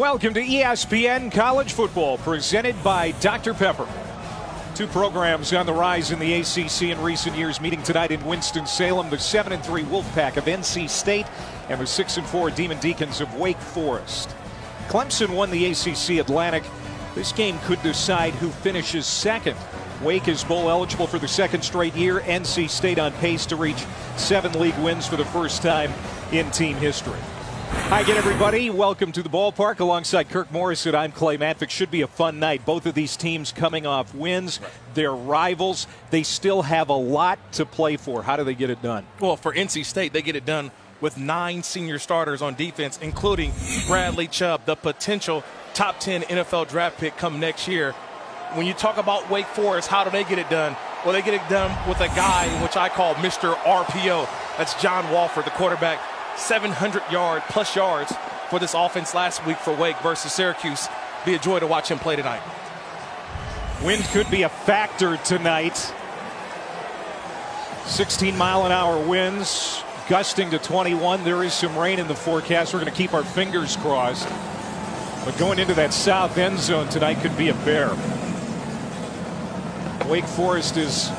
Welcome to ESPN College Football, presented by Dr. Pepper. Two programs on the rise in the ACC in recent years, meeting tonight in Winston-Salem. The 7-3 Wolfpack of NC State and the 6-4 Demon Deacons of Wake Forest. Clemson won the ACC Atlantic. This game could decide who finishes second. Wake is bowl eligible for the second straight year. NC State on pace to reach 7 league wins for the first time in team history. Hi again, everybody. Welcome to the ballpark. Alongside Kirk Morrison, I'm Clay Matvick. Should be a fun night. Both of these teams coming off wins. They're rivals. They still have a lot to play for. How do they get it done? Well, for NC State, they get it done with 9 senior starters on defense, including Bradley Chubb, the potential top 10 NFL draft pick come next year. When you talk about Wake Forest, how do they get it done? Well, they get it done with a guy which I call Mr. RPO. That's John Walford, the quarterback. 700 plus yards for this offense last week for Wake versus Syracuse. Be a joy to watch him play tonight. Wind could be a factor tonight. 16-mile-an-hour winds, gusting to 21. There is some rain in the forecast. We're going to keep our fingers crossed. But going into that south end zone tonight could be a bear. Wake Forest is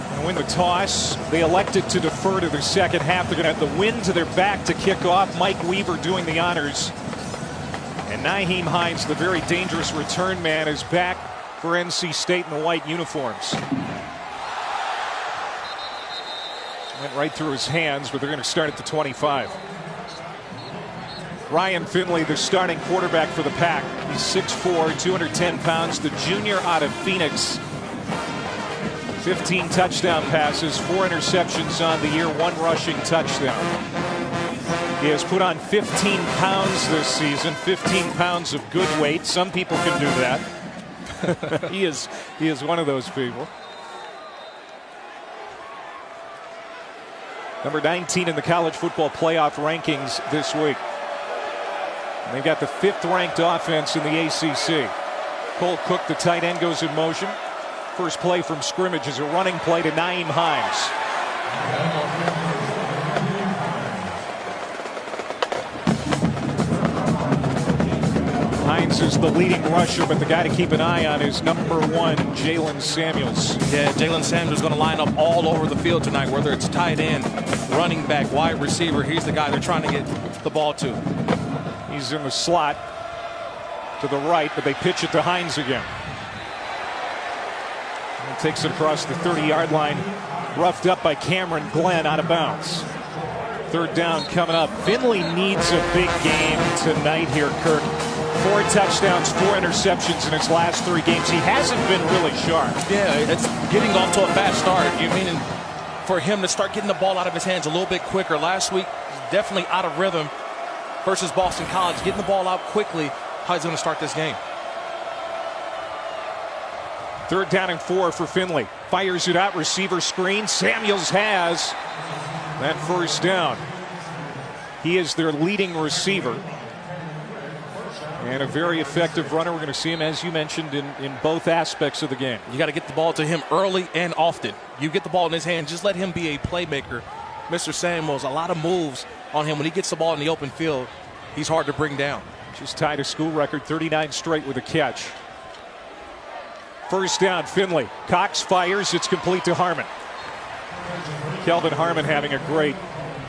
going to win the toss. They elected to defer to the second half. They're going to have the wind to their back to kick off. Mike Weaver doing the honors. And Nyheim Hines, the very dangerous return man, is back for NC State in the white uniforms. Went right through his hands, but they're going to start at the 25. Ryan Finley, the starting quarterback for the Pack. He's 6'4", 210 pounds, the junior out of Phoenix. 15 touchdown passes, 4 interceptions on the year, 1 rushing touchdown. He has put on 15 pounds this season, 15 pounds of good weight. Some people can do that. He is one of those people. Number 19 in the college football playoff rankings this week. And they've got the 5th ranked offense in the ACC. Cole Cook, the tight end, goes in motion. First play from scrimmage is a running play to Nyheim Hines. Hines is the leading rusher, but the guy to keep an eye on is number 1, Jalen Samuels. Yeah, Jalen Samuels is going to line up all over the field tonight, whether it's tight end, running back, wide receiver. He's the guy they're trying to get the ball to. He's in the slot to the right, but they pitch it to Hines again. And takes it across the 30-yard line, roughed up by Cameron Glenn, out of bounds. Third down coming up. Finley needs a big game tonight here, Kirk. 4 touchdowns, 4 interceptions in his last 3 games. He hasn't been really sharp. Yeah, it's getting off to a fast start. You mean for him to start getting the ball out of his hands a little bit quicker. Last week, definitely out of rhythm versus Boston College. Getting the ball out quickly, how he's going to start this game. 3rd down and 4 for Finley. Fires it out, receiver screen. Samuels has that first down. He is their leading receiver. And a very effective runner. We're going to see him, as you mentioned, in both aspects of the game. You got to get the ball to him early and often. You get the ball in his hand, just let him be a playmaker. Mr. Samuels, a lot of moves on him. When he gets the ball in the open field, he's hard to bring down. Just tied a school record, 39 straight with a catch. First down, Finley. Cox fires. It's complete to Harmon. Kelvin Harmon having a great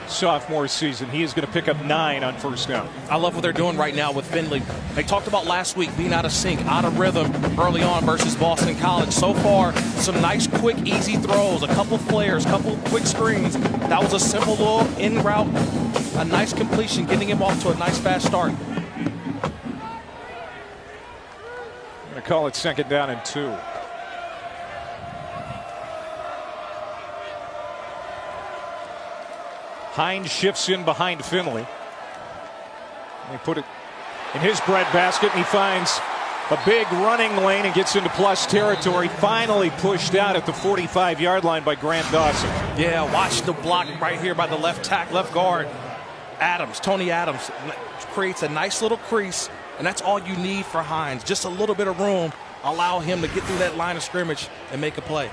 sophomore season. He is going to pick up 9 on first down. I love what they're doing right now with Finley. They talked about last week being out of sync, out of rhythm early on versus Boston College. So far, some nice, quick, easy throws, a couple flares, a couple quick screens. That was a simple little in route, a nice completion, getting him off to a nice fast start. I'm going to call it 2nd down and 2. Hines shifts in behind Finley. They put it in his breadbasket, and he finds a big running lane and gets into plus territory. Finally pushed out at the 45-yard line by Grant Dawson. Yeah, watch the block right here by the left guard. Tony Adams creates a nice little crease, and that's all you need for Hines. Just a little bit of room, allow him to get through that line of scrimmage and make a play.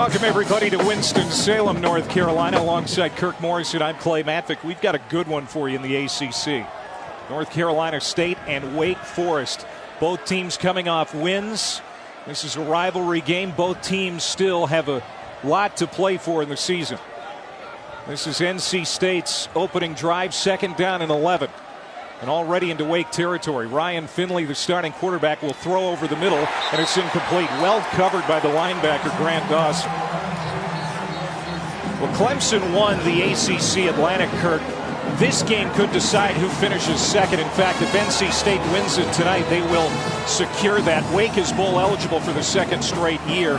Welcome, everybody, to Winston-Salem, North Carolina. Alongside Kirk Morrison, I'm Clay Matvick. We've got a good one for you in the ACC. North Carolina State and Wake Forest. Both teams coming off wins. This is a rivalry game. Both teams still have a lot to play for in the season. This is NC State's opening drive, second down and 11. And already into Wake territory. Ryan Finley, the starting quarterback, will throw over the middle, and it's incomplete. Well covered by the linebacker, Grant Dawson. Well, Clemson won the ACC Atlantic, Kirk. This game could decide who finishes second. In fact, if NC State wins it tonight, they will secure that. Wake is bowl eligible for the second straight year.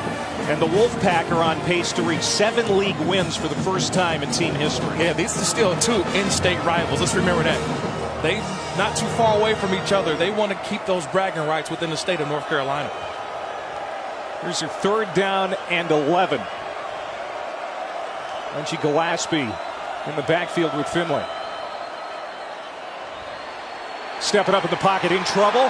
And the Wolfpack are on pace to reach 7 league wins for the first time in team history. Yeah, these are still two in-state rivals. Let's remember that. They not too far away from each other. They want to keep those bragging rights within the state of North Carolina. Here's your third down and 11. Reggie Gillespie in the backfield with Finley. Stepping up in the pocket, in trouble.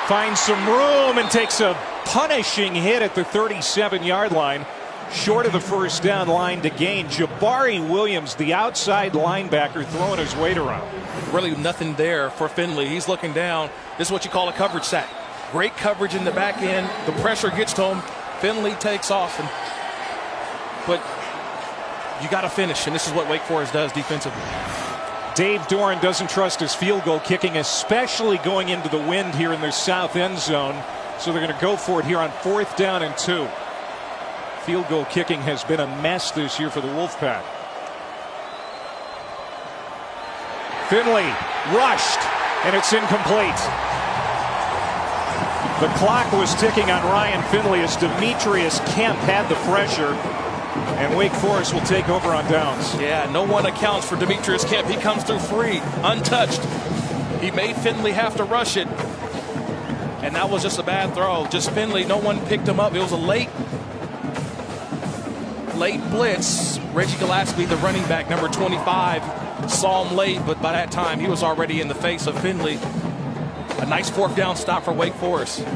Finds some room and takes a punishing hit at the 37-yard line. Short of the first down line to gain. Jabari Williams, the outside linebacker, throwing his weight around. Really nothing there for Finley. He's looking down. This is what you call a coverage sack. Great coverage in the back end. The pressure gets to him. Finley takes off. But you got to finish, and this is what Wake Forest does defensively. Dave Doran doesn't trust his field goal kicking, especially going into the wind here in their south end zone. So they're going to go for it here on 4th down and 2. Field goal kicking has been a mess this year for the Wolfpack. Finley rushed, and it's incomplete. The clock was ticking on Ryan Finley as Demetrius Kemp had the pressure, and Wake Forest will take over on downs. Yeah, no one accounts for Demetrius Kemp. He comes through free, untouched. He made Finley have to rush it, and that was just a bad throw. Just Finley, no one picked him up. It was a late blitz. Reggie Gillespie, the running back, number 25, saw him late, but by that time he was already in the face of Finley. A nice 4th down stop for Wake Forest.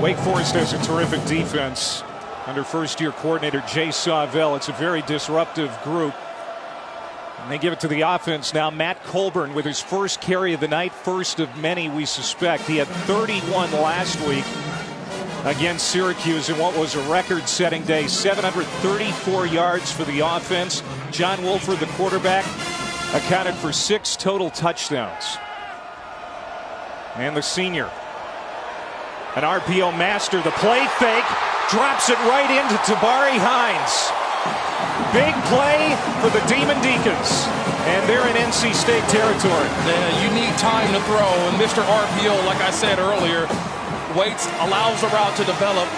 Wake Forest has a terrific defense under first-year coordinator Jay Sawvell. It's a very disruptive group. And they give it to the offense now. Matt Colburn with his first carry of the night, first of many we suspect. He had 31 last week against Syracuse in what was a record-setting day. 734 yards for the offense. John Wolford, the quarterback, accounted for 6 total touchdowns. And the senior, an RPO master. The play fake, drops it right into Tabari Hines. Big play for the Demon Deacons, and they're in NC State territory. Yeah, you need time to throw, and Mr. RPO, like I said earlier, waits, allows the route to develop,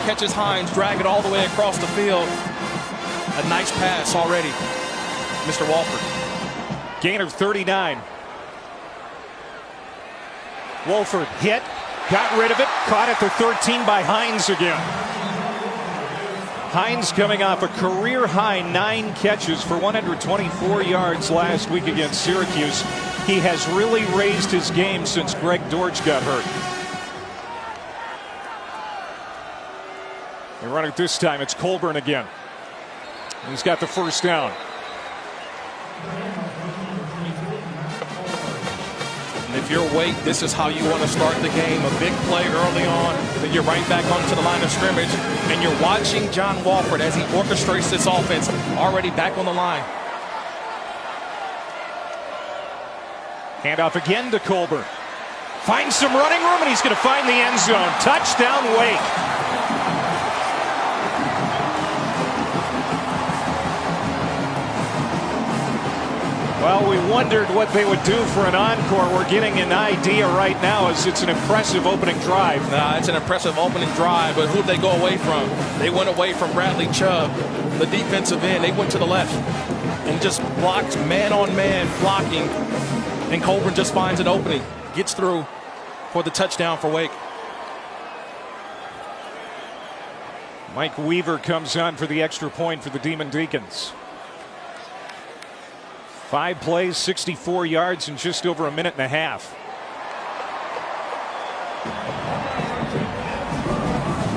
catches Hines, drag it all the way across the field. A nice pass already, Mr. Walford. Gain of 39. Wolford hit, got rid of it, caught at the 13 by Hines again. Hines coming off a career-high 9 catches for 124 yards last week against Syracuse. He has really raised his game since Greg Dortch got hurt. They run it this time. It's Colburn again. He's got the first down. And if you're Wake, this is how you want to start the game. A big play early on, then you're right back onto the line of scrimmage, and you're watching John Walford as he orchestrates this offense, already back on the line. Handoff again to Colburn. Finds some running room, and he's going to find the end zone. Touchdown, Wake. Well, we wondered what they would do for an encore. We're getting an idea right now as it's an impressive opening drive. It's an impressive opening drive, but who'd they go away from? They went away from Bradley Chubb, the defensive end. They went to the left and just blocked man-on-man blocking, and Colburn just finds an opening, gets through for the touchdown for Wake. Mike Weaver comes on for the extra point for the Demon Deacons. 5 plays, 64 yards in just over a minute and a half.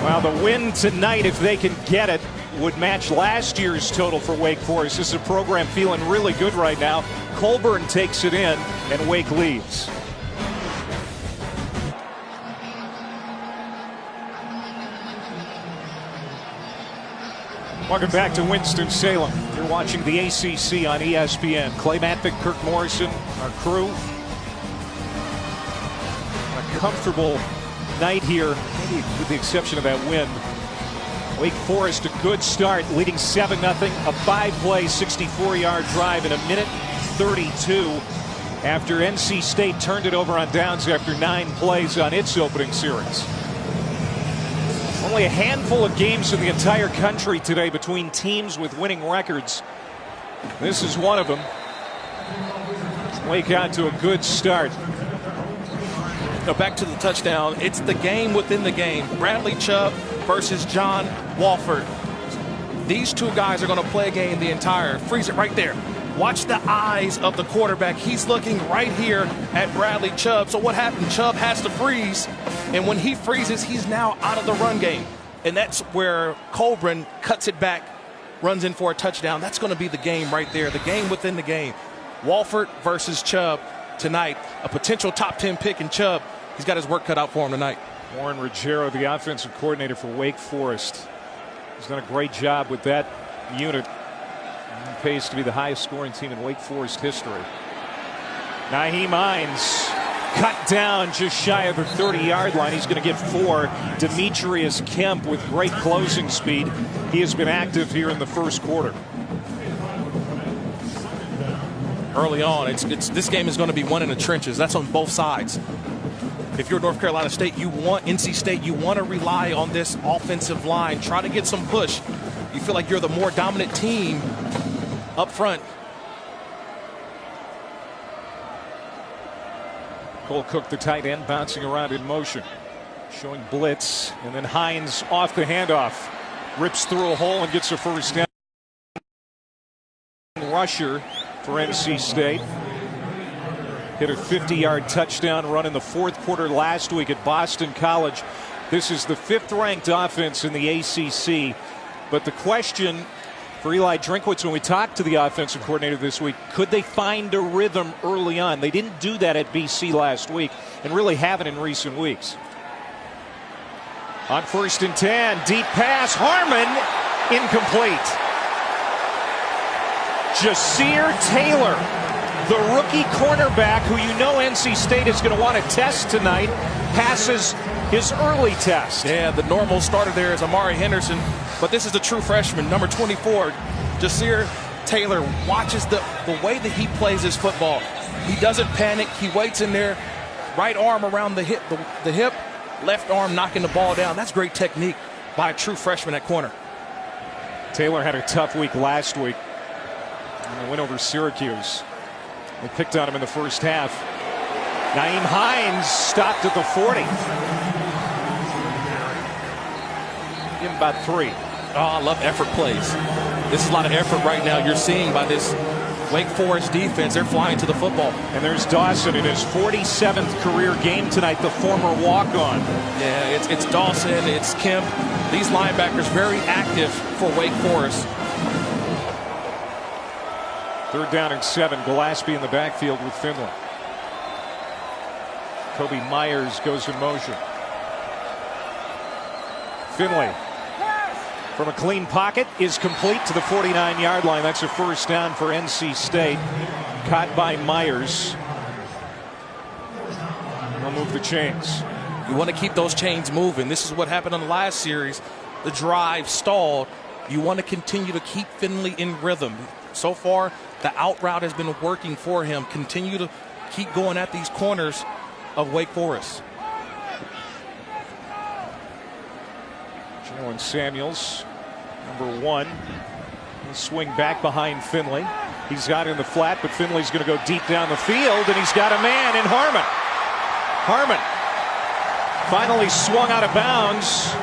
Well, the win tonight, if they can get it, would match last year's total for Wake Forest. This is a program feeling really good right now. Colburn takes it in, and Wake leads. Welcome back to Winston-Salem. You're watching the ACC on ESPN. Clay Matvick, Kirk Morrison, our crew. A comfortable night here, maybe with the exception of that win. Wake Forest, a good start, leading 7-0. A 5-play, 64-yard drive in 1:32 after NC State turned it over on downs after 9 plays on its opening series. Only a handful of games in the entire country today between teams with winning records. This is one of them. Wake out to a good start. Now back to the touchdown. It's the game within the game. Bradley Chubb versus John Walford. These two guys are going to play a game the entire. Freeze it right there. Watch the eyes of the quarterback. He's looking right here at Bradley Chubb. So what happened? Chubb has to freeze. And when he freezes, he's now out of the run game. And that's where Colburn cuts it back, runs in for a touchdown. That's going to be the game right there. The game within the game. Walford versus Chubb tonight. A potential top 10 pick in Chubb. He's got his work cut out for him tonight. Warren Ruggiero, the offensive coordinator for Wake Forest. He's done a great job with that unit. He pays to be the highest scoring team in Wake Forest history. Nyheim Hines cut down just shy of the 30-yard line. He's going to get 4. Demetrius Kemp with great closing speed. He has been active here in the first quarter. Early on, this game is going to be won in the trenches. That's on both sides. If you're North Carolina State, NC State, you want to rely on this offensive line. Try to get some push. You feel like you're the more dominant team up front. Cole Cook, the tight end, bouncing around in motion. Showing blitz, and then Hines off the handoff. Rips through a hole and gets a first down. Rusher for NC State. Hit a 50-yard touchdown run in the fourth quarter last week at Boston College. This is the 5th-ranked offense in the ACC. But the question for Eli Drinkwitz, when we talked to the offensive coordinator this week, could they find a rhythm early on? They didn't do that at BC last week and really haven't in recent weeks. On 1st and 10, deep pass, Harmon, incomplete. Jasir Taylor, the rookie cornerback who you know NC State is going to want to test tonight, passes his early test. Yeah, the normal starter there is Amari Henderson, but this is the true freshman, number 24. Jasir Taylor watches the way that he plays his football. He doesn't panic. He waits in there, right arm around the hip, left arm knocking the ball down. That's great technique by a true freshman at corner. Taylor had a tough week last week. And they went over Syracuse. They picked on him in the first half. Nyheim Hines stopped at the 40. Give him about 3. Oh, I love effort plays. This is a lot of effort right now you're seeing by this Wake Forest defense. They're flying to the football. And there's Dawson in his 47th career game tonight, the former walk-on. Yeah, it's Dawson, it's Kemp. These linebackers very active for Wake Forest. 3rd down and 7. Gillespie in the backfield with Finley. Kobe Myers goes in motion. Finley from a clean pocket is complete to the 49-yard line. That's a first down for NC State. Caught by Myers. They'll move the chains. You want to keep those chains moving. This is what happened on the last series. The drive stalled. You want to continue to keep Finley in rhythm. So far, the out route has been working for him. Continue to keep going at these corners of Wake Forest. Jalen Samuels, number 1. He'll swing back behind Finley. He's got in the flat, but Finley's going to go deep down the field, and he's got a man in Harmon. Harmon finally swung out of bounds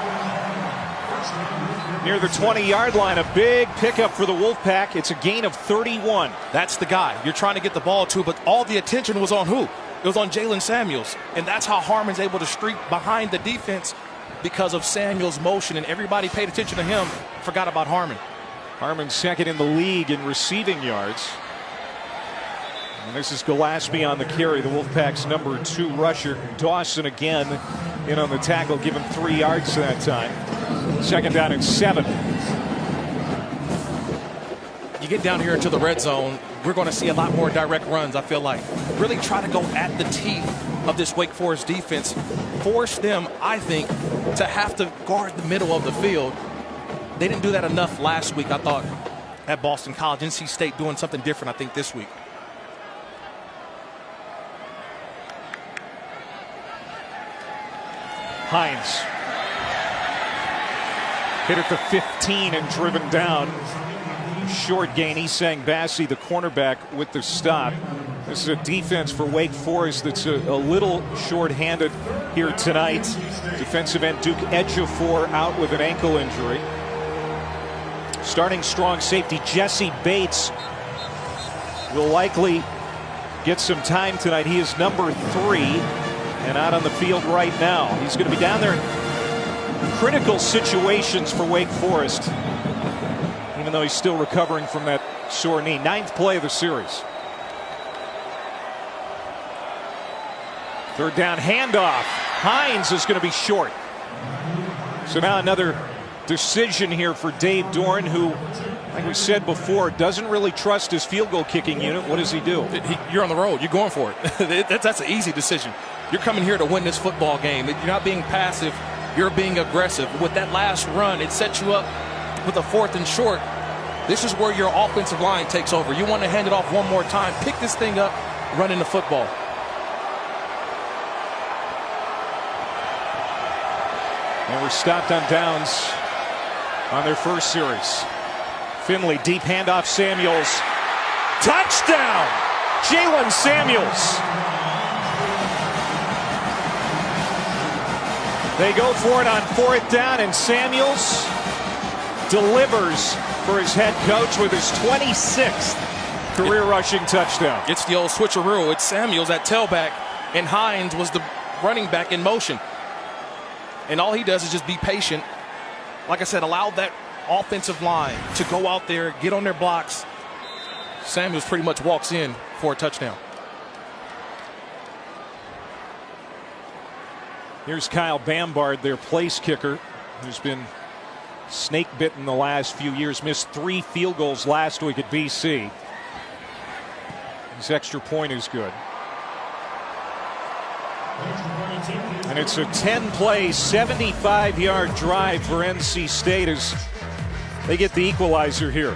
near the 20-yard line. A big pickup for the Wolfpack. It's a gain of 31. That's the guy you're trying to get the ball to, but all the attention was on who? It was on Jalen Samuels, and that's how Harmon's able to streak behind the defense because of Samuel's motion, and everybody paid attention to him, forgot about Harmon. Harmon second in the league in receiving yards. And this is Gillespie on the carry, the Wolfpack's #2 rusher. Dawson again in on the tackle, give him 3 yards that time. 2nd down and 7. You get down here into the red zone, we're going to see a lot more direct runs, I feel like. Really try to go at the teeth of this Wake Forest defense. Force them, I think, to have to guard the middle of the field. They didn't do that enough last week, I thought, at Boston College. NC State doing something different, I think, this week. Hines hit at the 15 and driven down. Short gain. Isang Bassi, the cornerback, with the stop. This is a defense for Wake Forest that's a little short-handed here tonight. Defensive end Duke Ejiofor out with an ankle injury. Starting strong safety Jesse Bates will likely get some time tonight. He is #3 and out on the field right now. He's going to be down there in critical situations for Wake Forest, even though he's still recovering from that sore knee. 9th play of the series. 3rd down handoff. Hines is going to be short. So now another decision here for Dave Dorn, who, like we said before, doesn't really trust his field goal kicking unit. What does he do? You're on the road. You're going for it. That's an easy decision. You're coming here to win this football game. You're not being passive. You're being aggressive. With that last run, it sets you up with a 4th and short. This is where your offensive line takes over. You want to hand it off one more time, pick this thing up, run in the football. And we're stopped on downs on their first series. Finley, deep handoff, Samuels. Touchdown! Jalen Samuels. They go for it on 4th down, and Samuels delivers for his head coach with his 26th career rushing touchdown. It's the old switcheroo. It's Samuels at tailback, and Hines was the running back in motion. And all he does is just be patient. Like I said, allow that offensive line to go out there, get on their blocks. Samuels pretty much walks in for a touchdown. Here's Kyle Bambard, their place kicker, who's been snake bitten the last few years. Missed 3 field goals last week at BC. His extra point is good. And it's a 10-play, 75-yard drive for NC State as they get the equalizer here.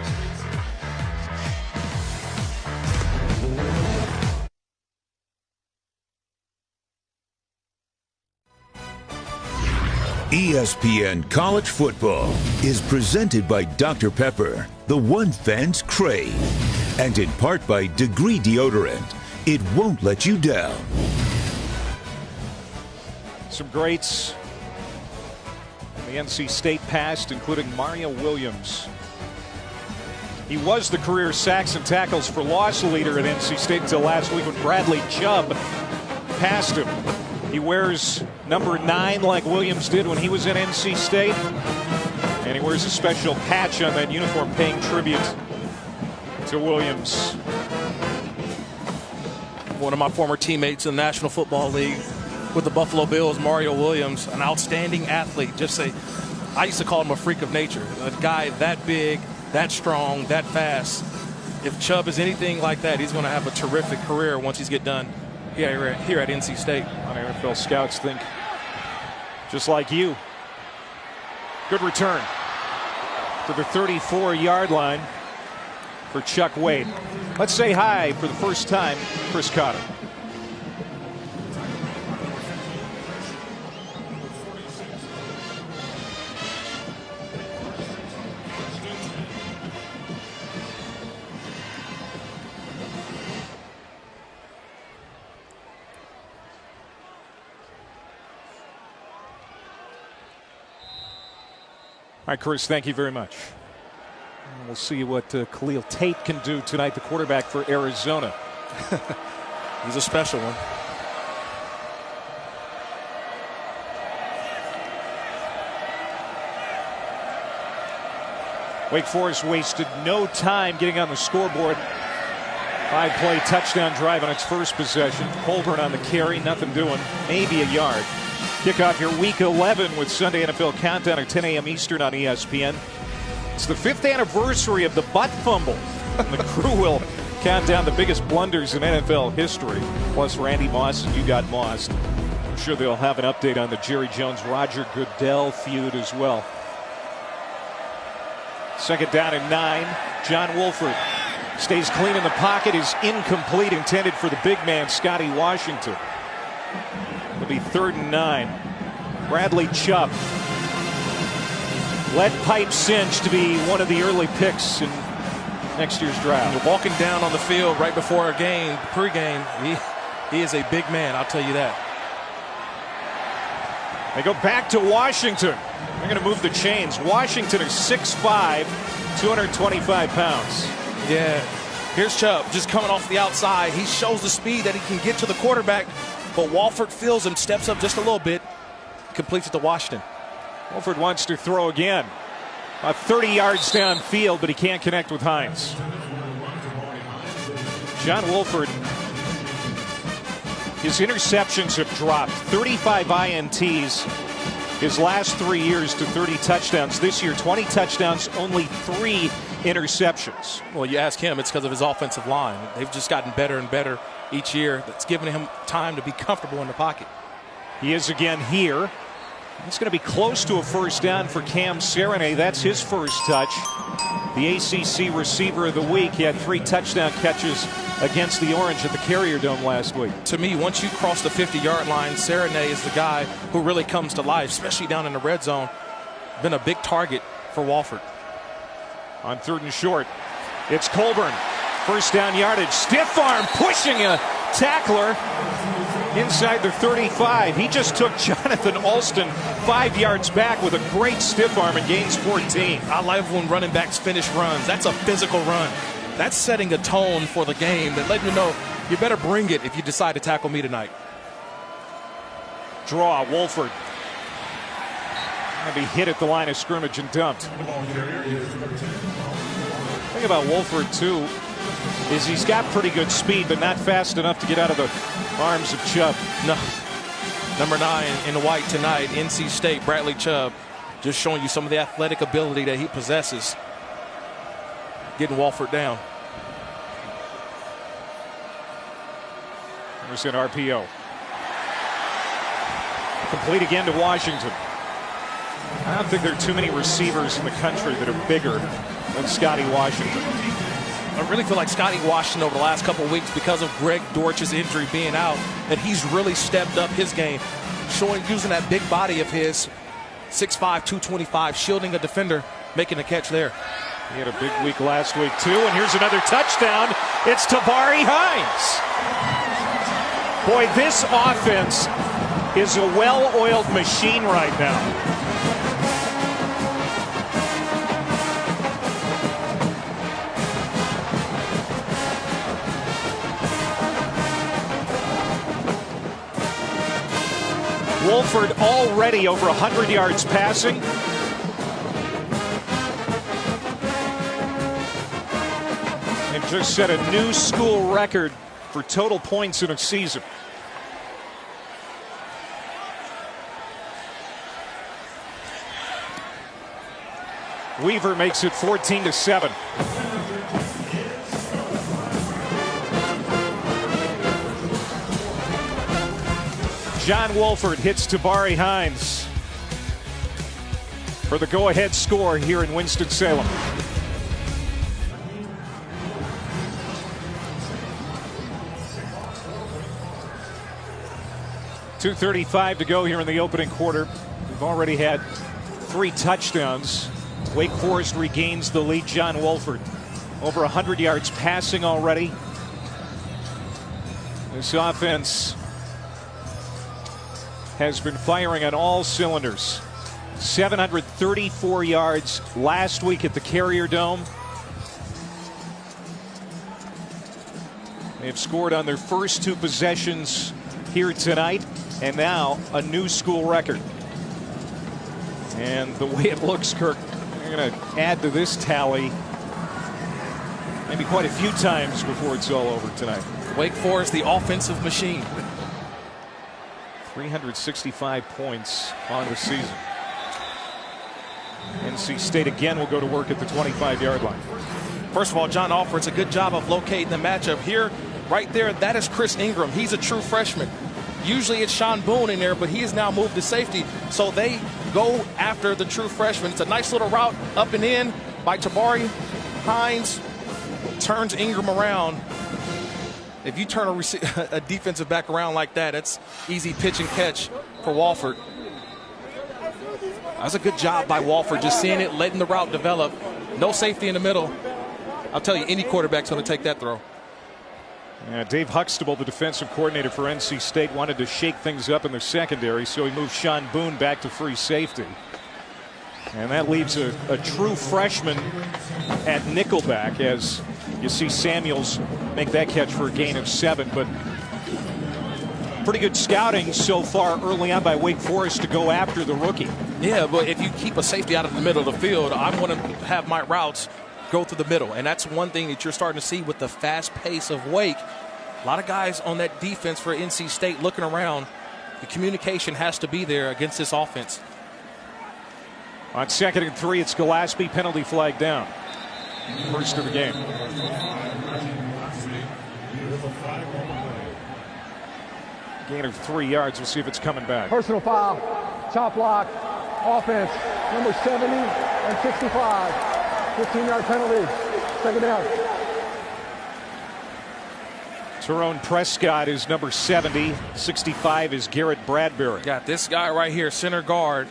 ESPN College Football is presented by Dr. Pepper, the one fans crave, and in part by Degree Deodorant. It won't let you down. Some greats in the NC State past, including Mario Williams. He was the career sacks and tackles for loss leader at NC State until last week when Bradley Chubb passed him. He wears number 9 like Williams did when he was at NC State. And he wears a special patch on that uniform paying tribute to Williams. One of my former teammates in the National Football League with the Buffalo Bills, Mario Williams, an outstanding athlete. I used to call him a freak of nature. A guy that big, that strong, that fast. If Chubb is anything like that, he's going to have a terrific career once he's get done here at NC State. NFL scouts think just like you. Good return to the 34-yard line for Chuck Wade. Let's say hi for the first time, Chris Cotter. All right, Chris, thank you very much. We'll see what Khalil Tate can do tonight, the quarterback for Arizona. He's a special one. Wake Forest wasted no time getting on the scoreboard. 5-play touchdown drive on its first possession. Colburn on the carry, nothing doing, maybe a yard. Kick off your Week 11 with Sunday NFL Countdown at 10 a.m. Eastern on ESPN. It's the 5th anniversary of the butt fumble. And the crew will count down the biggest blunders in NFL history. Plus Randy Moss and You Got Mossed. I'm sure they'll have an update on the Jerry Jones-Roger Goodell feud as well. Second down and 9. John Wolford stays clean in the pocket, is incomplete, intended for the big man, Scotty Washington. It'll be 3rd and 9. Bradley Chubb led Pipe Cinch to be one of the early picks in next year's draft. You're walking down on the field right before a game, pregame. He is a big man, I'll tell you that. They go back to Washington. They're going to move the chains. Washington is 6'5", 225 pounds. Yeah, here's Chubb just coming off the outside. He shows the speed that he can get to the quarterback, but Wolford feels him, steps up just a little bit, completes it to Washington. Wolford wants to throw again. 30 yards downfield, but he can't connect with Hines. John Wolford, his interceptions have dropped. 35 INTs his last 3 years to 30 touchdowns. This year, 20 touchdowns, only 3 interceptions. Well, you ask him, it's because of his offensive line. They've just gotten better and better each year. That's given him time to be comfortable in the pocket. He is again here. It's going to be close to a first down for Cam Serenay. That's his first touch. The ACC Receiver of the Week. He had 3 touchdown catches against the Orange at the Carrier Dome last week. To me, once you cross the 50-yard line, Serenay is the guy who really comes to life, especially down in the red zone. Been a big target for Wolford. On 3rd and short, it's Colburn. First down yardage. Stiff arm pushing a tackler inside the 35. He just took Jonathan Alston 5 yards back with a great stiff arm and gains 14. I love when running backs finish runs. That's a physical run. That's setting a tone for the game that letting you know you better bring it if you decide to tackle me tonight. Draw, Wolford. Going to be hit at the line of scrimmage and dumped. The thing about Wolford, too, is he's got pretty good speed, but not fast enough to get out of the arms of Chubb. No. Number 9 in the white tonight, NC State, Bradley Chubb, just showing you some of the athletic ability that he possesses. Getting Wolford down. There's an RPO. Complete again to Washington. I don't think there are too many receivers in the country that are bigger than Scotty Washington. I really feel like Scotty Washington over the last couple of weeks, because of Greg Dortch's injury being out, that he's really stepped up his game, using that big body of his, 6'5", 225, shielding a defender, making a catch there. He had a big week last week, too, and here's another touchdown. It's Tabari Hines. Boy, this offense is a well-oiled machine right now. Wolford already over 100 yards passing. And just set a new school record for total points in a season. Weaver makes it 14-7. John Wolford hits Tabari Hines for the go-ahead score here in Winston-Salem. .235 to go here in the opening quarter. We've already had 3 touchdowns. Wake Forest regains the lead. John Wolford over 100 yards passing already. This offense has been firing on all cylinders. 734 yards last week at the Carrier Dome. They've scored on their first 2 possessions here tonight, and now a new school record. And the way it looks, Kirk, We're going to add to this tally maybe quite a few times before it's all over tonight. Wake Forest, the offensive machine. 365 points on the season. NC State again will go to work at the 25-yard line. First of all, John Alford's a good job of locating the matchup here. Right there, that is Chris Ingram. He's a true freshman. Usually it's Sean Boone in there, but he has now moved to safety. So they go after the true freshman. It's a nice little route up and in by Tabari. Hines turns Ingram around. If you turn a defensive back around like that, it's easy pitch and catch for Walford. That's a good job by Walford, just seeing it, letting the route develop. No safety in the middle. I'll tell you, any quarterback's going to take that throw. Yeah, Dave Huxtable, the defensive coordinator for NC State, wanted to shake things up in the secondary, so he moved Sean Boone back to free safety. And that leaves a true freshman at nickelback, as you see Samuels make that catch for a gain of 7. But pretty good scouting so far early on by Wake Forest to go after the rookie. Yeah, but if you keep a safety out of the middle of the field, I want to have my routes go through the middle. And that's one thing that you're starting to see with the fast pace of Wake. A lot of guys on that defense for NC State looking around. The communication has to be there against this offense. On 2nd and 3, it's Gillespie, penalty flag down. First of the game. Gain of 3 yards. We'll see if it's coming back. Personal foul, chop block, offense, number 70 and 65. 15-yard penalty, 2nd down. Tyrone Prescott is number 70. 65 is Garrett Bradbury. Got this guy right here, center guard.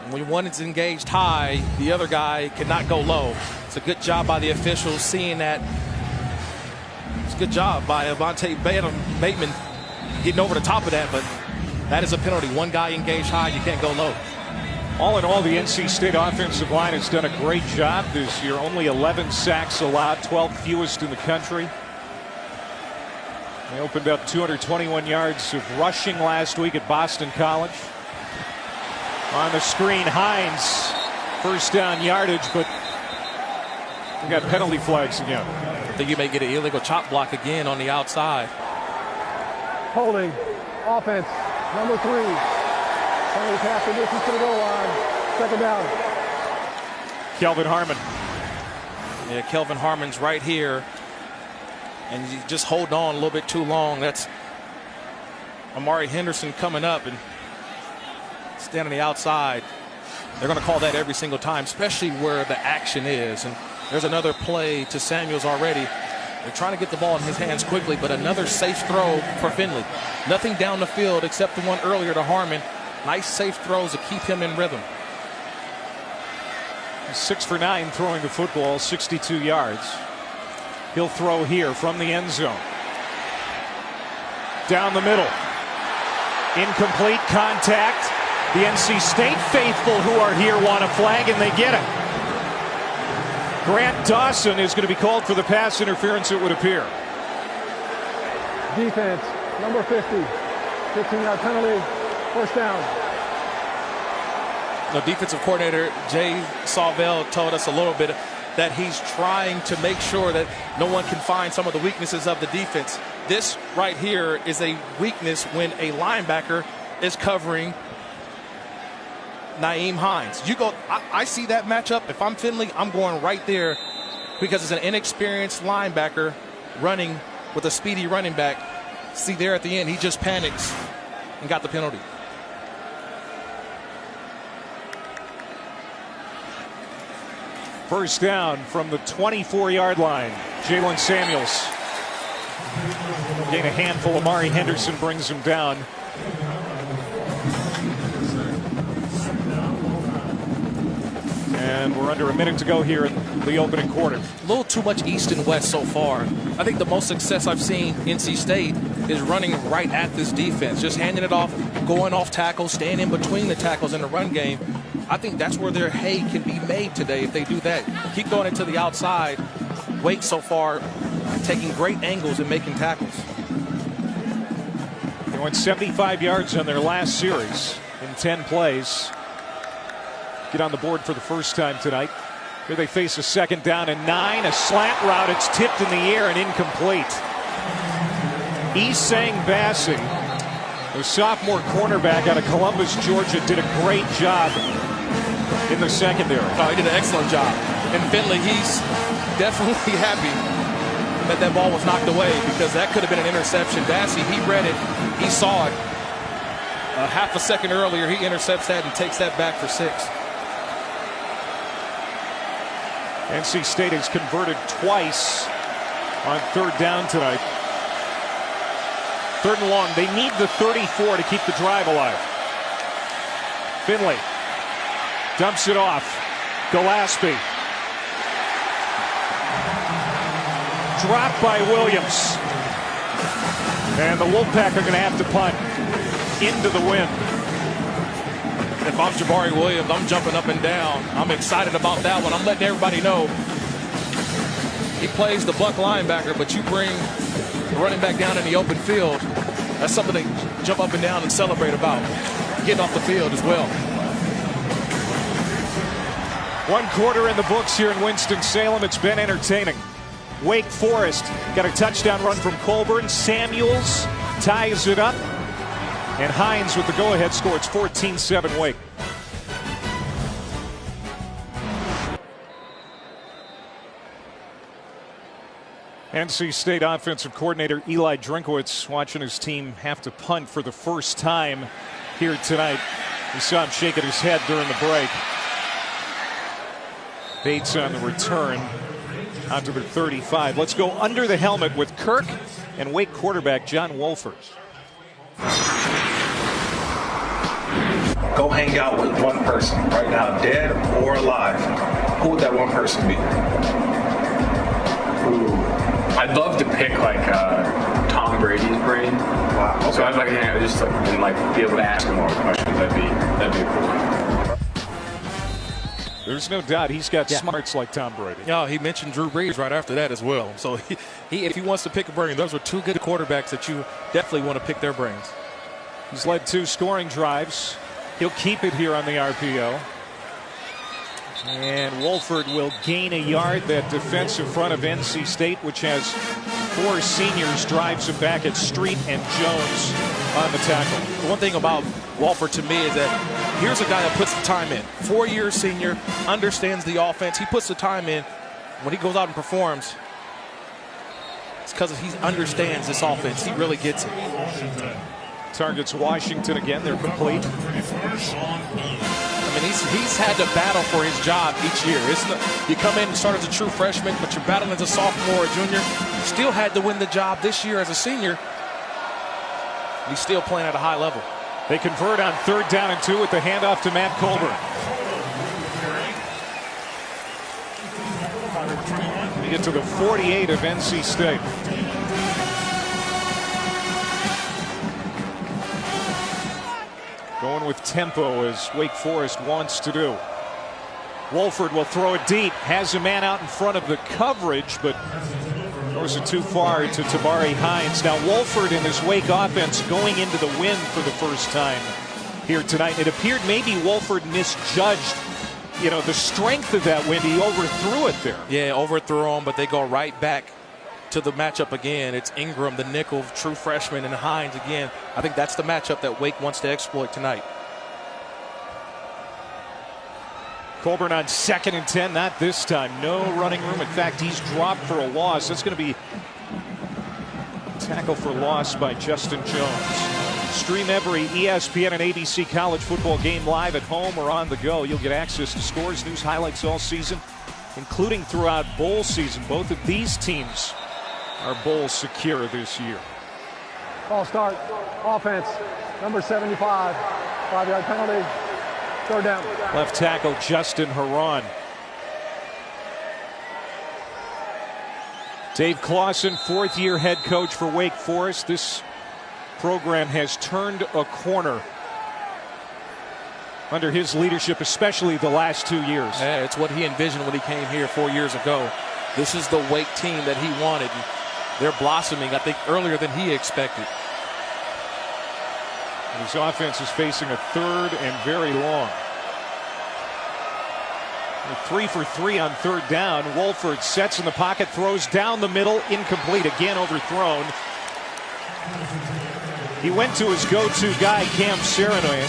When one is engaged high, the other guy cannot go low. It's a good job by the officials seeing that. It's a good job by Avante Bateman getting over the top of that, but that is a penalty. One guy engaged high, you can't go low. All in all, the NC State offensive line has done a great job this year. Only 11 sacks allowed, 12th fewest in the country. They opened up 221 yards of rushing last week at Boston College. On the screen, Hines, first down yardage, but we got penalty flags again. I think you may get an illegal chop block again on the outside. Holding, offense, number 3. Penalty pass the distance to the goal line. 2nd down. Kelvin Harmon. Yeah, Kelvin Harmon's right here. And you just hold on a little bit too long. That's Amari Henderson coming up and stand on the outside. They're going to call that every single time, especially where the action is. And there's another play to Samuels already. They're trying to get the ball in his hands quickly, but another safe throw for Finley. Nothing down the field except the one earlier to Harmon. Nice safe throws to keep him in rhythm. 6 for 9 throwing the football, 62 yards. He'll throw here from the end zone. Down the middle. Incomplete, contact. The NC State faithful who are here want a flag, and they get it. Grant Dawson is going to be called for the pass interference, it would appear. Defense, number 50. 15-yard penalty, 1st down. The defensive coordinator, Jay Sawvell, told us a little bit that he's trying to make sure that no one can find some of the weaknesses of the defense. This right here is a weakness when a linebacker is covering Nyheim Hines. You go, I see that matchup. If I'm Finley, I'm going right there because it's an inexperienced linebacker running with a speedy running back. See there at the end, he just panics and got the penalty. First down from the 24-yard line. Jalen Samuels. Gain a handful. Amari Henderson brings him down. And we're under a minute to go here in the opening quarter. A little too much east and west so far. I think the most success I've seen NC State is running right at this defense, just handing it off, going off tackles, staying in between the tackles in the run game. I think that's where their hay can be made today if they do that. Keep going into the outside. Wake so far taking great angles and making tackles. They went 75 yards on their last series in 10 plays. get on the board for the first time tonight. Here they face a 2nd down and 9. A slant route. It's tipped in the air and incomplete. Isang Bassi, the sophomore cornerback out of Columbus, Georgia, did a great job in the secondary. Oh, he did an excellent job. And Finley, he's definitely happy that that ball was knocked away, because that could have been an interception. Bassi, he read it. He saw it. Half a second earlier, he intercepts that and takes that back for 6. NC State has converted twice on 3rd down tonight. 3rd and long. They need the 34 to keep the drive alive. Finley dumps it off. Gillespie. Dropped by Williams. And the Wolfpack are going to have to punt into the wind. If I'm Jabari Williams, I'm jumping up and down. I'm excited about that one. I'm letting everybody know he plays the buck linebacker, but you bring the running back down in the open field. That's something to jump up and down and celebrate about. Getting off the field as well. 1 quarter in the books here in Winston-Salem. It's been entertaining. Wake Forest got a touchdown run from Colburn. Samuels ties it up. And Hines with the go-ahead score. It's 14-7 Wake. NC State offensive coordinator Eli Drinkowitz watching his team have to punt for the first time here tonight. We saw him shaking his head during the break. Bates on the return out to the 35. Let's go under the helmet with Kirk and Wake quarterback John Wolford. Go hang out with one person right now, dead or alive. Who would that one person be? Ooh, I'd love to pick like Tom Brady's brain. Wow. Okay. So I'd like to hang out just and like be able to ask him more questions. That'd be a cool one. There's no doubt he's got smarts like Tom Brady. Yeah, he mentioned Drew Brees right after that as well. So if he wants to pick a brain, those were 2 good quarterbacks that you definitely want to pick their brains. He's led 2 scoring drives. He'll keep it here on the RPO. And Wolford will gain a yard. That defensive front of NC State, which has 4 seniors, drives him back at Street and Jones on the tackle. The one thing about Wolford to me is that here's a guy that puts the time in. 4-year senior, understands the offense. He puts the time in. When he goes out and performs, it's because he understands this offense. He really gets it. Targets Washington again. They're complete. I mean, he's had to battle for his job each year. You come in and start as a true freshman, but you're battling as a sophomore or junior. Still had to win the job this year as a senior. He's still playing at a high level. They convert on 3rd down and 2 with the handoff to Matt Colburn. We get to the 48 of NC State. Going with tempo as Wake Forest wants to do. Wolford will throw it deep. Has a man out in front of the coverage, but throws it too far to Tabari Hines. Now Wolford in this Wake offense going into the wind for the first time here tonight. It appeared maybe Wolford misjudged, the strength of that wind. He overthrew it there. Yeah, overthrew him, but they go right back to the matchup again. It's Ingram, the nickel, true freshman, and Hines again. I think that's the matchup that Wake wants to exploit tonight. Colburn on 2nd and 10, not this time. No running room. In fact, he's dropped for a loss. That's going to be a tackle for loss by Justin Jones. Stream every ESPN and ABC college football game live at home or on the go. You'll get access to scores, news, highlights all season, including throughout bowl season. Both of these teams are bowl secure this year. Ball start. Offense. Number 75. 5-yard penalty. 3rd down. Left tackle Justin Herron. Dave Clawson, 4th-year head coach for Wake Forest. This program has turned a corner under his leadership, especially the last 2 years. Yeah, it's what he envisioned when he came here 4 years ago. This is the Wake team that he wanted. They're blossoming, I think, earlier than he expected. And his offense is facing a 3rd and very long. 3 for 3 on third down. Wolford sets in the pocket, throws down the middle, incomplete, again overthrown. He went to his go-to guy, Cam Serenoy,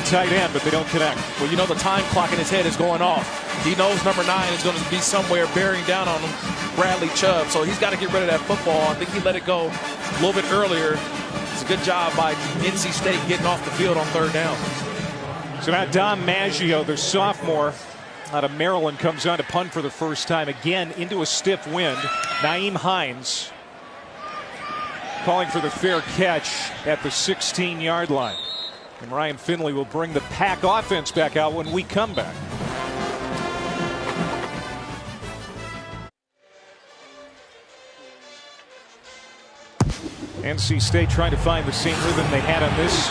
tight end, but they don't connect. Well, you know the time clock in his head is going off. He knows number 9 is going to be somewhere bearing down on him, Bradley Chubb, so he's got to get rid of that football. I think he let it go a little bit earlier. It's a good job by NC State getting off the field on third down. So now Dom Maggio, the sophomore out of Maryland, comes on to punt for the first time, again into a stiff wind. Nyheim Hines calling for the fair catch at the 16-yard line. And Ryan Finley will bring the Pack offense back out when we come back. NC State trying to find the same rhythm they had on this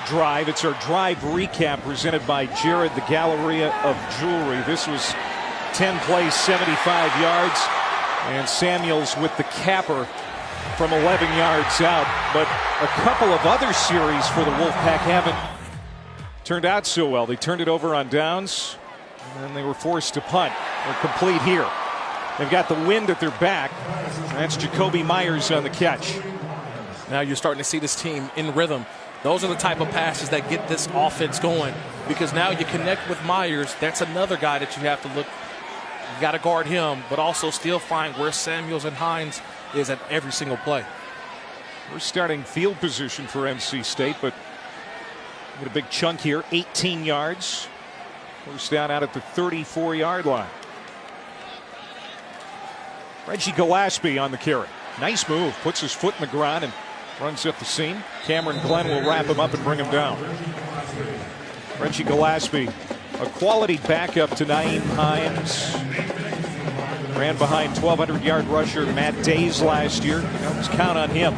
drive. It's our drive recap presented by Jared, the Galleria of Jewelry. This was 10 plays, 75 yards, and Samuels with the capper from 11 yards out. But a couple of other series for the Wolfpack haven't turned out so well. They turned it over on downs, and then they were forced to punt or complete here. They've got the wind at their back. That's Jacoby Myers on the catch. Now you're starting to see this team in rhythm. Those are the type of passes that get this offense going, because now you connect with Myers. That's another guy that you have to look. You got to guard him, but also still find where Samuels and Hines is at every single play. We're starting field position for NC State, but get a big chunk here, 18 yards. First down out at the 34-yard line. Reggie Gillespie on the carry. Nice move, puts his foot in the ground and runs up the seam. Cameron Glenn will wrap him up and bring him down. Reggie Gillespie, a quality backup to Nyheim Hines. Ran behind 1,200-yard rusher Matt Days last year. Let's count on him.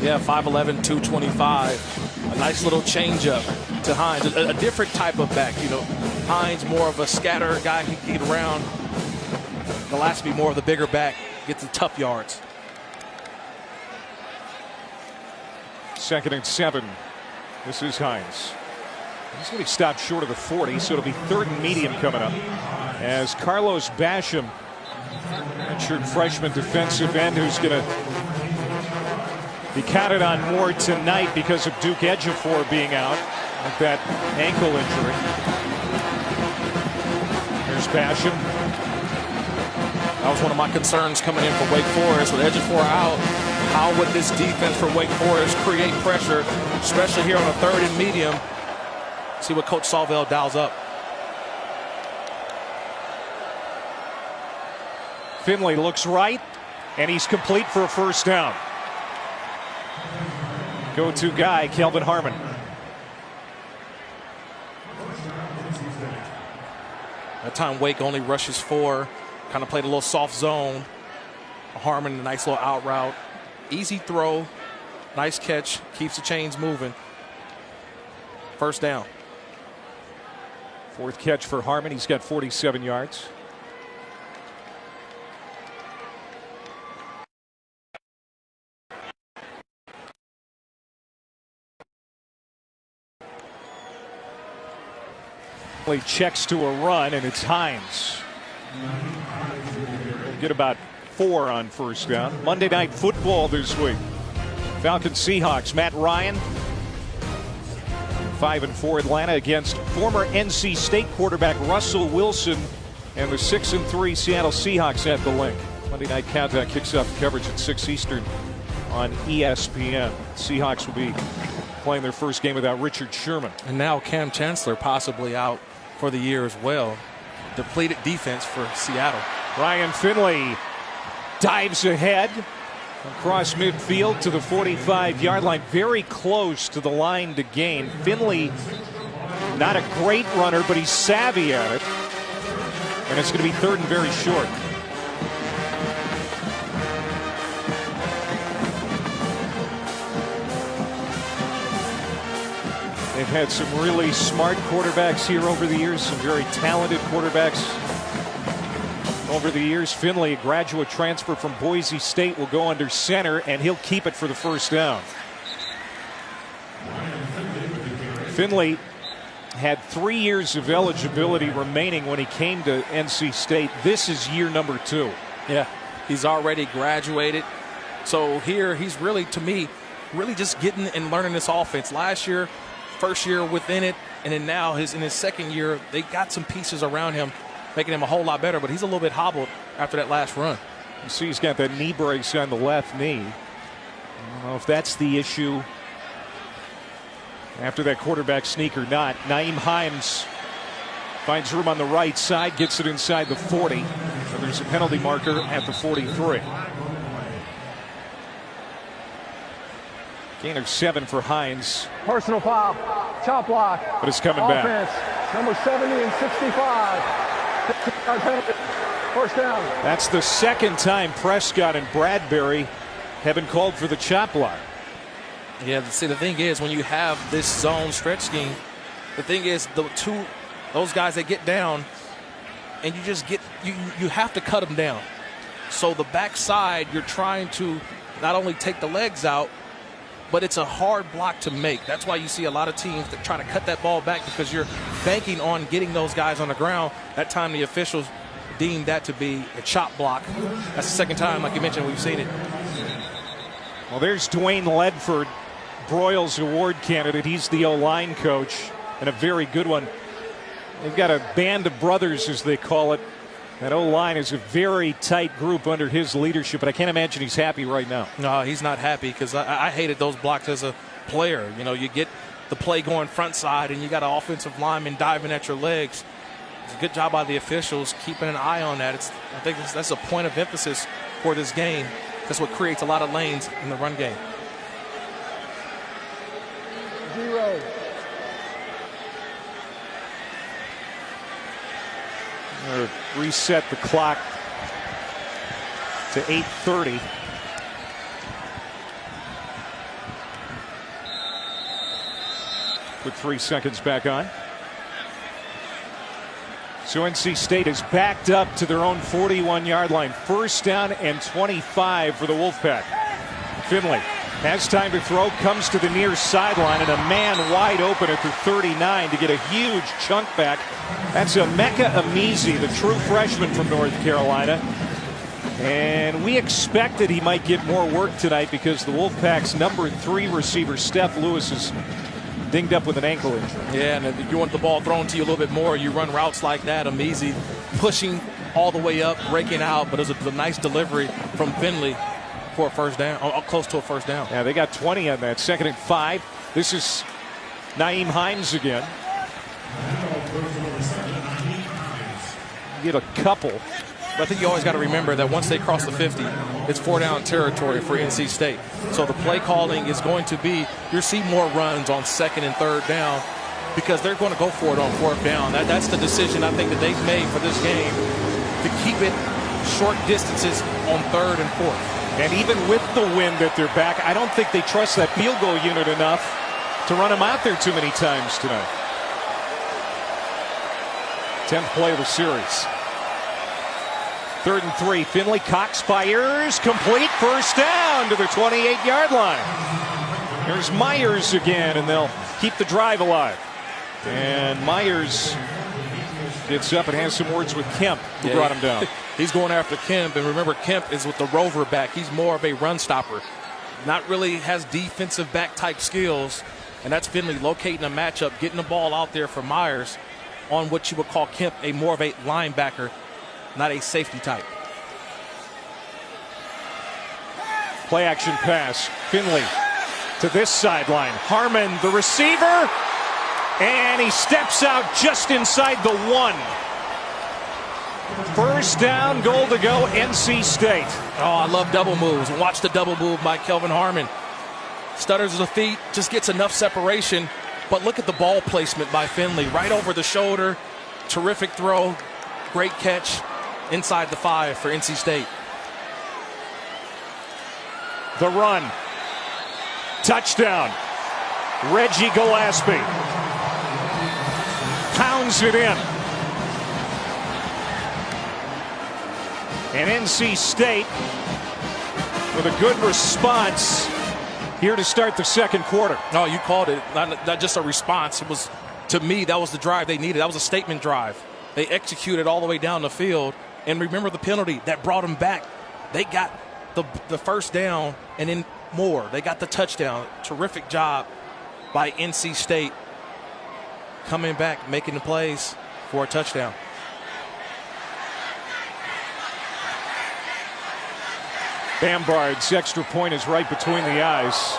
Yeah, 5'11", 225. A nice little changeup to Hines. A different type of back. You know, Hines more of a scatter guy who can get around. Gillespie more of the bigger back, gets the tough yards. 2nd and 7. This is Hines. He's going to be stopped short of the 40, so it'll be 3rd and medium coming up. As Carlos Basham, redshirt freshman defensive end, who's going to be counted on more tonight because of Duke Ejiofor being out with that ankle injury. Here's Basham. That was one of my concerns coming in for Wake Forest. With Ejiofor out, how would this defense for Wake Forest create pressure, especially here on a 3rd and medium? See what Coach Salvell dials up. Finley looks right, and he's complete for a first down. Go-to guy, Kelvin Harmon. That time Wake only rushes 4. Kind of played a little soft zone. Harmon, a nice little out route. Easy throw. Nice catch. Keeps the chains moving. First down. 4th catch for Harmon. He's got 47 yards. He checks to a run, and it's Hines. We'll get about 4 on first down. Monday Night Football this week. Falcons Seahawks. Matt Ryan. 5-4 Atlanta against former NC State quarterback Russell Wilson and the 6-3 Seattle Seahawks at the Link. Monday Night Countdown kicks off coverage at 6 Eastern on ESPN. Seahawks will be playing their first game without Richard Sherman. And now Cam Chancellor possibly out for the year as well. Depleted defense for Seattle. Ryan Finley dives ahead across midfield to the 45-yard line, very close to the line to gain. Finley, not a great runner, but he's savvy at it. And it's going to be 3rd and very short. They've had some really smart quarterbacks here over the years, some very talented quarterbacks over the years. Finley, a graduate transfer from Boise State, will go under center, and he'll keep it for the first down. Finley had 3 years of eligibility remaining when he came to NC State. This is year number 2. Yeah, he's already graduated. So here he's really, to me, really just getting and learning this offense. Last year, first year within it, and then now in his second year, they got some pieces around him, making him a whole lot better. But he's a little bit hobbled after that last run. You see he's got that knee brace on the left knee. I don't know if that's the issue after that quarterback sneak or not. Nyheim Hines finds room on the right side, gets it inside the 40. So there's a penalty marker at the 43. Gain of 7 for Hines. Personal foul, chop block. But it's coming offense, back. Number 70 and 65. 15-yard penalty. First down. That's the second time Prescott and Bradbury have been called for the chop block. Yeah, see, the thing is, when you have this zone stretch scheme, the thing is, those guys that get down, and you just get, you have to cut them down. So the backside, you're trying to not only take the legs out, but it's a hard block to make. That's why you see a lot of teams that try to cut that ball back, because you're banking on getting those guys on the ground. That time the officials deemed that to be a chop block. That's the second time, like you mentioned, we've seen it. Well, there's Dwayne Ledford, Broyles Award candidate. He's the O-line coach, and a very good one. They've got a band of brothers, as they call it. That O-line is a very tight group under his leadership, but I can't imagine he's happy right now. No, he's not happy, because I hated those blocks as a player. You know, you get the play going front side, and you got an offensive lineman diving at your legs. It's a good job by the officials keeping an eye on that. I think that's a point of emphasis for this game. That's what creates a lot of lanes in the run game. 0. Reset the clock to 8:30. Put 3 seconds back on. So NC State is backed up to their own 41-yard line. First down and 25 for the Wolfpack. Finley has time to throw, comes to the near sideline, and a man wide open at the 39 to get a huge chunk back. That's Emeka Amizi, the true freshman from North Carolina. And we expected he might get more work tonight, because the Wolfpack's number 3 receiver, Steph Lewis, is dinged up with an ankle injury. Yeah, and if you want the ball thrown to you a little bit more, you run routes like that. Amizi pushing all the way up, breaking out, but it was a nice delivery from Finley for a first down, or close to a first down. Yeah, they got 20 on that. 2nd and 5. This is Nyheim Hines again. You get a couple. But I think you always got to remember that once they cross the 50, it's 4-down territory for NC State. So the play calling is going to be, you'll see more runs on 2nd and 3rd down, because they're going to go for it on 4th down. That's the decision I think that they've made for this game, to keep it short distances on 3rd and 4th. And even with the wind at their back, I don't think they trust that field goal unit enough to run them out there too many times tonight. 10th play of the series. 3rd and 3. Finley, Cox fires, complete, first down to the 28-yard line. There's Myers again, and they'll keep the drive alive. And Myers gets up and has some words with Kemp, who brought him down. He's going after Kemp, and remember, Kemp is with the rover back. He's more of a run stopper. Not really has defensive back type skills, and that's Finley locating a matchup, getting the ball out there for Myers on what you would call Kemp a more of a linebacker, not a safety type. Play action pass. Finley to this sideline. Harmon, the receiver, and he steps out just inside the 1. First down, goal to go, NC State. Oh, I love double moves. Watch the double move by Kelvin Harmon. Stutters the feet, just gets enough separation. But look at the ball placement by Finley. Right over the shoulder. Terrific throw. Great catch inside the 5 for NC State. The run. Touchdown. Reggie Gillespie pounds it in. And NC State with a good response here to start the second quarter. No, you called it. Not just a response. It was to me, that was the drive they needed. That was a statement drive. They executed all the way down the field. And remember the penalty that brought them back. They got the first down and then more. They got the touchdown. Terrific job by NC State coming back, making the plays for a touchdown. Bambard's extra point is right between the eyes.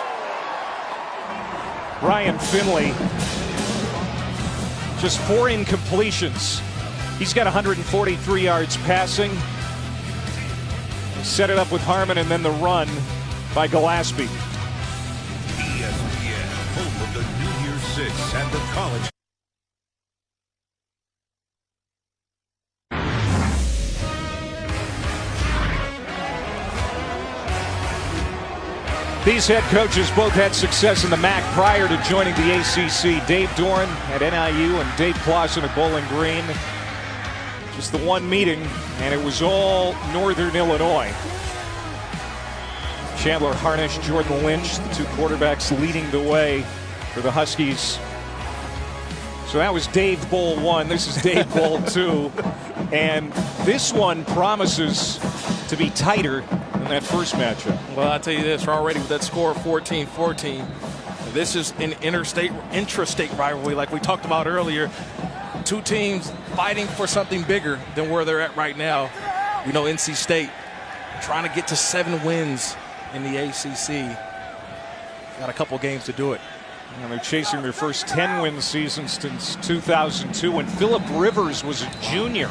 Ryan Finley, just 4 incompletions. He's got 143 yards passing. Set it up with Harmon and then the run by Gillespie. ESPN, home of the New Year's Six at the college. These head coaches both had success in the MAC prior to joining the ACC. Dave Doran at NIU and Dave Clawson at Bowling Green. Just the one meeting, and it was all Northern Illinois. Chandler Harnish, Jordan Lynch, the 2 quarterbacks leading the way for the Huskies. So that was Dave Bowl 1. This is Dave Bowl 2. And this one promises to be tighter than that first matchup. Well, I'll tell you this, we're already with that score of 14-14. This is an intrastate rivalry like we talked about earlier. 2 teams fighting for something bigger than where they're at right now. You know, NC State trying to get to 7 wins in the ACC. Got a couple games to do it. And they're chasing their first 10-win season since 2002 when Phillip Rivers was a junior.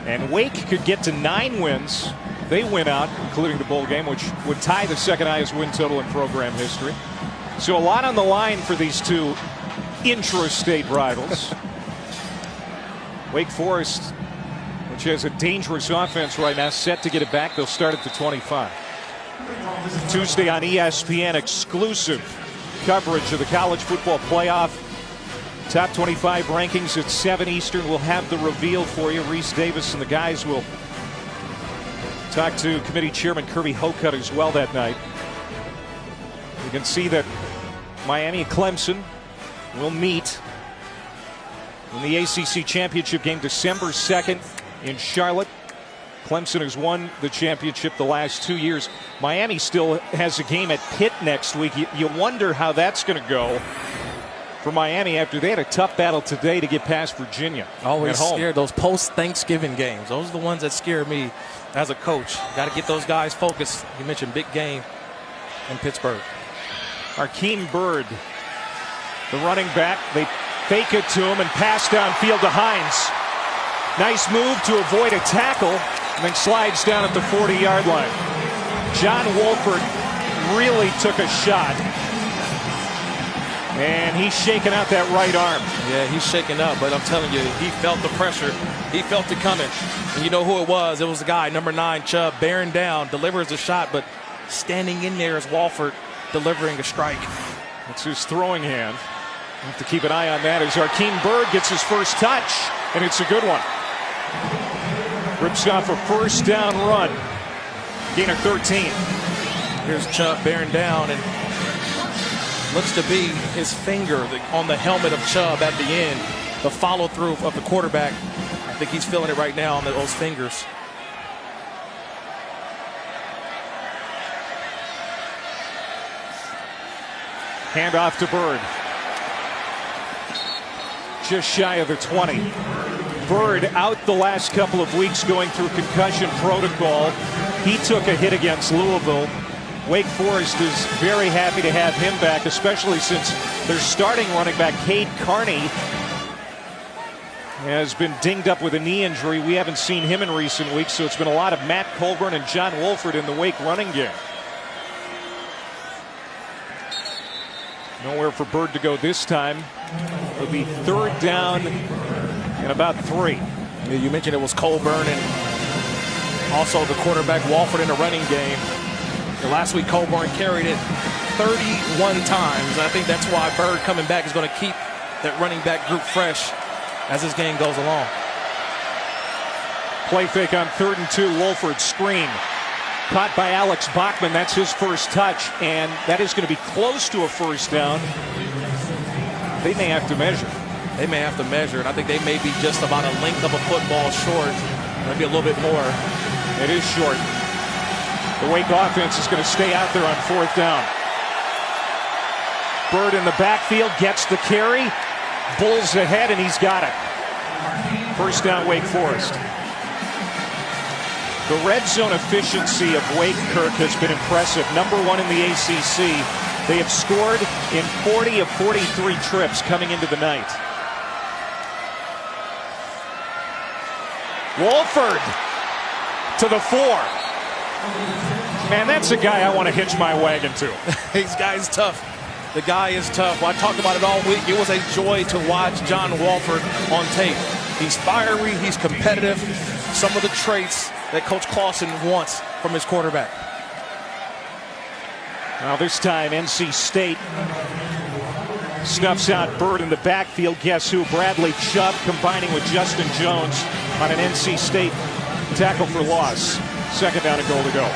And Wake could get to 9 wins. They win out, including the bowl game, which would tie the second highest win total in program history. So a lot on the line for these 2 intrastate rivals. Wake Forest, which has a dangerous offense right now, set to get it back. They'll start at the 25. Tuesday on ESPN, exclusive coverage of the college football playoff. Top 25 rankings at 7 Eastern. We'll have the reveal for you. Reese Davis and the guys will talk to committee chairman Kirby Hocutt as well that night. You can see that Miami and Clemson will meet in the ACC championship game December 2nd in Charlotte. Clemson has won the championship the last 2 years. Miami still has a game at Pitt next week. You wonder how that's going to go for Miami after they had a tough battle today to get past Virginia. Always scared. Those post-Thanksgiving games. Those are the ones that scare me as a coach. Got to get those guys focused. You mentioned big game in Pittsburgh. Arkeem Byrd, the running back. They fake it to him and pass downfield to Hines. Nice move to avoid a tackle and then slides down at the 40-yard line. John Wolford really took a shot. And he's shaking out that right arm. Yeah, he's shaking up, but I'm telling you, he felt the pressure. He felt it coming. And you know who it was? It was the guy, number 9, Chubb, bearing down, delivers a shot, but standing in there is Wolford delivering a strike. It's his throwing hand. We'll have to keep an eye on that as Arkeem Byrd gets his first touch, and it's a good one. Rips off a first down run. Gain of 13. Here's Chubb bearing down, and looks to be his finger on the helmet of Chubb at the end. The follow through of the quarterback. I think he's feeling it right now on those fingers. Hand off to Byrd. Just shy of the 20. Byrd out the last couple of weeks going through concussion protocol. He took a hit against Louisville. Wake Forest is very happy to have him back, especially since their starting running back, Cade Carney, has been dinged up with a knee injury. We haven't seen him in recent weeks, so it's been a lot of Matt Colburn and John Wolford in the Wake running game. Nowhere for Byrd to go this time. It'll be 3rd down and about 3. Yeah, you mentioned it was Colburn and also the quarterback Wolford in the running game. And last week Colburn carried it 31 times. I think that's why Byrd coming back is going to keep that running back group fresh as this game goes along. Play fake on 3rd and 2. Wolford screen. Caught by Alex Bachman. That's his first touch, and that is going to be close to a first down. They may have to measure. They may have to measure, and I think they may be just about a length of a football short, maybe a little bit more. It is short. The Wake offense is going to stay out there on 4th down. Bird in the backfield gets the carry. Bulls ahead, and he's got it. First down, Wake Forest. The red zone efficiency of Wake, Kirk, has been impressive. Number 1 in the ACC. They have scored in 40 of 43 trips coming into the night. Wolford to the 4. Man, that's a guy I want to hitch my wagon to. This guy's tough. The guy is tough. Well, I talked about it all week. It was a joy to watch John Wolford on tape. He's fiery. He's competitive. Some of the traits that Coach Clawson wants from his quarterback. Now this time, NC State snuffs out Bird in the backfield. Guess who? Bradley Chubb combining with Justin Jones on an NC State tackle for loss. Second down and goal to go.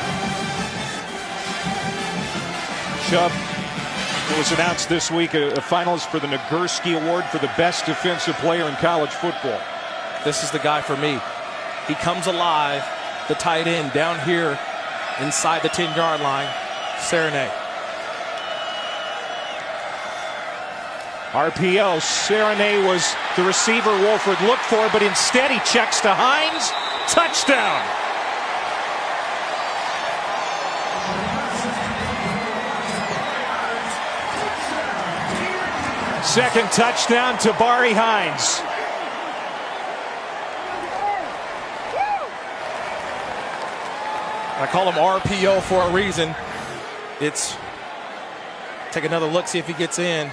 Chubb was announced this week a finalist for the Nagurski Award for the best defensive player in college football. This is the guy for me. He comes alive, the tight end down here inside the 10-yard line. Serenay. RPO. Serenay was the receiver Wolford looked for, but instead he checks to Hines. Touchdown. Second touchdown to Bari Hines. I call him RPO for a reason. It's take another look, see if he gets in.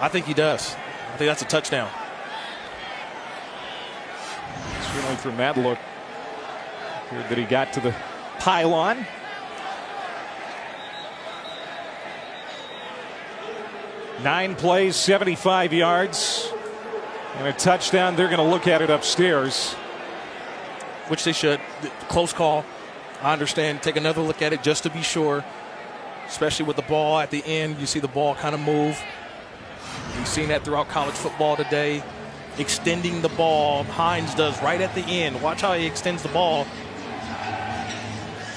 I think he does. I think that's a touchdown. Certainly from that look, appeared that he got to the pylon. Nine plays, 75 yards, and a touchdown. They're going to look at it upstairs. Which they should. Close call. I understand. Take another look at it just to be sure. Especially with the ball at the end. You see the ball kind of move. We've seen that throughout college football today. Extending the ball. Hines does right at the end. Watch how he extends the ball.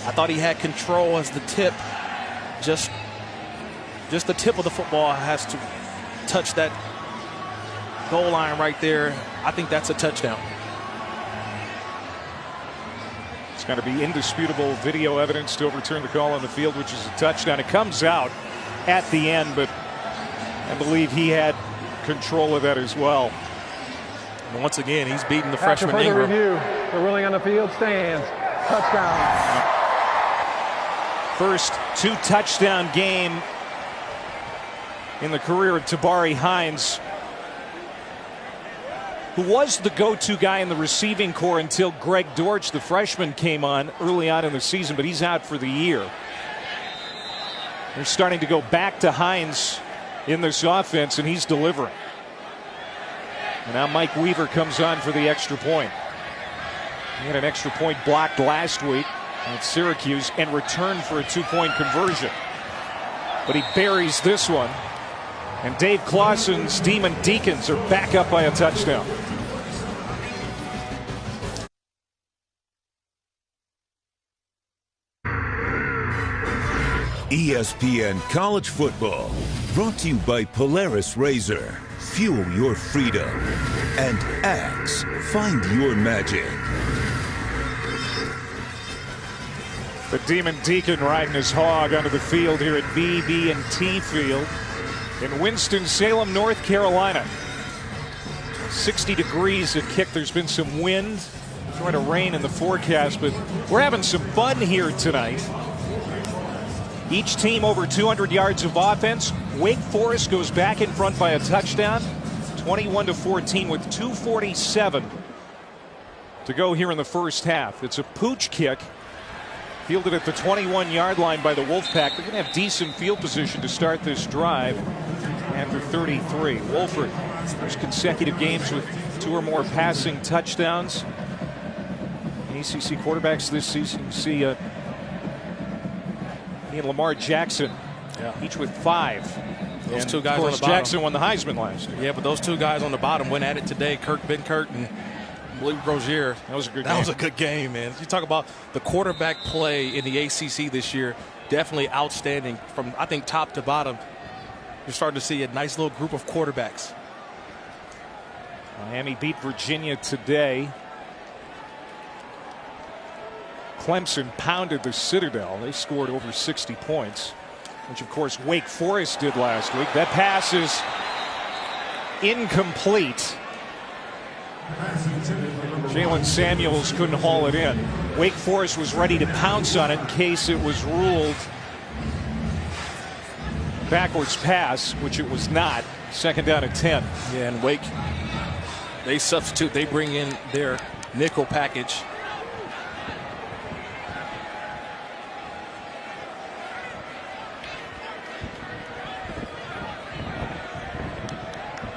I thought he had control as the tip. Just the tip of the football has to touch that goal line right there. I think that's a touchdown. It's going to be indisputable video evidence to overturn the call on the field, which is a touchdown. It comes out at the end, but I believe he had control of that as well. And once again, he's beating the After freshman further Ingram. review, the ruling on the field stands. Touchdown. First two-touchdown game in the career of Tabari Hines, who was the go-to guy in the receiving corps until Greg Dortch, the freshman, came on early on in the season, but he's out for the year. They're starting to go back to Hines in this offense, and he's delivering. And now Mike Weaver comes on for the extra point. He had an extra point blocked last week at Syracuse and returned for a two-point conversion. But he buries this one. And Dave Clawson's Demon Deacons are back up by a touchdown. ESPN College Football, brought to you by Polaris Razor. Fuel your freedom. And Axe, find your magic. The Demon Deacon riding his hog onto the field here at BB&T Field in Winston-Salem, North Carolina. 60 degrees at kick. There's been some wind, trying to rain in the forecast, but we're having some fun here tonight. Each team over 200 yards of offense. Wake Forest goes back in front by a touchdown, 21-14 with 2:47 to go here in the first half. It's a pooch kick fielded at the 21-yard line by the Wolfpack. They're going to have decent field position to start this drive after 33. Wolford, first consecutive games with two or more passing touchdowns. ACC quarterbacks this season, you see he and Lamar Jackson, each with 5. Those and two guys of course, on the bottom. Jackson won the Heisman last year. Yeah, but those two guys on the bottom went at it today. Ben Kurt and Luke Rozier. That was a good game. That was a good game, man. You talk about the quarterback play in the ACC this year, definitely outstanding from, I think, top to bottom. You're starting to see a nice little group of quarterbacks. Miami beat Virginia today. Clemson pounded the Citadel. They scored over 60 points, which, of course, Wake Forest did last week. That pass is incomplete. Jalen Samuels couldn't haul it in. Wake Forest was ready to pounce on it in case it was ruled backwards pass, which it was not. Second down at 10. Yeah, and Wake, they substitute. They bring in their nickel package.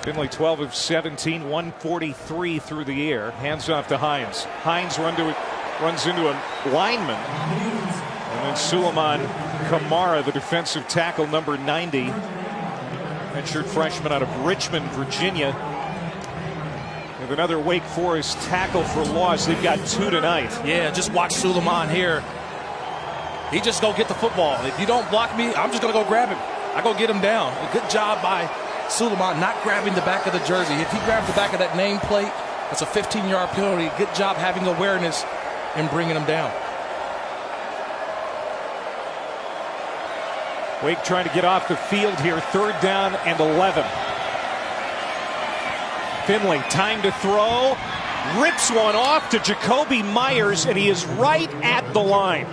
Finley 12 of 17, 143 through the air. Hands off to Hines. Hines runs into a lineman. And then Suleiman Kamara, the defensive tackle, number 90. Redshirt freshman out of Richmond, Virginia. With another Wake Forest tackle for loss. They've got 2 tonight. Yeah, just watch Suleiman here. He just go get the football. If you don't block me, I'm just going to go grab him. I go get him down. A good job by Suleiman not grabbing the back of the jersey. If he grabs the back of that nameplate, that's a 15-yard penalty. Good job having awareness and bringing him down. Wake trying to get off the field here. 3rd down and 11. Finley, time to throw. Rips one off to Jacoby Myers, and he is right at the line.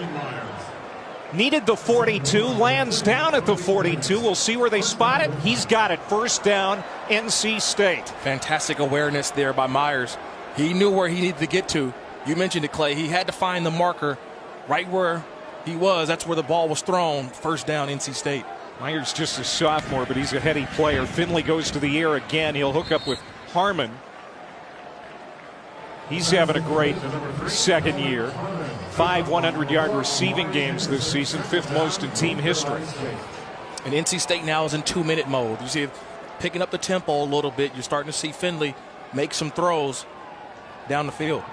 Needed the 42, lands down at the 42. We'll see where they spot it. He's got it. 1st down, NC State. Fantastic awareness there by Myers. He knew where he needed to get to. You mentioned it, Clay. He had to find the marker right where he was. That's where the ball was thrown. 1st down, NC State. Myers just a sophomore, but he's a heady player. Finley goes to the air again. He'll hook up with Harmon. He's having a great second year. 5 100-yard receiving games this season, 5th most in team history. And NC State now is in 2-minute mode. You see it picking up the tempo a little bit. You're starting to see Finley make some throws down the field.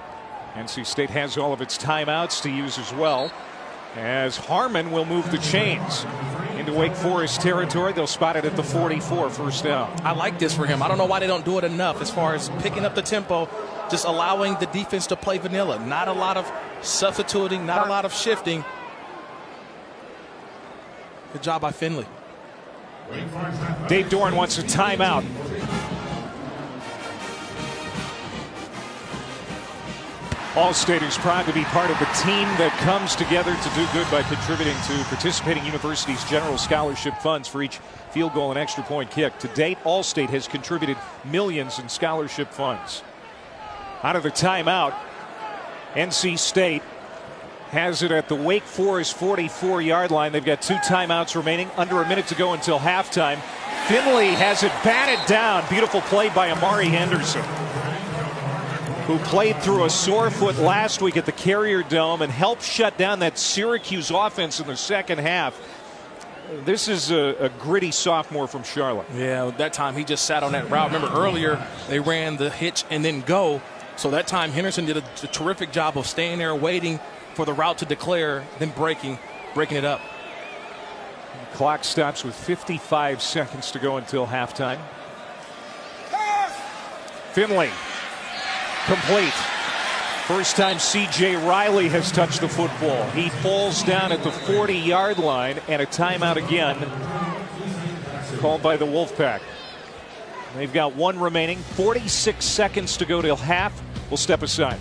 NC State has all of its timeouts to use as well, as Harmon will move the chains into Wake Forest territory. They'll spot it at the 44, 1st down. I like this for him. I don't know why they don't do it enough as far as picking up the tempo, just allowing the defense to play vanilla. Not a lot of substituting, not a lot of shifting. Good job by Finley. Dave Doran wants a timeout. All-State is proud to be part of the team that comes together to do good by contributing to participating universities' general scholarship funds for each field goal and extra point kick. To date, All-State has contributed millions in scholarship funds. Out of the timeout, NC State has it at the Wake Forest 44-yard line. They've got 2 timeouts remaining, under a minute to go until halftime. Finley has it batted down. Beautiful play by Amari Henderson, who played through a sore foot last week at the Carrier Dome and helped shut down that Syracuse offense in the second half. This is a gritty sophomore from Charlotte. Yeah, that time he just sat on that route. Remember earlier they ran the hitch and then go. So that time Henderson did a terrific job of staying there waiting for the route to declare, then breaking it up. The clock stops with 55 seconds to go until halftime. Finley, complete. First time C.J. Riley has touched the football. He falls down at the 40-yard line, and a timeout again called by the Wolfpack. They've got 1 remaining, 46 seconds to go till half. We'll step aside.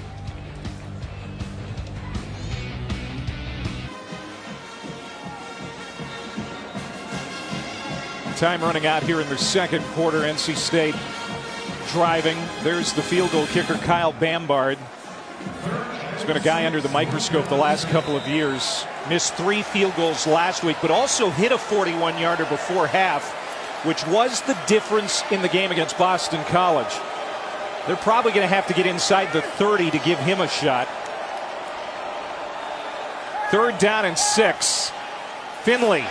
Time running out here in the second quarter. NC State driving. There's the field goal kicker, Kyle Bambard. He's been a guy under the microscope the last couple of years. Missed 3 field goals last week, but also hit a 41-yarder before half, which was the difference in the game against Boston College. They're probably going to have to get inside the 30 to give him a shot. 3rd down and 6. Finley.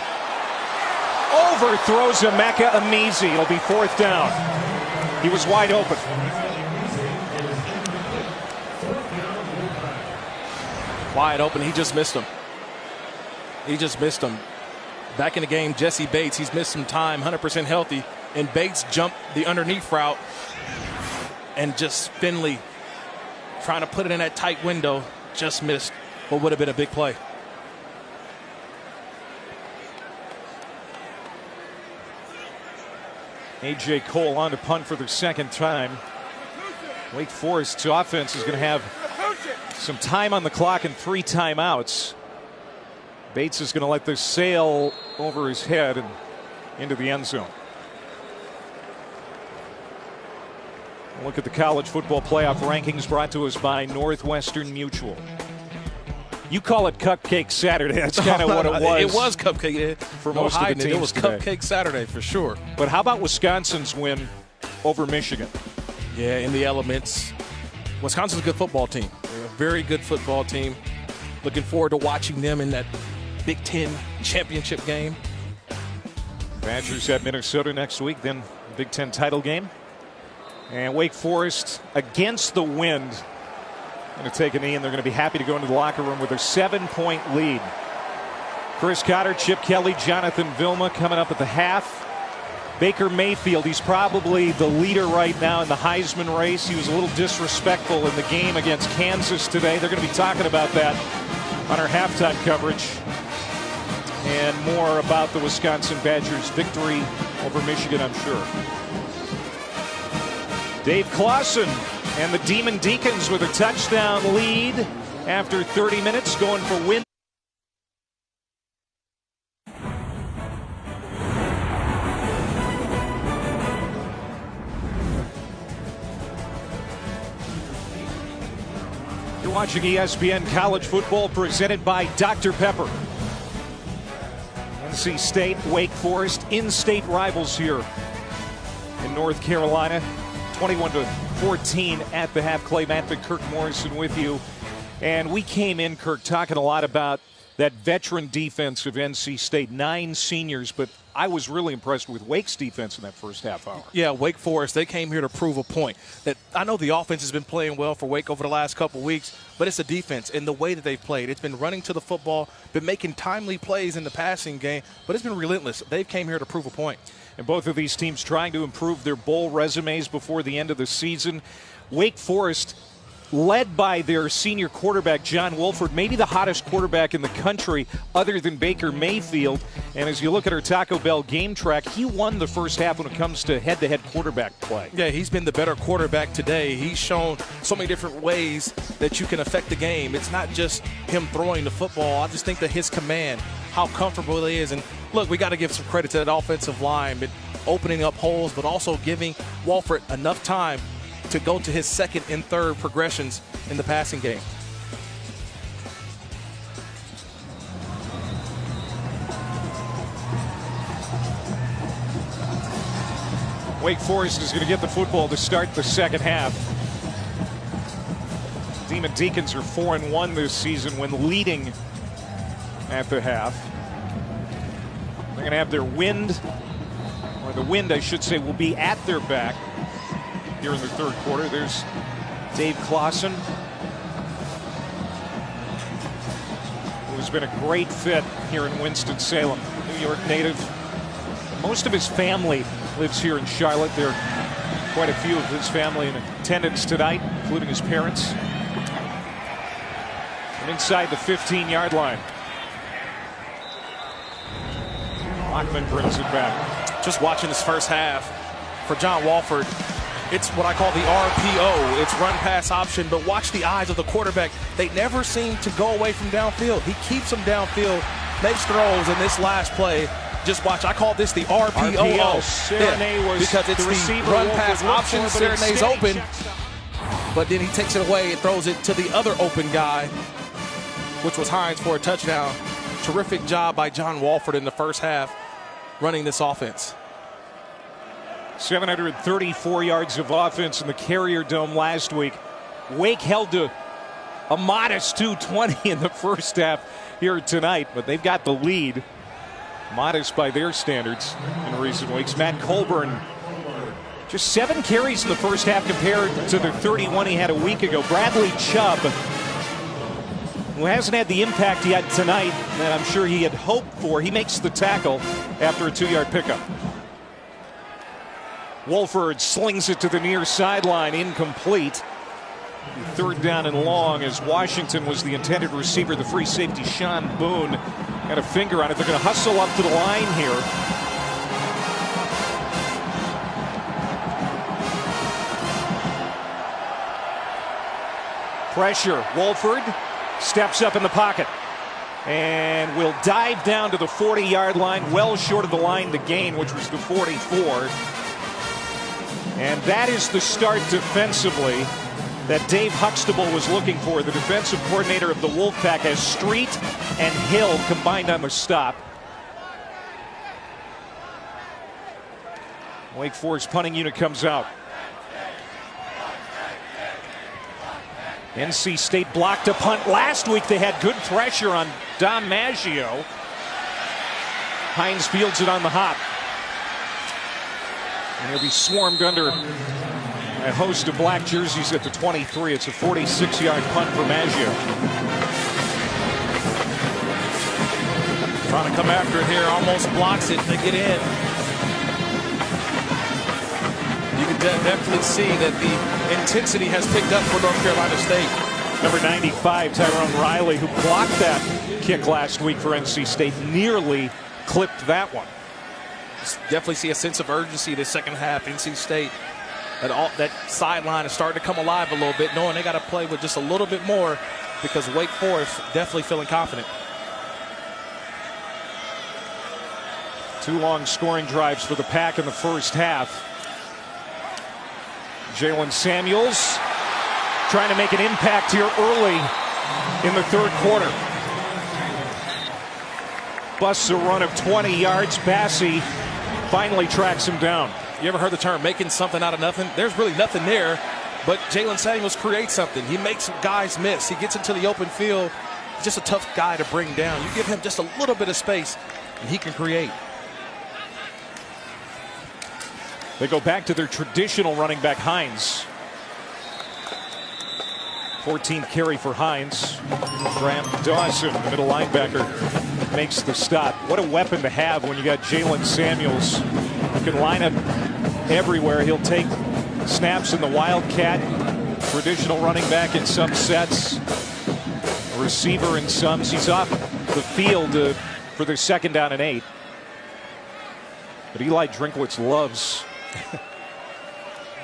overthrows Emeka Amizi. It'll be 4th down. He was wide open. Wide open. He just missed him. Back in the game, Jesse Bates, he's missed some time, 100% healthy. And Bates jumped the underneath route. And just Finley trying to put it in that tight window. Just missed what would have been a big play. A.J. Cole on to punt for the 2nd time. Wake Forest's offense is going to have some time on the clock and 3 timeouts. Bates is going to let this sail over his head and into the end zone. Look at the college football playoff rankings brought to us by Northwestern Mutual. You call it Cupcake Saturday. That's kind of what it was. It was Cupcake for most of the teams. It was today. Cupcake Saturday for sure. But how about Wisconsin's win over Michigan? Yeah, in the elements. Wisconsin's a good football team. They're a very good football team. Looking forward to watching them in that Big Ten championship game. Badgers at Minnesota next week, then Big Ten title game. And Wake Forest against the wind. Going to take a knee, and they're going to be happy to go into the locker room with a 7-point lead. Chris Cotter, Chip Kelly, Jonathan Vilma coming up at the half. Baker Mayfield, he's probably the leader right now in the Heisman race. He was a little disrespectful in the game against Kansas today. They're going to be talking about that on our halftime coverage. And more about the Wisconsin Badgers' victory over Michigan, I'm sure. Dave Clawson and the Demon Deacons with a touchdown lead after 30 minutes, going for win. You're watching ESPN College Football presented by Dr. Pepper. NC State, Wake Forest, in-state rivals here in North Carolina. 21-14 at the half. Clay Matvick, Kirk Morrison with you. And we came in, Kirk, talking a lot about that veteran defense of NC State. 9 seniors, but I was really impressed with Wake's defense in that first half hour. Yeah, Wake Forest, they came here to prove a point. That I know the offense has been playing well for Wake over the last couple weeks, but it's the defense and the way that they've played. It's been running to the football, been making timely plays in the passing game, but it's been relentless. They came here to prove a point. And both of these teams trying to improve their bowl resumes before the end of the season. Wake Forest, led by their senior quarterback, John Wolford, maybe the hottest quarterback in the country other than Baker Mayfield. And as you look at our Taco Bell game track, he won the first half when it comes to head-to-head quarterback play. Yeah, he's been the better quarterback today. He's shown so many different ways that you can affect the game. It's not just him throwing the football. I just think that his command, how comfortable he is. And look, we got to give some credit to that offensive line, but opening up holes, but also giving Wolford enough time to go to his second and third progressions in the passing game. Wake Forest is going to get the football to start the second half. Demon Deacons are 4-1 this season when leading at the half. They're going to have their wind, or the wind, I should say, will be at their back here in the third quarter. There's Dave Clawson, who's been a great fit here in Winston-Salem. New York native. Most of his family lives here in Charlotte. There are quite a few of his family in attendance tonight, including his parents. And inside the 15-yard line, Lockman brings it back. Just watching this first half for John Wolford, it's what I call the RPO. It's run-pass option, but watch the eyes of the quarterback. They never seem to go away from downfield. He keeps them downfield, makes throws in this last play. Just watch. I call this the RPO. Yeah, because it's the run-pass option. Serena's open, but then he takes it away and throws it to the other open guy, which was Hines for a touchdown. Terrific job by John Wolford in the first half running this offense. 734 yards of offense in the Carrier Dome last week. Wake held to a modest 220 in the first half here tonight, but they've got the lead. modest by their standards in recent weeks. Matt Colburn, just 7 carries in the first half compared to the 31 he had a week ago. Bradley Chubb, who hasn't had the impact yet tonight that I'm sure he had hoped for, he makes the tackle after a 2-yard pickup. Wolford slings it to the near sideline, incomplete. 3rd down and long, as Washington was the intended receiver. The free safety Sean Boone had a finger on it. They're going to hustle up to the line here. Pressure. Wolford steps up in the pocket and will dive down to the 40-yard line, well short of the line to gain, which was the 44. And that is the start defensively that Dave Huxtable was looking for. The defensive coordinator of the Wolfpack has Street and Hill combined on the stop. Wake Forest punting unit comes out. NC State blocked a punt. Last week they had good pressure on Dom Maggio. Hines fields it on the hop. And he'll be swarmed under a host of black jerseys at the 23. It's a 46-yard punt for Maggio. Trying to come after it here, almost blocks it to get in. You can definitely see that the intensity has picked up for North Carolina State. Number 95, Tyrone Riley, who blocked that kick last week for NC State, nearly clipped that one. Definitely see a sense of urgency this second half. NC State, that sideline is starting to come alive a little bit, knowing they got to play with just a little bit more, because Wake Forest definitely feeling confident. 2 long scoring drives for the Pack in the first half. Jalen Samuels trying to make an impact here early in the 3rd quarter. Busts a run of 20 yards. Bassey finally tracks him down. You ever heard the term making something out of nothing? There's really nothing there, but Jalen Samuels creates something. He makes guys miss. He gets into the open field. He's just a tough guy to bring down. You give him just a little bit of space, and he can create. They go back to their traditional running back, Hines. 14th carry for Hines. Graham Dawson, the middle linebacker, makes the stop. What a weapon to have when you got Jalen Samuels, who can line up everywhere. He'll take snaps in the Wildcat, traditional running back in some sets, a receiver in some. He's off the field for their 2nd down and 8. But Eli Drinkwitz loves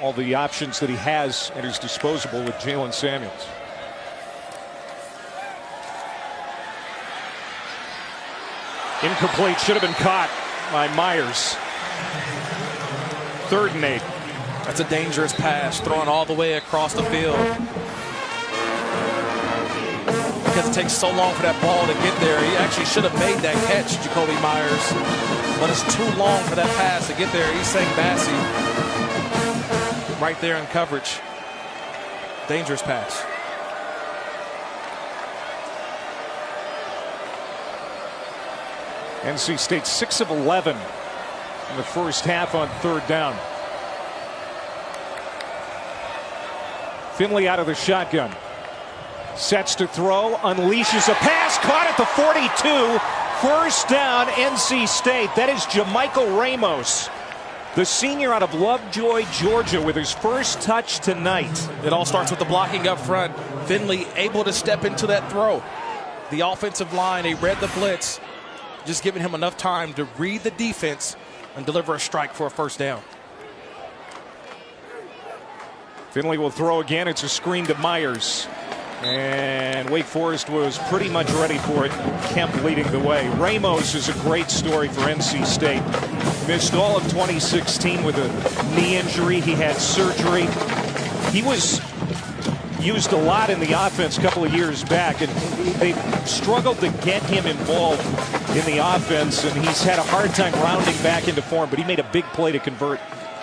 all the options that he has at his disposal with Jalen Samuels. Incomplete, should have been caught by Myers. 3rd and 8. That's a dangerous pass, thrown all the way across the field. Because it takes so long for that ball to get there. He actually should have made that catch, Jacoby Myers. But it's too long for that pass to get there. He's saying Bassey right there in coverage. Dangerous pass. NC State 6 of 11 in the first half on 3rd down. Finley out of the shotgun. Sets to throw, unleashes a pass, caught at the 42. First down, NC State. That is Jamichael Ramos, the senior out of Lovejoy, Georgia, with his first touch tonight. It all starts with the blocking up front. Finley able to step into that throw. The offensive line, they read the blitz, just giving him enough time to read the defense and deliver a strike for a first down. Finley will throw again. It's a screen to Myers. And Wake Forest was pretty much ready for it. Kemp leading the way. Ramos is a great story for NC State. Missed all of 2016 with a knee injury. He had surgery. He was used a lot in the offense a couple of years back, and they struggled to get him involved in the offense, and he's had a hard time rounding back into form, but he made a big play to convert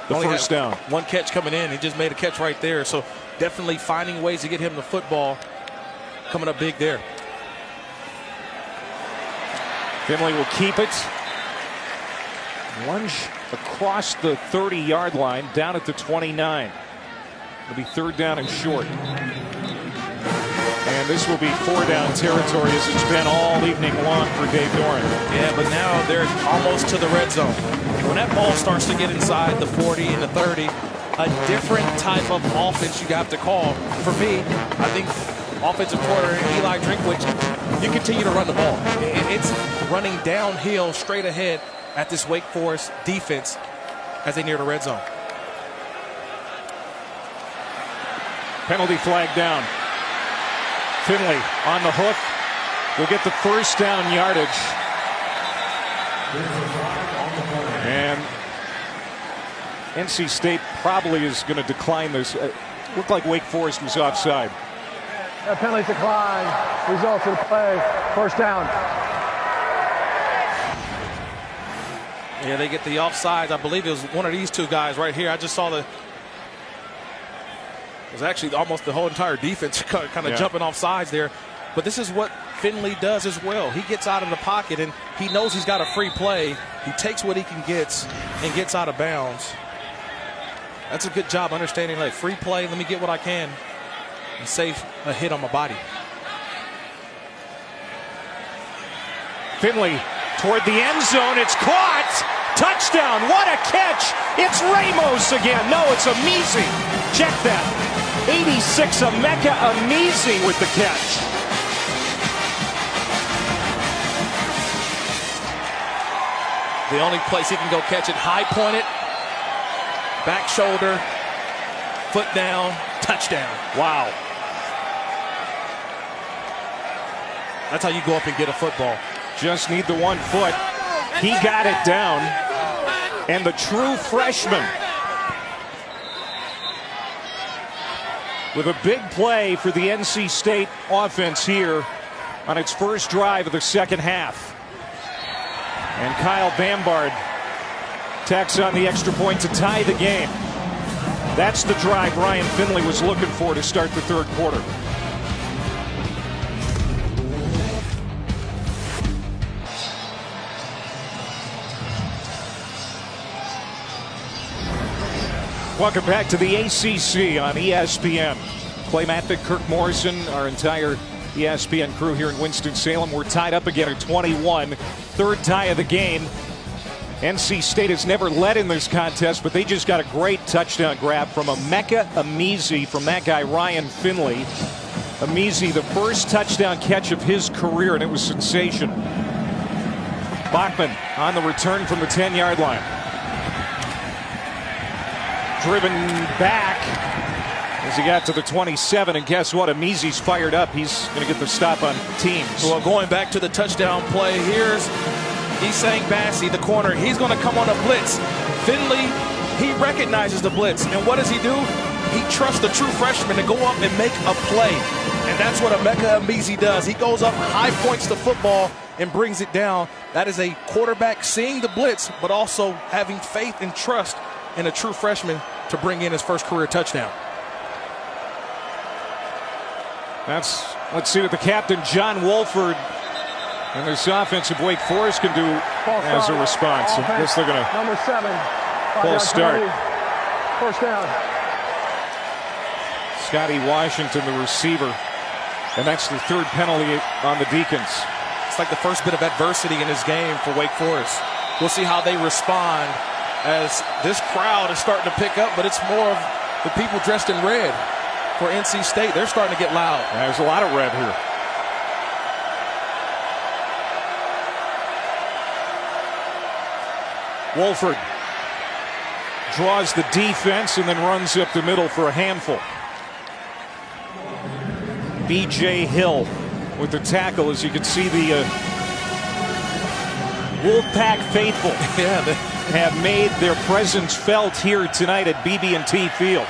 the first down. One catch coming in. He just made a catch right there. So definitely finding ways to get him the football. Coming up big there. Finley will keep it. Lunge across the 30-yard line, down at the 29. It'll be 3rd down and short. And this will be 4-down territory, as it's been all evening long for Dave Doran. Yeah, but now they're almost to the red zone. When that ball starts to get inside the 40 and the 30, a different type of offense you have to call. For me, I think offensive coordinator Eli Drinkwitz, you continue to run the ball. It's running downhill straight ahead at this Wake Forest defense as they near the red zone. Penalty flag down. Finley on the hook will get the 1st down yardage. And NC State probably is going to decline this. Looked like Wake Forest was offside. That penalty decline results in a play. 1st down. Yeah, they get the offsides. I believe it was one of these 2 guys right here. I just saw it was actually almost the whole entire defense kind of jumping off sides there. But this is what Finley does as well. He gets out of the pocket and he knows he's got a free play. He takes what he can get and gets out of bounds. That's a good job understanding, like, free play, let me get what I can and save a hit on my body. Finley toward the end zone. It's caught. Touchdown. What a catch. It's Ramos again. No, it's Amizi. Check that. 86, Emeka Amizi with the catch. The only place he can go catch it, high pointed, back shoulder, foot down, touchdown. Wow. That's how you go up and get a football. Just need the 1 foot. He got it down. And the true freshman with a big play for the NC State offense here on its first drive of the second half. And Kyle Bambard tacks on the extra point to tie the game. That's the drive Ryan Finley was looking for to start the 3rd quarter. Welcome back to the ACC on ESPN. Clay Mathick, Kirk Morrison, our entire ESPN crew here in Winston-Salem. We're tied up again at 21. 3rd tie of the game. NC State has never led in this contest, but they just got a great touchdown grab from Emeka Amizi from that guy Ryan Finley. Amizi, the first touchdown catch of his career, and it was sensation. Bachman on the return from the 10-yard line. Driven back as he got to the 27, and guess what? Amizi's fired up. He's going to get the stop on teams. Well, going back to the touchdown play, here's Isang Bassi, the corner. He's going to come on a blitz. Finley, he recognizes the blitz, and what does he do? He trusts the true freshman to go up and make a play, and that's what Emeka Amizi does. He goes up, high points the football, and brings it down. That is a quarterback seeing the blitz, but also having faith and trust in a true freshman to bring in his first career touchdown. Let's see what the captain, John Wolford, and this offensive Wake Forest can do as a response. I guess they're going to number 7. false start. 1st down. Scotty Washington, the receiver, and that's the 3rd penalty on the Deacons. It's like the first bit of adversity in this game for Wake Forest. We'll see how they respond as this crowd is starting to pick up, but it's more of the people dressed in red for NC State. They're starting to get loud. There's a lot of red here. Wolford draws the defense and then runs up the middle for a handful. B.J. Hill with the tackle, as you can see the Wolfpack faithful have made their presence felt here tonight at BB&T Field.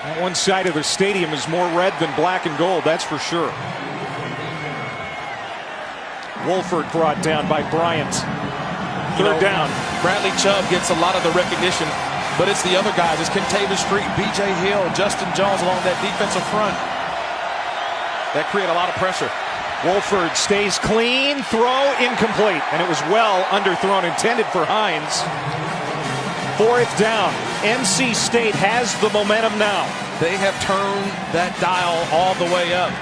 That one side of the stadium is more red than black and gold, that's for sure. Wolford brought down by Bryant. 3rd down. Bradley Chubb gets a lot of the recognition, but it's the other guys. It's Kentavious Street, B.J. Hill, Justin Jones along that defensive front. That create a lot of pressure. Wolford stays clean, throw incomplete, and it was well underthrown, intended for Hines. 4th down. NC State has the momentum now. They have turned that dial all the way up.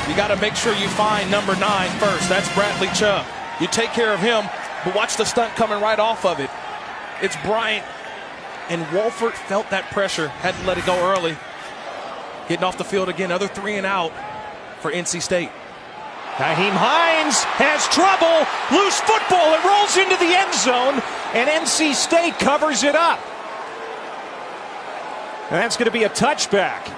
You got to make sure you find number 9 first. That's Bradley Chubb. You take care of him, but watch the stunt coming right off of it. It's Bryant, and Wolford felt that pressure, had to let it go early. Getting off the field again, another 3 and out for NC State. Nyheim Hines has trouble. Loose football. It rolls into the end zone, and NC State covers it up. And that's going to be a touchback.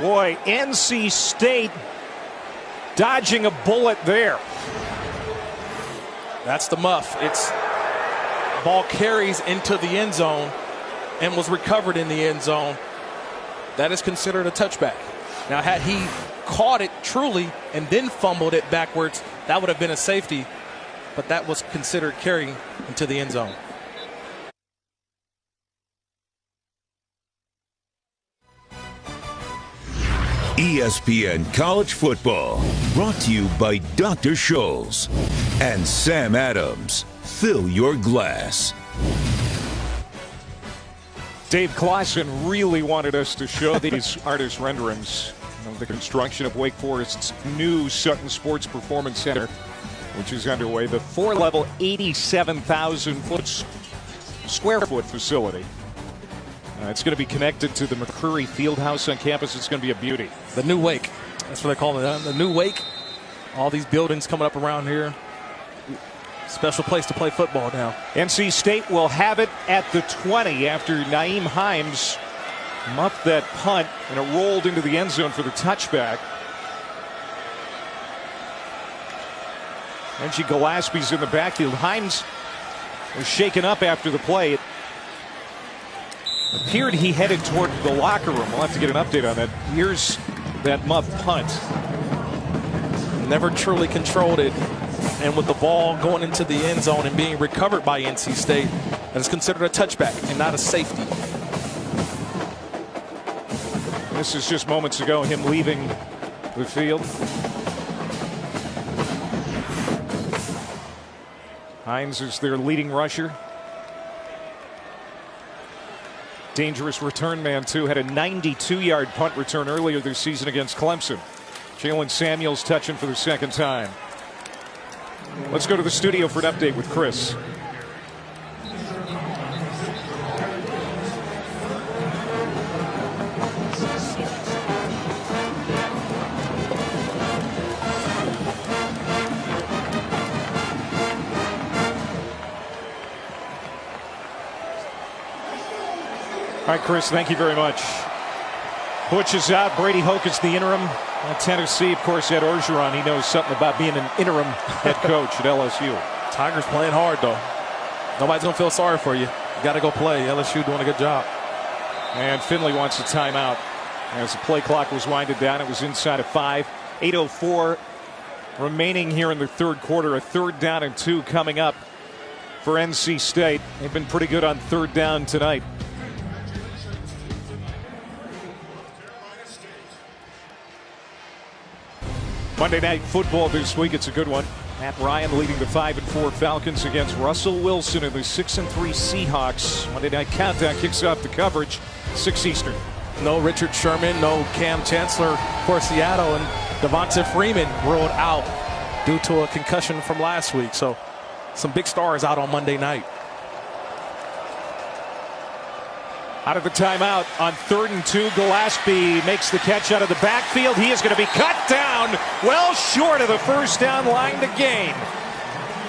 Boy, NC State dodging a bullet there. That's the muff. It's ball carries into the end zone and was recovered in the end zone. That is considered a touchback. Now, had he caught it truly and then fumbled it backwards, that would have been a safety, but that was considered carrying into the end zone. ESPN College Football, brought to you by Dr. Scholl's and Sam Adams. Fill your glass. Dave Clausen really wanted us to show these artist renderings of the construction of Wake Forest's new Sutton Sports Performance Center, which is underway. The 4-level, 87,000 square foot facility. It's going to be connected to the McCreary Fieldhouse on campus. It's going to be a beauty. The new Wake. That's what they call it. The new Wake. All these buildings coming up around here. Special place to play football now. NC State will have it at the 20 after Nyheim Hines muffed that punt, and it rolled into the end zone for the touchback. Reggie Gillespie's in the backfield. Hines was shaken up after the play. It appeared he headed toward the locker room. We'll have to get an update on that. Here's that muffed punt. Never truly controlled it. And with the ball going into the end zone and being recovered by NC State, that is considered a touchback and not a safety. This is just moments ago, him leaving the field. Hines is their leading rusher. Dangerous return man, too. Had a 92-yard punt return earlier this season against Clemson. Jalen Samuels touching for the 2nd time. Let's go to the studio for an update with Chris. All right, Chris, thank you very much. Butch is out. Brady Hoke is the interim. Tennessee, of course, had Orgeron. He knows something about being an interim head coach at LSU. Tigers playing hard, though. Nobody's going to feel sorry for you. You got to go play. LSU doing a good job. And Finley wants a timeout. As the play clock was winded down, it was inside of 5. 8:04 remaining here in the 3rd quarter. A 3rd down and 2 coming up for NC State. They've been pretty good on 3rd down tonight. Monday Night Football this week. It's a good one. Matt Ryan leading the 5-4 Falcons against Russell Wilson and the 6-3 Seahawks. Monday Night Countdown kicks off the coverage, 6 Eastern. No Richard Sherman, no Cam Chancellor for Seattle, and Devonta Freeman ruled out due to a concussion from last week. So some big stars out on Monday night. Out of the timeout on 3rd and 2, Gillespie makes the catch out of the backfield. He is going to be cut down well short of the 1st down line to gain.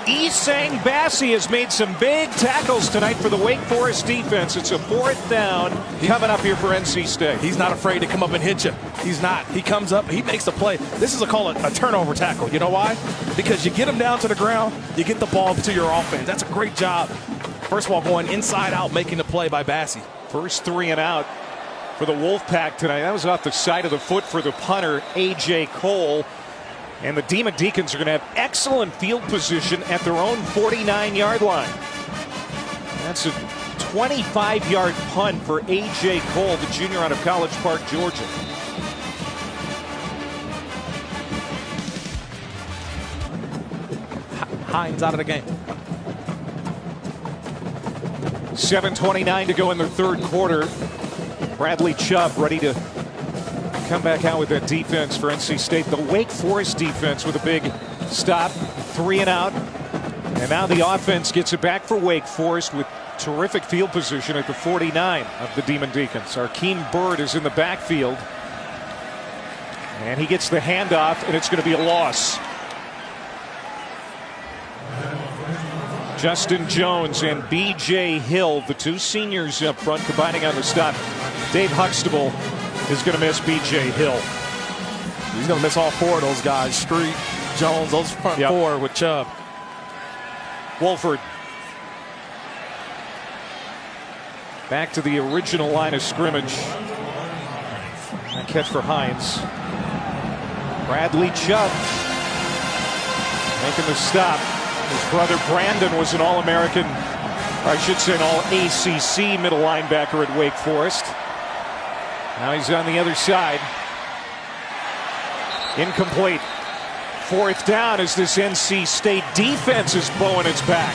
Isang Bassi has made some big tackles tonight for the Wake Forest defense. It's a 4th down coming up here for NC State. He's not afraid to come up and hit you. He's not. He comes up, he makes the play. This is call it a turnover tackle. You know why? Because you get him down to the ground, you get the ball to your offense. That's a great job. First of all, going inside out, making the play by Bassi. First 3 and out for the Wolfpack tonight. That was off the side of the foot for the punter, A.J. Cole. And the Demon Deacons are going to have excellent field position at their own 49-yard line. That's a 25-yard punt for A.J. Cole, the junior out of College Park, Georgia. Hines out of the game. 7:29 to go in the third quarter. Bradley Chubb ready to come back out with that defense for NC State. The Wake Forest defense with a big stop, 3 and out. And now the offense gets it back for Wake Forest with terrific field position at the 49 of the Demon Deacons. Arkeem Byrd is in the backfield. And he gets the handoff, and it's going to be a loss. Justin Jones and B.J. Hill, the two seniors up front, combining on the stop. Dave Huxtable is going to miss B.J. Hill. He's going to miss all 4 of those guys. Street, Jones, those front 4 with Chubb. Wolford. Back to the original line of scrimmage. And catch for Hines. Bradley Chubb making the stop. His brother Brandon was an All-American, or I should say an All-ACC middle linebacker at Wake Forest. Now he's on the other side. Incomplete. 4th down as this NC State defense is blowing its back.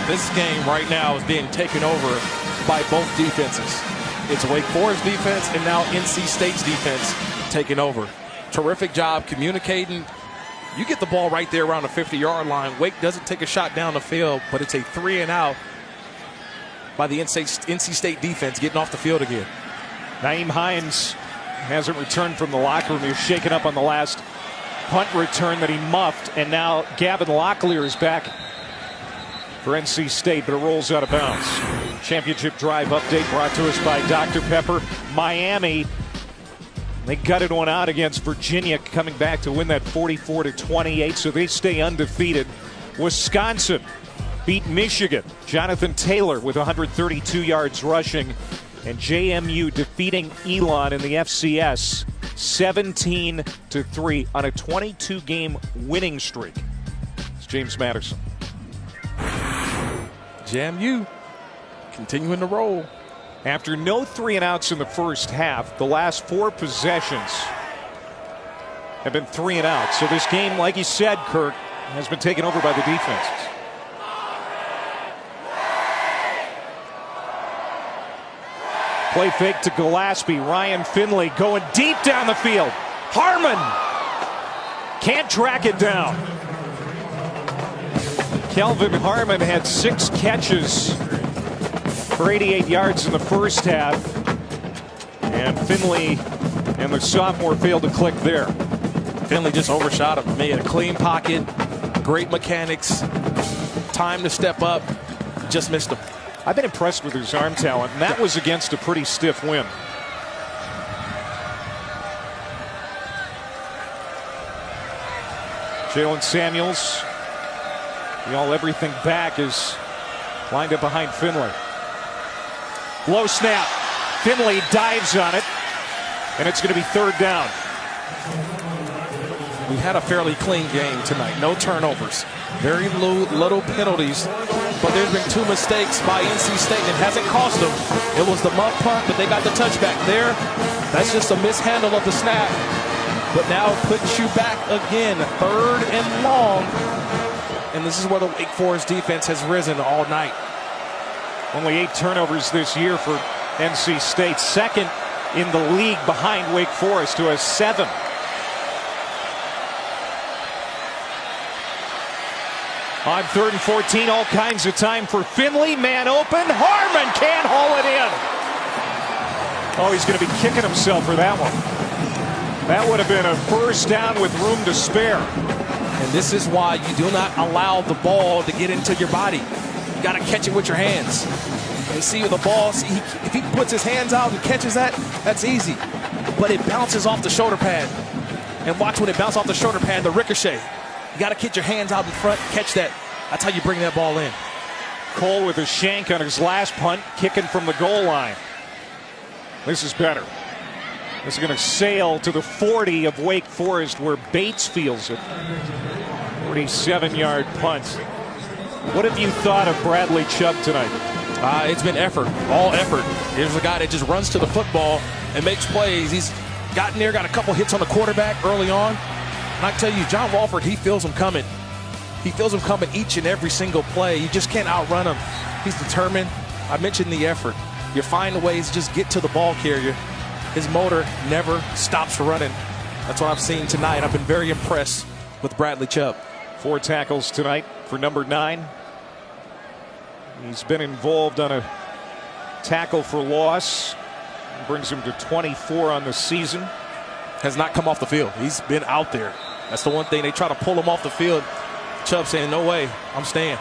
This game right now is being taken over by both defenses. It's Wake Forest defense and now NC State's defense taking over. Terrific job communicating. You get the ball right there around the 50-yard line. Wake doesn't take a shot down the field, but it's a 3 and out by the NC State defense getting off the field again. Nyheim Hines hasn't returned from the locker room. He was shaken up on the last punt return that he muffed, and now Gavin Locklear is back for NC State, but it rolls out of bounds. Championship drive update brought to us by Dr. Pepper. Miami, they gutted one out against Virginia, coming back to win that 44-28, so they stay undefeated. Wisconsin beat Michigan. Jonathan Taylor with 132 yards rushing, and JMU defeating Elon in the FCS 17-3 on a 22-game winning streak. It's James Madison. JMU continuing to roll. After no 3 and outs in the first half, the last 4 possessions have been 3 and outs. So this game, like you said, Kirk, has been taken over by the defenses. Play fake to Gillespie. Ryan Finley going deep down the field. Harmon can't track it down. Kelvin Harmon had 6 catches for 88 yards in the first half. And Finley and the sophomore failed to click there. Finley just overshot him. Made a clean pocket, great mechanics, time to step up, just missed him. I've been impressed with his arm talent, and that was against a pretty stiff wind. Jalen Samuels, the all-everything back, is lined up behind Finley. Low snap. Finley dives on it, and it's going to be 3rd down. We had a fairly clean game tonight. No turnovers. Very little penalties. But there's been 2 mistakes by NC State, and it hasn't cost them. It was the muff punt, but they got the touchback there. That's just a mishandle of the snap. But now it puts you back again. 3rd and long. And this is where the Wake Forest defense has risen all night. Only 8 turnovers this year for NC State. 2nd in the league behind Wake Forest, who has 7. On 3rd and 14, all kinds of time for Finley. Man open. Harmon can't haul it in. Oh, he's going to be kicking himself for that one. That would have been a 1st down with room to spare. And this is why you do not allow the ball to get into your body. You got to catch it with your hands. And see the ball, if he puts his hands out and catches that, that's easy. But it bounces off the shoulder pad. And watch when it bounces off the shoulder pad, the ricochet. You got to get your hands out in front, catch that. That's how you bring that ball in. Cole with a shank on his last punt, kicking from the goal line. This is better. This is going to sail to the 40 of Wake Forest, where Bates fields it. 47-yard punt. What have you thought of Bradley Chubb tonight? It's been effort, all effort. Here's a guy that just runs to the football and makes plays. He's gotten there, got a couple hits on the quarterback early on. And I tell you, John Walford, he feels them coming. He feels them coming each and every single play. You just can't outrun him. He's determined. I mentioned the effort. You find ways to just get to the ball carrier. His motor never stops running. That's what I've seen tonight. I've been very impressed with Bradley Chubb. 4 tackles tonight for number 9. He's been involved on a tackle for loss. Brings him to 24 on the season. Has not come off the field. He's been out there. That's the one thing. They try to pull him off the field. Chubb saying, no way, I'm staying.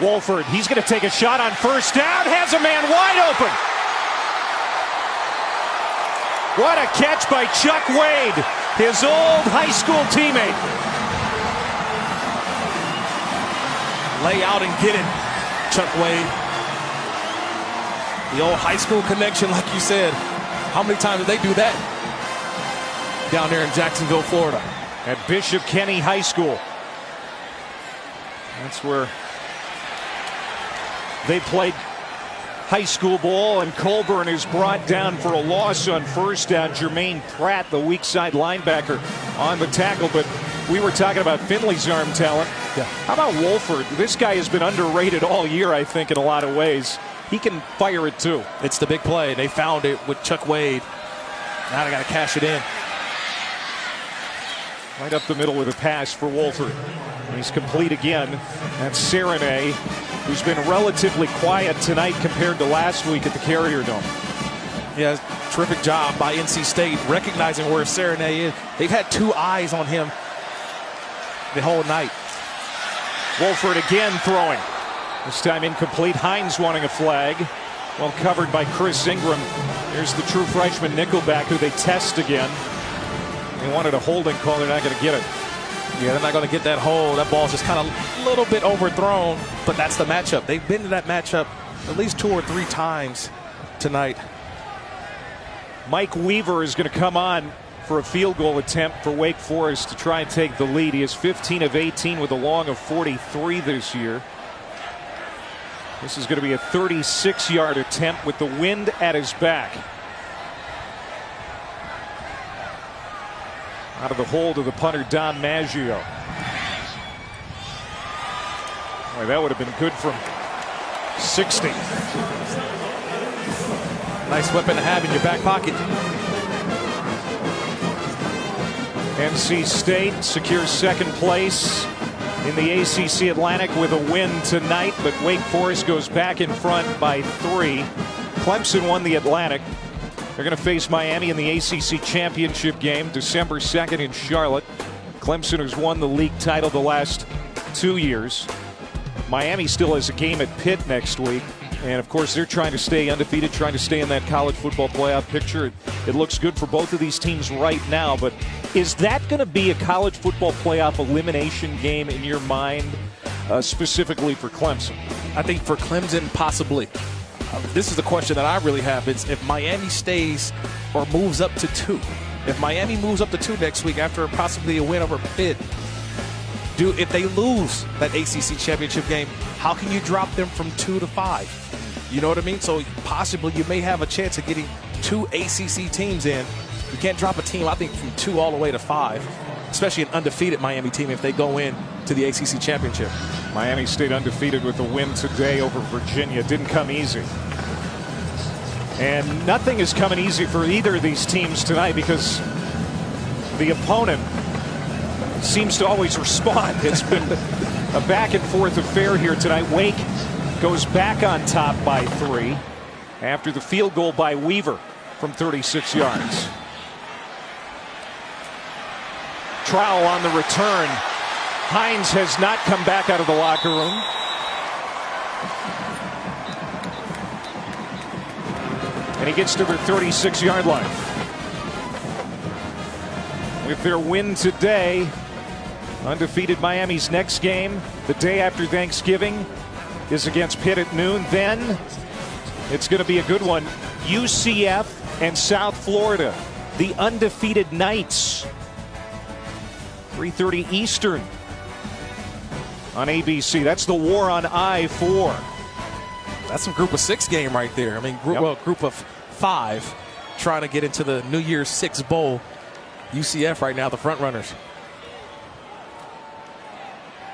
Wolford, he's going to take a shot on first down. Has a man wide open. What a catch by Chuck Wade, his old high school teammate. Lay out and get it, Chuck Wade. The old high school connection, like you said. How many times did they do that down there in Jacksonville, Florida? At Bishop Kenny High School. That's where they played high school ball, and Colburn is brought down for a loss on first down. Jermaine Pratt, the weak side linebacker, on the tackle. But we were talking about Finley's arm talent. Yeah. How about Wolford? This guy has been underrated all year, I think, in a lot of ways. He can fire it too. It's the big play. They found it with Chuck Wade. Now they got to cash it in. Right up the middle with a pass for Wolford. He's complete again. That's Serenay, who's been relatively quiet tonight compared to last week at the Carrier Dome. Yeah, terrific job by NC State recognizing where Serenay is. They've had 2 eyes on him the whole night. Wolford again throwing. This time incomplete. Hines wanting a flag. Well covered by Chris Ingram. Here's the true freshman nickelback who they test again. They wanted a holding call. They're not going to get it. Yeah, they're not going to get that hold. That ball's just kind of a little bit overthrown, but that's the matchup. They've been to that matchup at least 2 or 3 times tonight. Mike Weaver is going to come on for a field goal attempt for Wake Forest to try and take the lead. He is 15 of 18 with a long of 43 this year. This is going to be a 36-yard attempt with the wind at his back. Out of the hold of the punter, Don Maggio. Boy, that would have been good from 60. Nice weapon to have in your back pocket. NC State secures second place in the ACC Atlantic with a win tonight, but Wake Forest goes back in front by 3. Clemson won the Atlantic. They're going to face Miami in the ACC championship game December 2nd in Charlotte. Clemson has won the league title the last 2 years. Miami still has a game at Pitt next week. And of course, they're trying to stay undefeated, trying to stay in that college football playoff picture. It looks good for both of these teams right now. But is that going to be a college football playoff elimination game in your mind, specifically for Clemson? I think for Clemson, possibly. This is the question that I really have. It's if Miami stays or moves up to 2. If Miami moves up to 2 next week after possibly a win over Pitt, if they lose that ACC championship game, how can you drop them from 2 to 5? You know what I mean? So possibly you may have a chance of getting 2 ACC teams in. You can't drop a team, I think, from 2 all the way to 5, especially an undefeated Miami team if they go in to the ACC championship. Miami stayed undefeated with the win today over Virginia. Didn't come easy. And nothing is coming easy for either of these teams tonight because the opponent seems to always respond. It's been a back and forth affair here tonight. Wake goes back on top by 3 after the field goal by Weaver from 36 yards. Trowell on the return. Hines has not come back out of the locker room. And he gets to the 36-yard line. With their win today, undefeated Miami's next game, the day after Thanksgiving, is against Pitt at noon. Then it's going to be a good one. UCF and South Florida, the undefeated Knights. 3:30 Eastern on ABC. That's the war on I-4. That's a group of 6 game right there. I mean, group of 5 trying to get into the New Year's 6 bowl UCF right now, the front runners.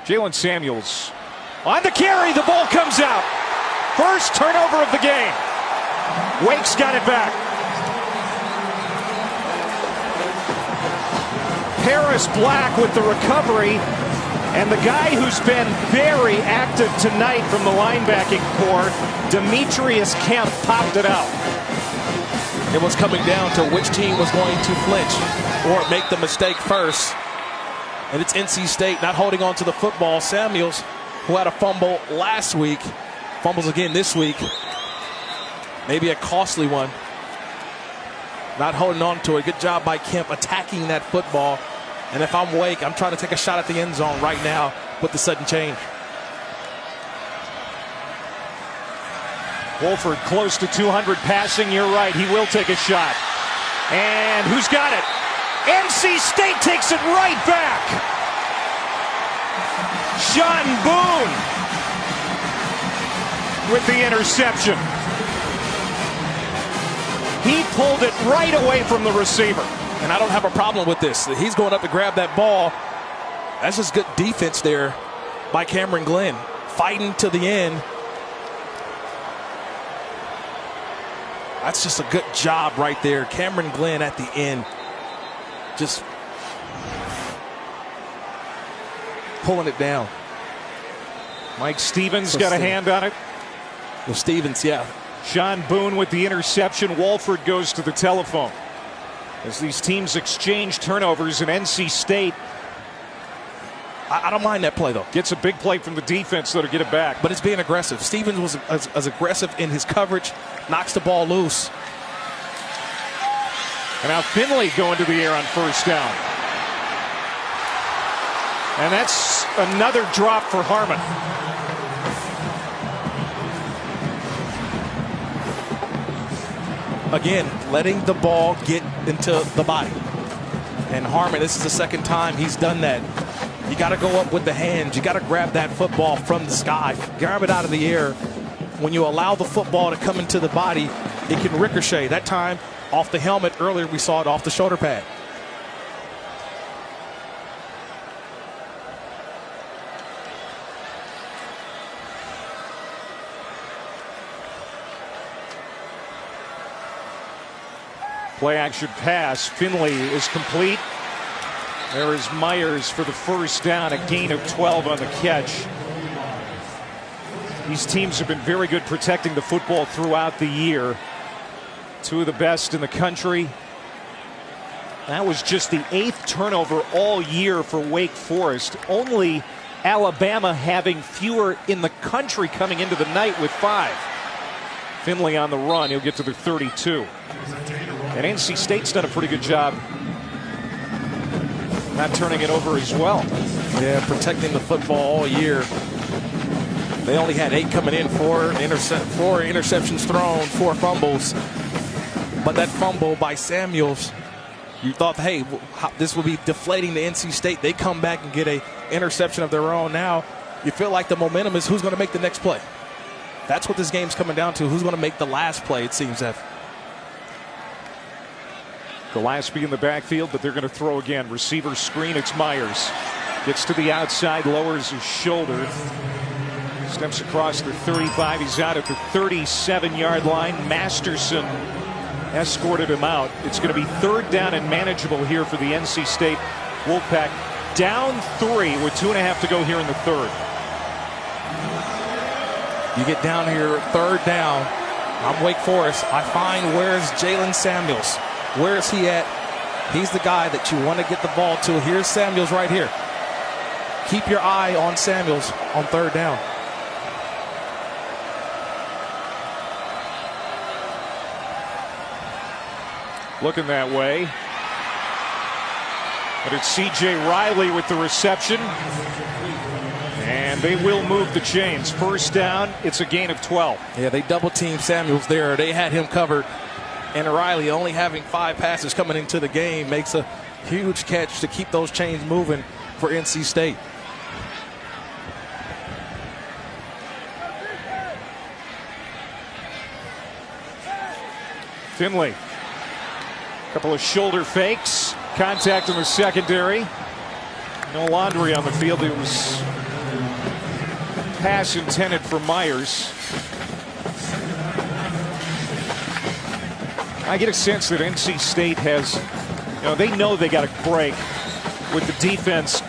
Jalen Samuels on the carry. The ball comes out. First turnover of the game. Wake's got it back. Paris Black with the recovery. And the guy who's been very active tonight from the linebacking core, Demetrius Kemp, popped it out. It was coming down to which team was going to flinch or make the mistake first. And it's NC State not holding on to the football. Samuels, who had a fumble last week, fumbles again this week. Maybe a costly one. Not holding on to it. Good job by Kemp attacking that football. And if I'm Wake, I'm trying to take a shot at the end zone right now with the sudden change. Wolford close to 200 passing. You're right. He will take a shot. And who's got it? NC State takes it right back. Sean Boone with the interception. He pulled it right away from the receiver. And I don't have a problem with this. He's going up to grab that ball. That's just good defense there by Cameron Glenn. Fighting to the end. That's just a good job right there. Cameron Glenn at the end. Just pulling it down. Mike Stevens got a hand on it. Well, Stevens, yeah. Sean Boone with the interception. Wolford goes to the telephone. As these teams exchange turnovers, and NC State, I don't mind that play, though. Gets a big play from the defense, though, to get it back. But it's being aggressive. Stevens was as aggressive in his coverage, knocks the ball loose. And now Finley going to the air on first down. And that's another drop for Harmon. Again, letting the ball get into the body. And Harmon, this is the second time he's done that. You got to go up with the hands. You got to grab that football from the sky. Grab it out of the air. When you allow the football to come into the body, it can ricochet. That time, off the helmet. Earlier, we saw it off the shoulder pad. Play action pass. Finley is complete. There is Myers for the first down, a gain of 12 on the catch. These teams have been very good protecting the football throughout the year. Two of the best in the country. That was just the 8th turnover all year for Wake Forest. Only Alabama having fewer in the country coming into the night with 5. Finley on the run. He'll get to the 32. And NC State's done a pretty good job not turning it over as well. Yeah, protecting the football all year. They only had 8 coming in, 4 interceptions thrown, 4 fumbles. But that fumble by Samuels, you thought, hey, this will be deflating to NC State. They come back and get a interception of their own. Now you feel like the momentum is who's going to make the next play. That's what this game's coming down to. Who's going to make the last play, it seems that. Gillespie in the backfield, but they're going to throw again. Receiver screen, it's Myers. Gets to the outside, lowers his shoulder. Steps across the 35. He's out at the 37-yard line. Masterson escorted him out. It's going to be 3rd down and manageable here for the NC State Wolfpack. Down 3 with 2.5 to go here in the 3rd. You get down here, 3rd down. I'm Wake Forest. I find where's Jalen Samuels? Where is he at? He's the guy that you want to get the ball to. Here's Samuels right here. Keep your eye on Samuels on 3rd down. Looking that way. But it's C.J. Riley with the reception. And they will move the chains. First down, it's a gain of 12. Yeah, they double teamed Samuels there. They had him covered. And Riley, only having 5 passes coming into the game, makes a huge catch to keep those chains moving for NC State. Finley. Couple of shoulder fakes. Contact in the secondary. No Laundry on the field. It was pass intended for Myers. I get a sense that NC State has, they know they got a break with the defense.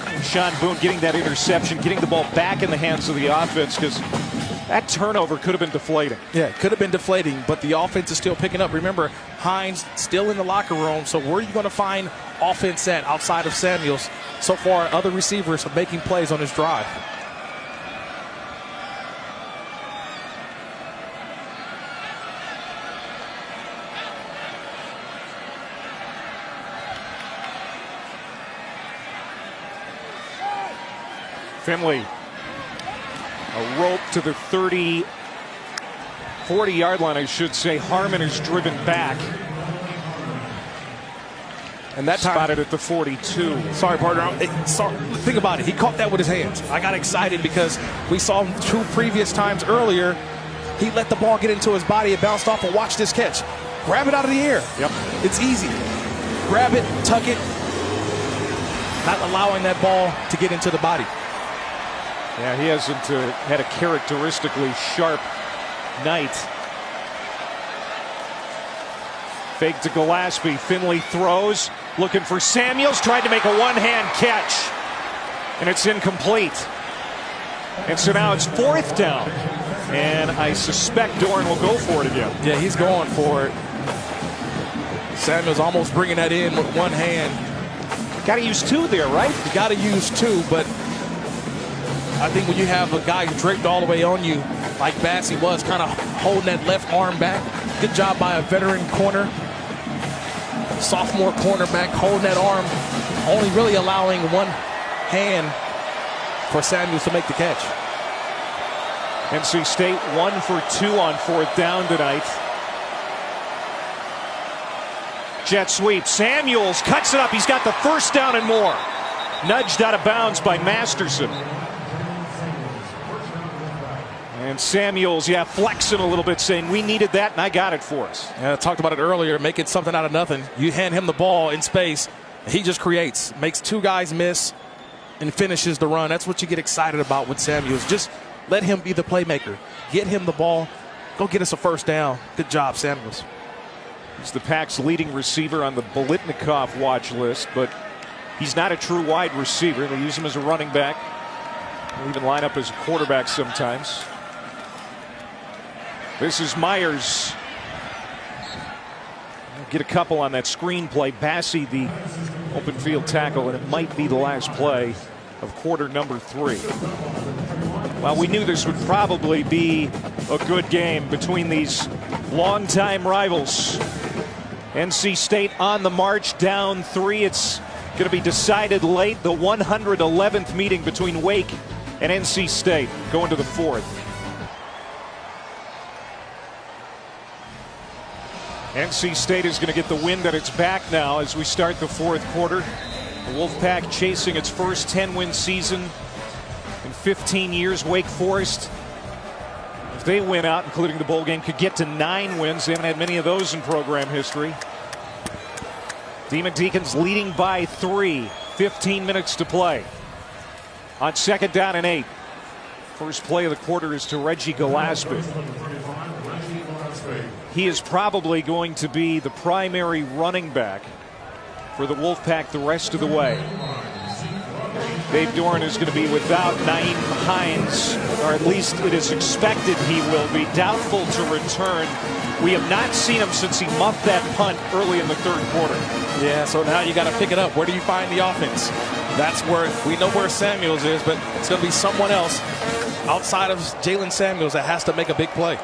And Sean Boone getting that interception, getting the ball back in the hands of the offense, because that turnover could have been deflating. Yeah, it could have been deflating, but the offense is still picking up. Remember, Hines still in the locker room, so where are you going to find offense at outside of Samuels? So far, other receivers are making plays on this drive. Finley, a rope to the 40-yard line, I should say. Harmon is driven back. And that spotted at the 42. Sorry, partner. Think about it. He caught that with his hands. I got excited because we saw him 2 previous times earlier. He let the ball get into his body. It bounced off, and watch this catch. Grab it out of the air. Yep. It's easy. Grab it, tuck it, not allowing that ball to get into the body. Yeah, he hasn't had a characteristically sharp night. Fake to Gillespie. Finley throws, looking for Samuels, tried to make a one-hand catch, and it's incomplete. And so now it's 4th down, and I suspect Doran will go for it again. Yeah, he's going for it. Samuels almost bringing that in with one hand. Got to use 2 there, right? You got to use 2, but I think when you have a guy draped all the way on you, like Bassey was, kind of holding that left arm back. Good job by a veteran corner. Sophomore cornerback holding that arm, only really allowing one hand for Samuels to make the catch. NC State 1 for 2 on 4th down tonight. Jet sweep. Samuels cuts it up. He's got the 1st down and more. Nudged out of bounds by Masterson. And Samuels, flexing a little bit, saying we needed that, and I got it for us. Yeah, I talked about it earlier, making something out of nothing. You hand him the ball in space, he just creates, makes 2 guys miss, and finishes the run. That's what you get excited about with Samuels. Just let him be the playmaker. Get him the ball. Go get us a 1st down. Good job, Samuels. He's the Pac's leading receiver on the Bolitnikov watch list, but he's not a true wide receiver. They use him as a running back. They'll even line up as a quarterback sometimes. This is Myers. Get a couple on that screen play. Bassey, the open field tackle, and it might be the last play of quarter number 3. Well, we knew this would probably be a good game between these longtime rivals. NC State on the march, down 3. It's going to be decided late. The 111th meeting between Wake and NC State going to the 4th. NC State is going to get the wind at its back now as we start the 4th quarter. The Wolfpack chasing its first 10-win season in 15 years. Wake Forest, if they win out, including the bowl game, could get to 9 wins. They haven't had many of those in program history. Demon Deacons leading by 3. 15 minutes to play. On 2nd down and 8. First play of the quarter is to Reggie Gillespie. He is probably going to be the primary running back for the Wolfpack the rest of the way. Dave Doran is going to be without Naeem Hines, or at least it is expected he will be. Doubtful to return. We have not seen him since he muffed that punt early in the 3rd quarter. Yeah, so now you got to pick it up. Where do you find the offense? That's where we know where Samuels is, but it's going to be someone else outside of Jalen Samuels that has to make a big play.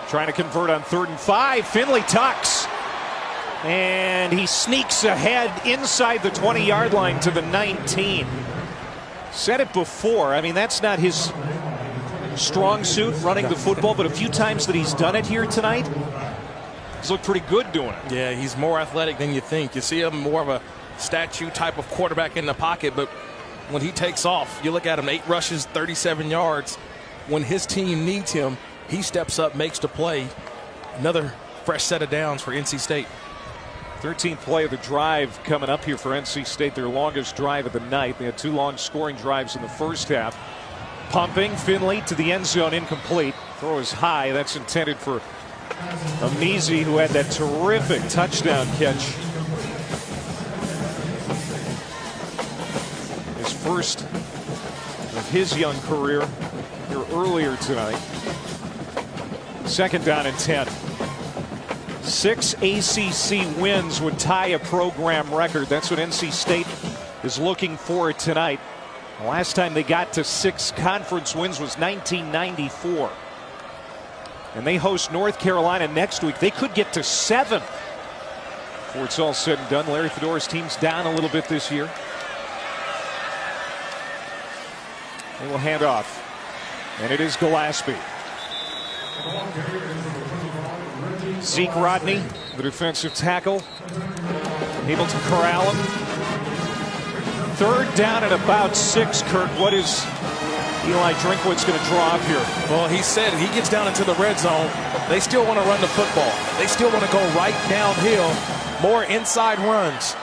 Trying to convert on 3rd and 5. Finley tucks. And he sneaks ahead inside the 20-yard line to the 19. Said it before. I mean, that's not his strong suit, running the football, but a few times that he's done it here tonight, he's looked pretty good doing it. Yeah, he's more athletic than you think. You see him more of a statue type of quarterback in the pocket, but when he takes off, you look at him, 8 rushes, 37 yards. when his team needs him, he steps up, makes the play. Another fresh set of downs for NC State. 13th play of the drive coming up here for NC State, their longest drive of the night. They had 2 long scoring drives in the first half. Pumping, Finley to the end zone, incomplete. Throw is high. That's intended for Amizi, who had that terrific touchdown catch. His first of his young career here earlier tonight. 2nd down and 10. 6 ACC wins would tie a program record. That's what NC State is looking for tonight. The last time they got to 6 conference wins was 1994. And they host North Carolina next week. They could get to 7 before it's all said and done. Larry Fedora's team's down a little bit this year. They will hand off. And it is Gillespie. Zeke Rodney, the defensive tackle, able to corral him. 3rd down and about 6, Kurt. What is Eli Drinkwitz going to draw up here? Well, he said he gets down into the red zone. They still want to run the football. They still want to go right downhill, more inside runs.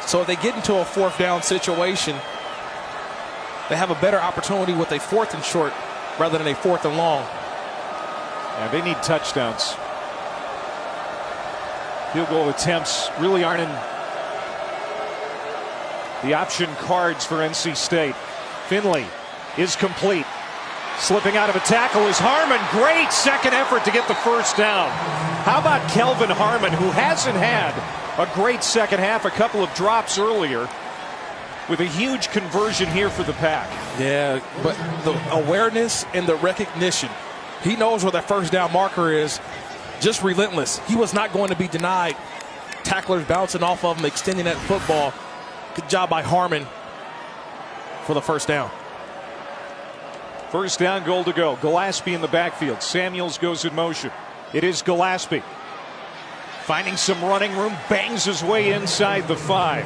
So if they get into a 4th down situation, they have a better opportunity with a 4th and short rather than a 4th and long. Yeah, they need touchdowns. Field goal attempts really aren't in the option cards for NC State. Finley is complete. Slipping out of a tackle is Harmon. Great second effort to get the 1st down. How about Kelvin Harmon, who hasn't had a great second half, a couple of drops earlier, with a huge conversion here for the Pack. Yeah, but the awareness and the recognition. He knows where that 1st down marker is. Just relentless. He was not going to be denied. Tacklers bouncing off of him, extending that football. Good job by Harmon for the 1st down. 1st down, goal to go. Gillespie in the backfield. Samuels goes in motion. It is Gillespie. Finding some running room, bangs his way inside the 5.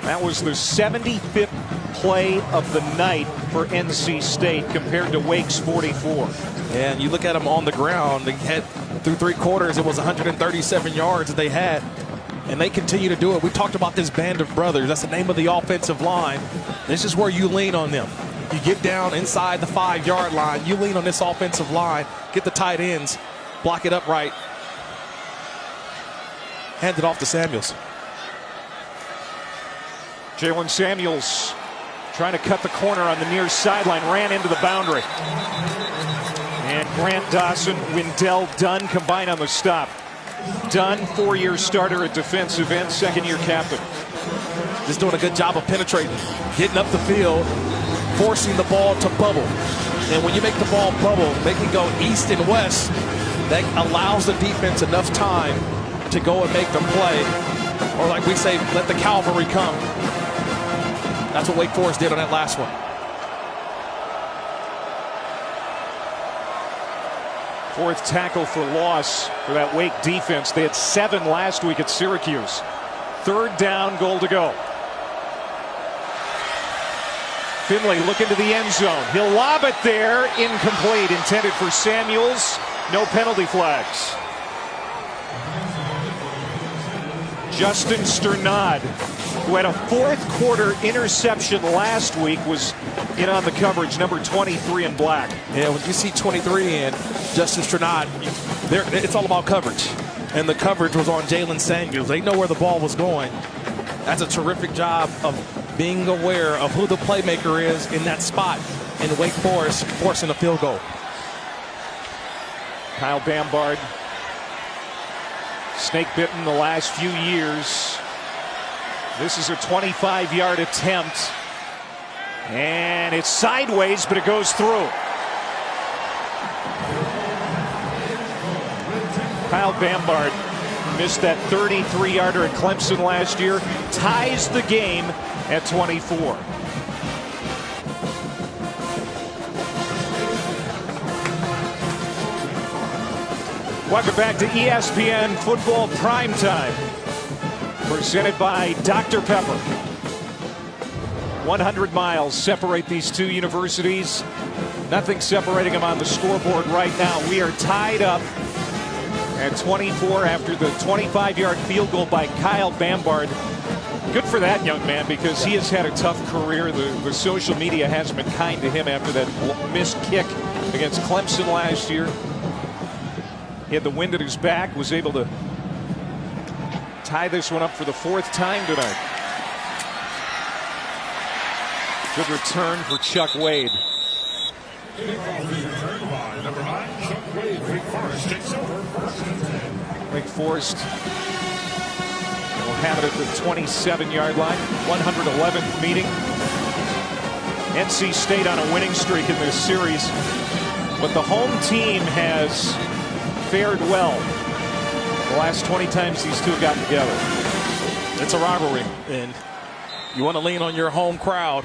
That was the 75th play of the night for NC State compared to Wake's 44. And you look at them on the ground, they had through 3 quarters, it was 137 yards that they had, and they continue to do it. We talked about this band of brothers. That's the name of the offensive line. This is where you lean on them. You get down inside the 5-yard line, you lean on this offensive line, get the tight ends, block it up right, hand it off to Samuels. Jalen Samuels trying to cut the corner on the near sideline, ran into the boundary. And Grant Dawson, Wendell Dunn combine on the stop. Dunn, 4-year starter at defensive end, 2nd-year captain. Just doing a good job of penetrating, getting up the field, forcing the ball to bubble. And when you make the ball bubble, make it go east and west, that allows the defense enough time to go and make the play. Or like we say, let the cavalry come. That's what Wake Forest did on that last one. 4th tackle for loss for that Wake defense. They had 7 last week at Syracuse. 3rd down, goal to go. Finley looking to the end zone. He'll lob it there. Incomplete. Intended for Samuels. No penalty flags. Justin Sternad, who had a 4th quarter interception last week, was in on the coverage, number 23 in black. Yeah, when you see 23 in, Justin Sternad, it's all about coverage. And the coverage was on Jalen Samuels. They know where the ball was going. That's a terrific job of being aware of who the playmaker is in that spot. And Wake Forest forcing a field goal. Kyle Bambard, snake bitten the last few years. This is a 25-yard attempt. And it's sideways, but it goes through. Kyle Bambard missed that 33-yarder at Clemson last year. Ties the game at 24. Welcome back to ESPN Football Primetime, presented by Dr. Pepper. 100 miles separate these two universities. Nothing separating them on the scoreboard right now. We are tied up at 24 after the 25-yard field goal by Kyle Bambard. Good for that young man, because he has had a tough career. The social media hasn't been kind to him after that missed kick against Clemson last year. He had the wind at his back, was able to tie this one up for the 4th time tonight. Good return for Chuck Wade. Wake Forest will have it at the 27-yard line. 111th meeting. NC State on a winning streak in this series, but the home team has fared well the last 20 times these two have gotten together. It's a rivalry, and you want to lean on your home crowd.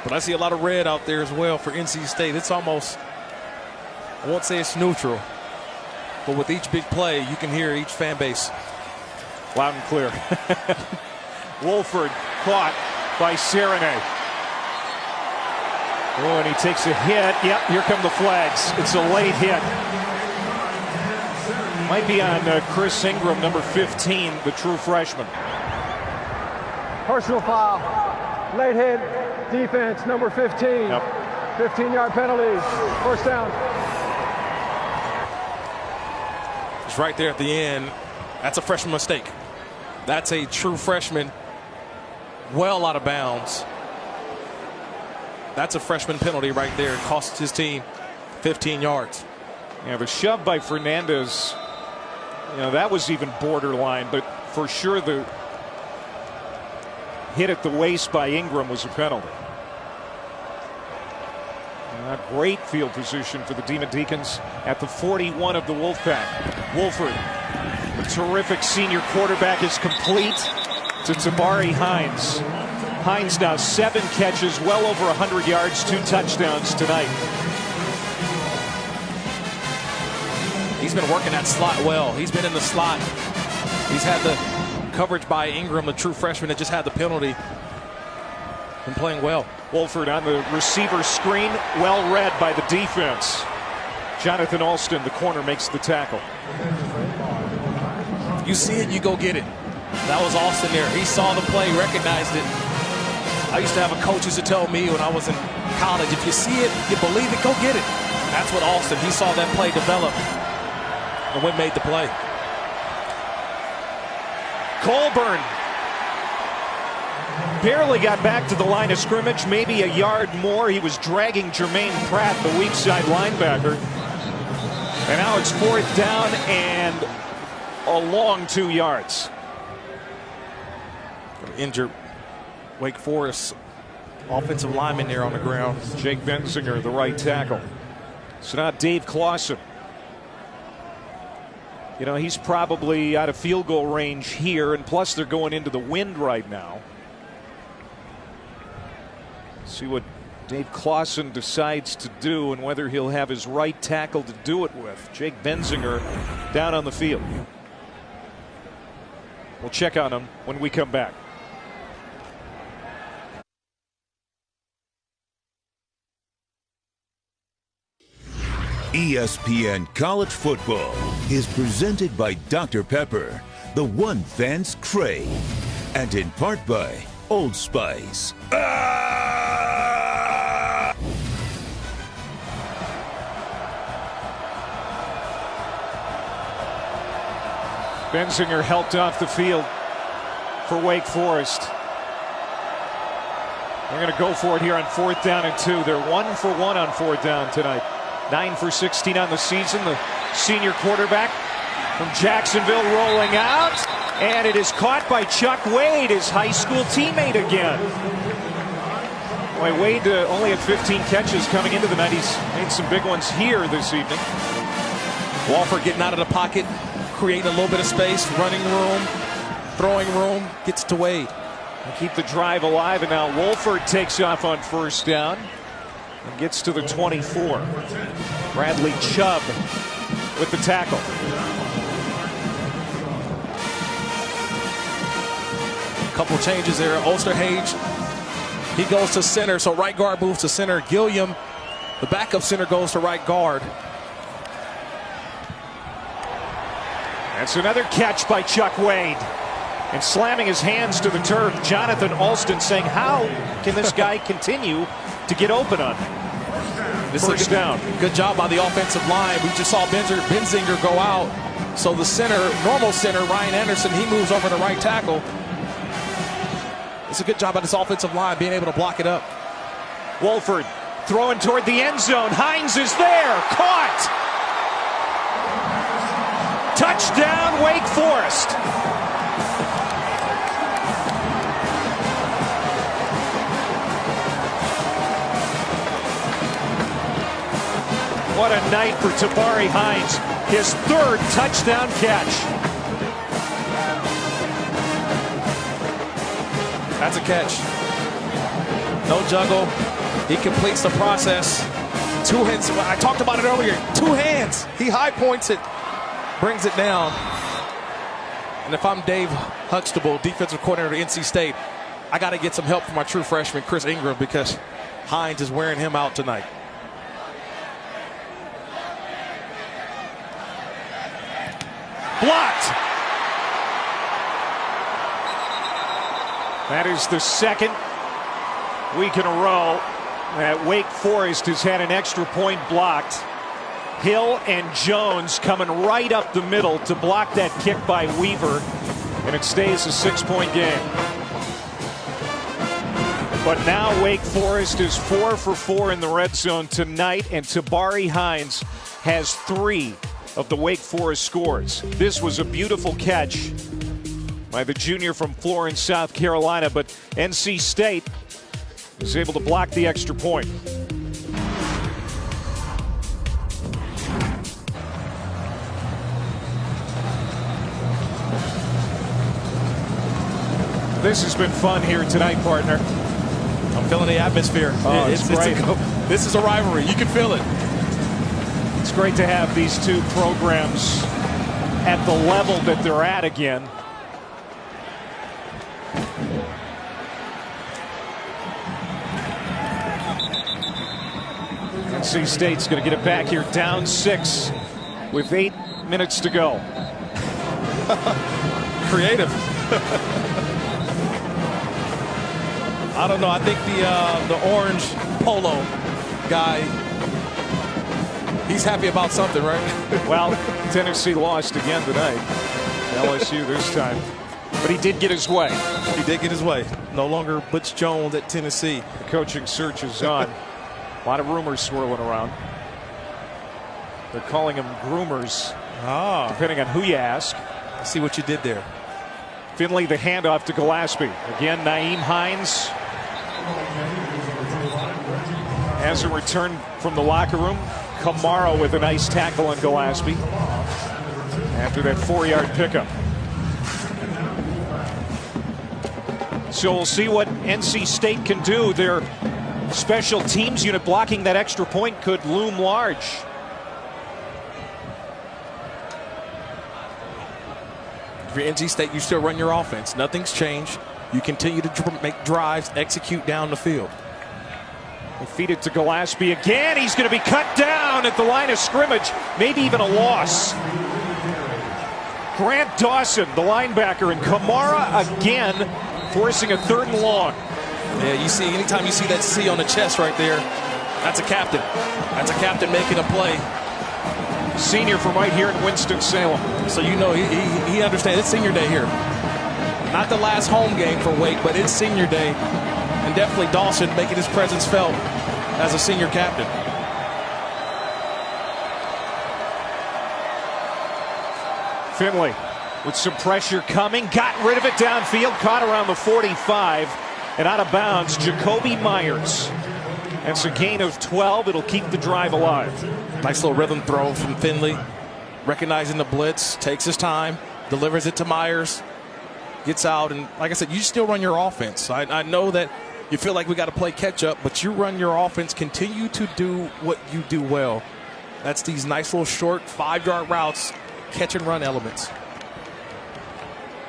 But I see a lot of red out there as well for NC State. It's almost, I won't say it's neutral, but with each big play, you can hear each fan base. Loud and clear. Wolford caught by Serenay. Oh, and he takes a hit. Yep, here come the flags. It's a late hit. Might be on Chris Ingram, number 15, the true freshman. Personal foul. Late hit. Defense, number 15. Yep. 15-yard penalty. First down. It's right there at the end. That's a freshman mistake. That's a true freshman well out of bounds. That's a freshman penalty right there. It costs his team 15 yards. Yeah, the shove by Fernandez, that was even borderline, but for sure the hit at the waist by Ingram was a penalty. Not great field position for the Demon Deacons at the 41 of the Wolfpack. Wolford, a terrific senior quarterback, is complete to Tabari Hines. Hines now 7 catches, well over 100 yards, 2 touchdowns tonight. He's been working that slot well. He's been in the slot. He's had the coverage by Ingram, the true freshman that just had the penalty. Been playing well. Wolford on the receiver screen, well read by the defense. Jonathan Alston, the corner, makes the tackle. You see it, you go get it. That was Alston there. He saw the play, recognized it. I used to have a coach who used to tell me when I was in college, if you see it, you believe it, go get it. That's what Alston, he saw that play develop and went made the play. Colburn barely got back to the line of scrimmage, maybe a yard more. He was dragging Jermaine Pratt, the weak side linebacker. And now it's 4th down and a long 2 yards. Injured Wake Forest offensive lineman there on the ground. Jake Benzinger, the right tackle. So now Dave Clausen. He's probably out of field goal range here, and plus they're going into the wind right now. See what Dave Clausen decides to do and whether he'll have his right tackle to do it with. Jake Benzinger down on the field. We'll check on him when we come back. ESPN College Football is presented by Dr. Pepper, the one fans crave, and in part by Old Spice. Benzinger helped off the field for Wake Forest. They're going to go for it here on 4th down and 2. They're 1 for 1 on 4th down tonight. 9 for 16 on the season. The senior quarterback from Jacksonville rolling out, and it is caught by Chuck Wade, his high school teammate again. Boy, Wade only had 15 catches coming into the night. He's made some big ones here this evening. Walford getting out of the pocket, creating a little bit of space, running room, throwing room, gets to Wade. And keep the drive alive, and now Wolford takes off on 1st down and gets to the 24. Bradley Chubb with the tackle. Couple changes there. Osterhage He goes to center, so right guard moves to center. Gilliam, the backup center, goes to right guard. That's another catch by Chuck Wade. And slamming his hands to the turf, Jonathan Alston saying, how can this guy continue to get open on me? First down. Good job by the offensive line. We just saw Benzinger go out. So the center, normal center, Ryan Anderson, he moves over to right tackle. It's a good job by this offensive line being able to block it up. Wolford throwing toward the end zone. Hines is there. Caught. Touchdown, Wake Forest. What a night for Tabari Hines. His third touchdown catch. That's a catch. No juggle. He completes the process. 2 hands. I talked about it earlier. 2 hands. He high points it, brings it down. And if I'm Dave Huxtable, defensive coordinator at NC State, I got to get some help from my true freshman, Chris Ingram, because Hines is wearing him out tonight. Blocked. That is the second week in a row that Wake Forest has had an extra point blocked. Hill and Jones coming right up the middle to block that kick by Weaver, and it stays a 6-point game. But now Wake Forest is 4 for 4 in the red zone tonight, and Tabari Hines has 3 of the Wake Forest scores. This was a beautiful catch by the junior from Florence, South Carolina, but NC State was able to block the extra point. This has been fun here tonight, partner. I'm feeling the atmosphere. Oh, it's great. This is a rivalry. You can feel it. It's great to have these two programs at the level that they're at again. NC State's going to get it back here, down 6 with 8 minutes to go. Creative. I don't know. I think the orange polo guy, he's happy about something, right? Well, Tennessee lost again tonight. LSU this time. But he did get his way. He did get his way. No longer Butch Jones at Tennessee. The coaching search is on. A lot of rumors swirling around. They're calling them groomers, depending on who you ask. I see what you did there. Finley, the handoff to Gillespie. Again, Naeem Hines has a return from the locker room. Kamara with a nice tackle on Gillespie after that 4-yard pickup. So we'll see what NC State can do. Their special teams unit blocking that extra point could loom large. If you're NC State, you still run your offense. Nothing's changed. You continue to make drives, execute down the field. They feed it to Gillespie again. He's going to be cut down at the line of scrimmage. Maybe even a loss. Grant Dawson, the linebacker, and Kamara again forcing a 3rd and long. Yeah, you see, anytime you see that C on the chest right there, that's a captain. That's a captain making a play. Senior from right here in Winston-Salem. So you know he understands. It's senior day here. Not the last home game for Wake, but it's senior day. And definitely Dawson making his presence felt as a senior captain. Finley with some pressure coming. Got rid of it downfield. Caught around the 45. And out of bounds, Jacoby Myers. That's a gain of 12. It'll keep the drive alive. Nice little rhythm throw from Finley. Recognizing the blitz. Takes his time. Delivers it to Myers. Gets out. And like I said, you still run your offense. I know that you feel like we got to play catch up, but you run your offense. Continue to do what you do well. That's these nice little short 5-yard routes. Catch and run elements.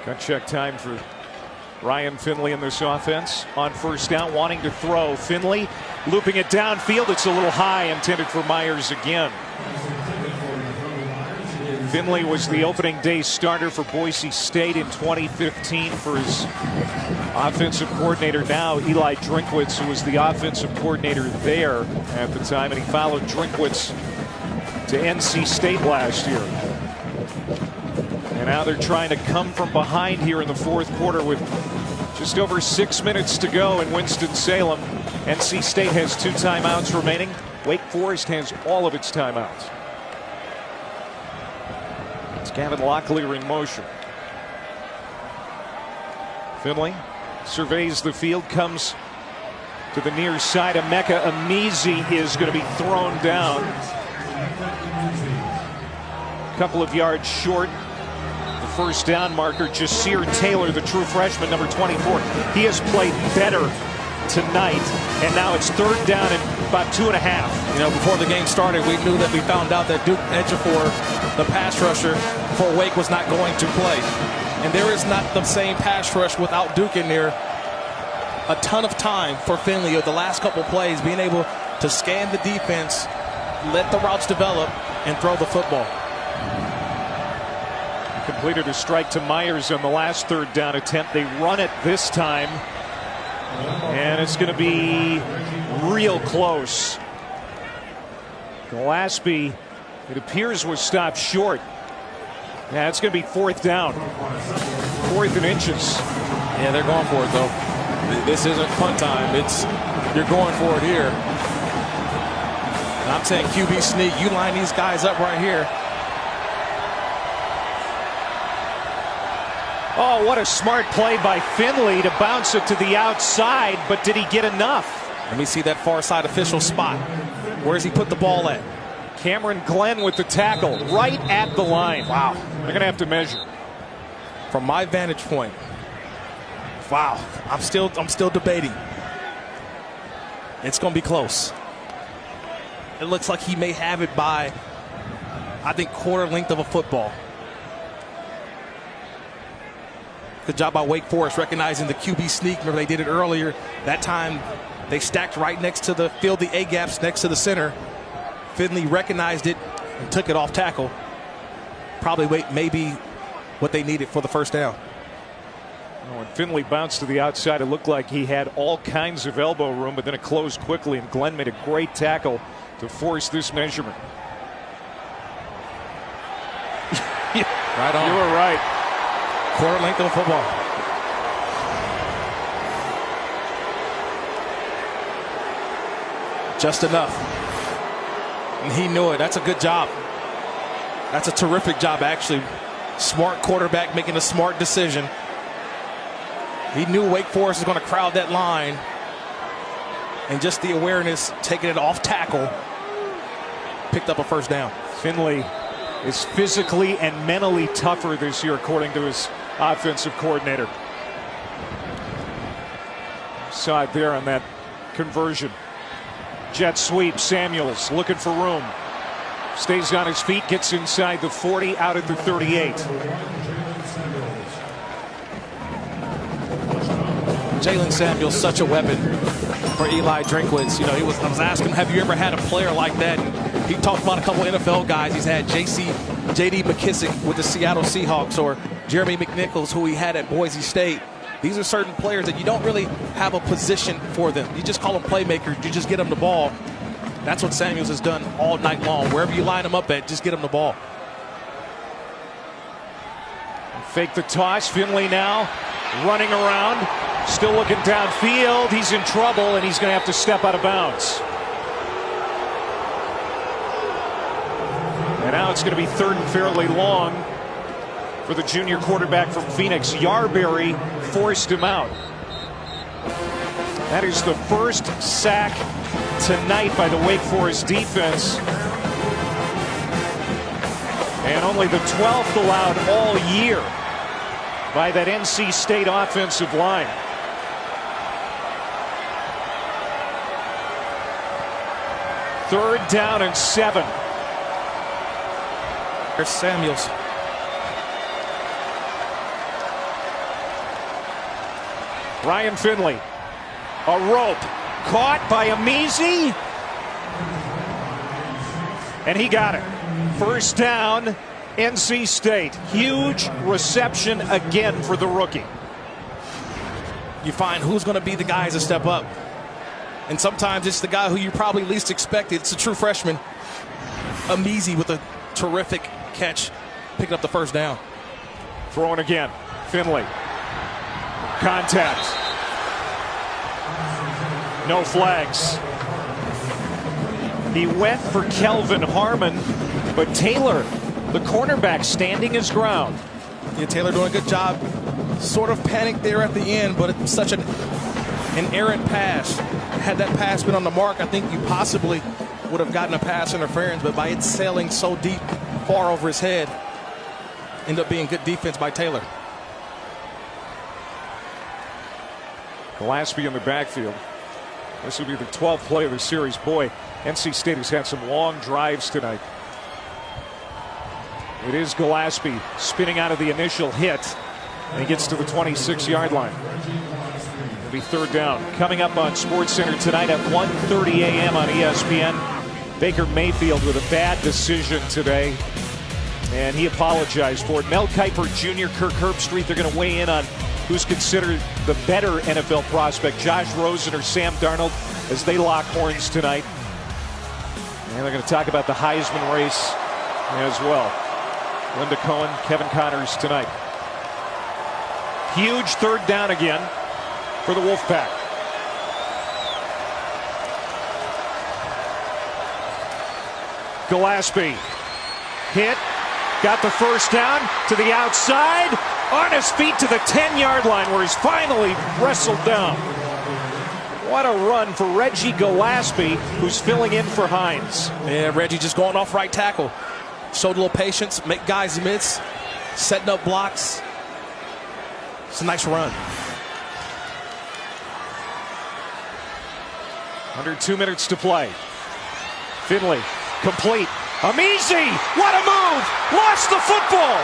Got check time for Ryan Finley in this offense on first down, wanting to throw. Finley looping it downfield. It's a little high, intended for Myers again. Finley was the opening day starter for Boise State in 2015 for his offensive coordinator now, Eli Drinkwitz, who was the offensive coordinator there at the time, and he followed Drinkwitz to NC State last year. And now they're trying to come from behind here in the fourth quarter with just over 6 minutes to go in Winston-Salem. NC State has 2 timeouts remaining. Wake Forest has all of its timeouts. It's Gavin Locklear in motion. Finley surveys the field, comes to the near side. Emeka Amizi is going to be thrown down. A couple of yards short. The first down marker, Jasir Taylor, the true freshman, number 24. He has played better tonight, and now it's third down and about 2.5. You know, before the game started, we knew that we found out that Duke Ejiofor, the pass rusher for Wake, was not going to play. And there is not the same pass rush without Duke in there. A ton of time for Finley of the last couple plays, being able to scan the defense, let the routes develop, and throw the football. Completed a strike to Myers on the last third down attempt. They run it this time, and it's going to be real close. Gillespie, it appears, was stopped short. Yeah, it's going to be fourth down. 4th and inches. Yeah, they're going for it, though. This isn't punt time. It's, you're going for it here. And I'm saying QB sneak. You line these guys up right here. Oh, what a smart play by Finley to bounce it to the outside, but did he get enough? Let me see that far side official spot. Where's he put the ball at? Cameron Glenn with the tackle right at the line. Wow. They're going to have to measure. From my vantage point, wow, I'm still debating. It's going to be close. It looks like he may have it by, I think, quarter length of a football. Good job by Wake Forest recognizing the QB sneak. Remember, they did it earlier. That time they stacked right next to the field, the A gaps next to the center. Finley recognized it and took it off tackle. Probably maybe what they needed for the first down. When Finley bounced to the outside, it looked like he had all kinds of elbow room, but then it closed quickly, and Glenn made a great tackle to force this measurement. Right on. You were right. Quarter length of a football. Just enough. And he knew it. That's a good job. That's a terrific job, actually. Smart quarterback making a smart decision. He knew Wake Forest was going to crowd that line. And just the awareness, taking it off tackle, picked up a first down. Finley is physically and mentally tougher this year, according to his offensive coordinator. Saw it there on that conversion. Jet sweep. Samuels looking for room. Stays on his feet, gets inside the 40, out at the 38. Jalen Samuels, such a weapon for Eli Drinkwitz. You know, I was asking him, have you ever had a player like that? And he talked about a couple NFL guys. He's had J.D. McKissick with the Seattle Seahawks, or Jeremy McNichols, who he had at Boise State. These are certain players that you don't really have a position for them. You just call them playmakers. You just get them the ball. That's what Samuels has done all night long. Wherever you line him up at, just get him the ball. Fake the toss. Finley now running around. Still looking downfield. He's in trouble, and he's going to have to step out of bounds. And now it's going to be third and fairly long for the junior quarterback from Phoenix. Yarberry forced him out. That is the first sack tonight by the Wake Forest defense, and only the 12th allowed all year by that NC State offensive line. Third down and 7. There's Samuels. Ryan Finley. A rope. Caught by Amizi. And he got it. First down, NC State. Huge reception again for the rookie. You find who's going to be the guys to step up. And sometimes it's the guy who you probably least expected. It's a true freshman. Amizi with a terrific catch, picking up the first down. Throwing again. Finley. Contact. No flags. He went for Kelvin Harmon, but Taylor, the cornerback, standing his ground. Yeah, Taylor doing a good job. Sort of panicked there at the end, but it's such an errant pass. Had that pass been on the mark, I think you possibly would have gotten a pass interference, but by it sailing so deep, far over his head, ended up being good defense by Taylor. Gillespie in the backfield. This will be the 12th play of the series. Boy, NC State has had some long drives tonight. It is Gillespie spinning out of the initial hit. And he gets to the 26-yard line. It'll be third down. Coming up on SportsCenter tonight at 1:30 a.m. on ESPN. Baker Mayfield with a bad decision today. And he apologized for it. Mel Kiper Jr., Kirk Herbstreit, they're going to weigh in on who's considered the better NFL prospect, Josh Rosen or Sam Darnold, as they lock horns tonight. And they're going to talk about the Heisman race as well. Linda Cohen, Kevin Connors tonight. Huge third down again for the Wolfpack. Gillespie hit, got the first down to the outside, on his feet to the 10-yard line where he's finally wrestled down. What a run for Reggie Gillespie, who's filling in for Hines. Yeah, Reggie just going off right tackle. Showed a little patience, make guys miss, setting up blocks. It's a nice run. Under 2 minutes to play. Finley, complete. Amizi, what a move! Lost the football!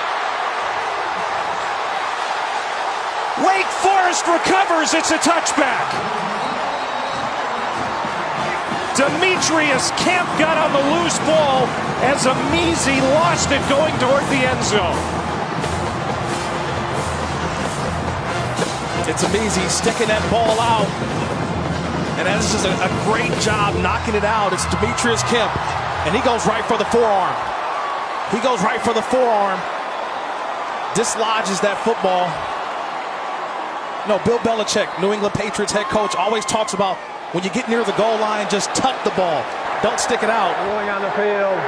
Wake Forest recovers, it's a touchback. Demetrius Kemp got on the loose ball as Amizi lost it going toward the end zone. It's Amizi sticking that ball out. And that's just a great job knocking it out. It's Demetrius Kemp. And he goes right for the forearm. He goes right for the forearm. Dislodges that football. No, Bill Belichick, New England Patriots head coach, always talks about when you get near the goal line, just tuck the ball. Don't stick it out. Rolling on the field.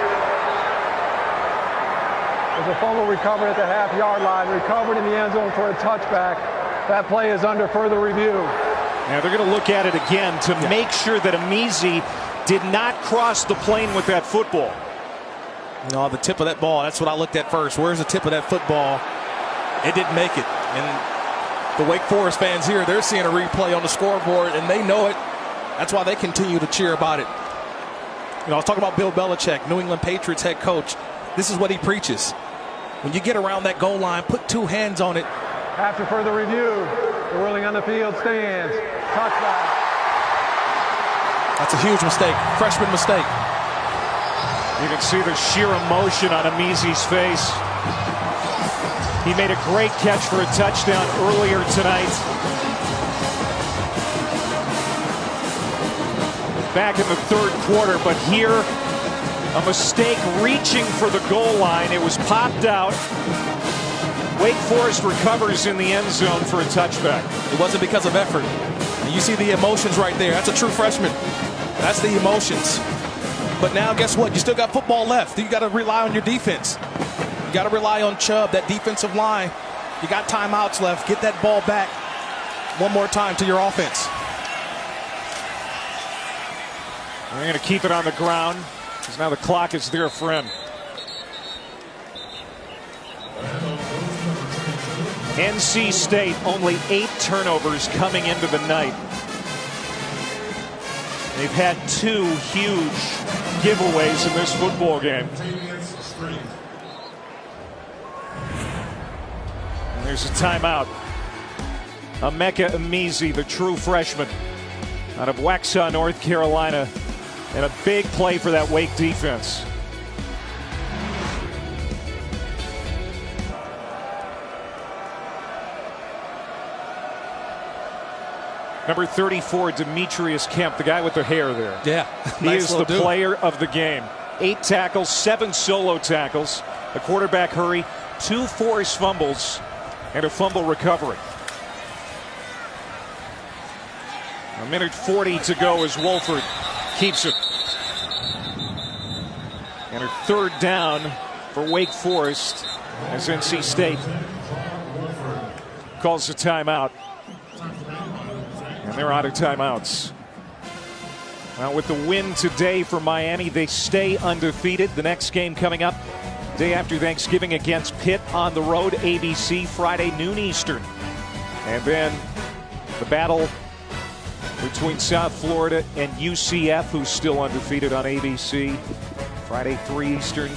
There's a fumble recovered at the half-yard line. Recovered in the end zone for a touchback. That play is under further review. Now they're going to look at it again to make sure that Amizi did not cross the plane with that football. You know, the tip of that ball, that's what I looked at first. Where's the tip of that football? It didn't make it. And the Wake Forest fans here, they're seeing a replay on the scoreboard, and they know it. That's why they continue to cheer about it. You know, I was talking about Bill Belichick, New England Patriots head coach. This is what he preaches. When you get around that goal line, put two hands on it. After further review, the ruling on the field stands. Touchdown. That's a huge mistake. Freshman mistake. You can see the sheer emotion on Amizi's face. He made a great catch for a touchdown earlier tonight. Back in the third quarter, but here, a mistake reaching for the goal line. It was popped out. Wake Forest recovers in the end zone for a touchback. It wasn't because of effort. And you see the emotions right there. That's a true freshman. That's the emotions. But now guess what? You still got football left. You got to rely on your defense. You got to rely on Chubb, that defensive line. You got timeouts left. Get that ball back one more time to your offense. They're going to keep it on the ground because now the clock is their friend. NC State only 8 turnovers coming into the night. They've had 2 huge giveaways in this football game. And there's a timeout. Emeka Emezie, the true freshman out of Waxhaw, North Carolina, and a big play for that Wake defense. Number 34, Demetrius Kemp, the guy with the hair there. Yeah. He nice is the dude. player of the game. 8 tackles, 7 solo tackles, a quarterback hurry, 2 forced fumbles, and a fumble recovery. A minute 40 to go as Wolford keeps it. And a 3rd down for Wake Forest as NC State calls a timeout. And they're out of timeouts. Now with the win today for Miami, they stay undefeated. The next game coming up day after Thanksgiving against Pitt on the road, ABC, Friday noon Eastern. And then the battle between South Florida and UCF, who's still undefeated, on ABC. Friday 3 Eastern,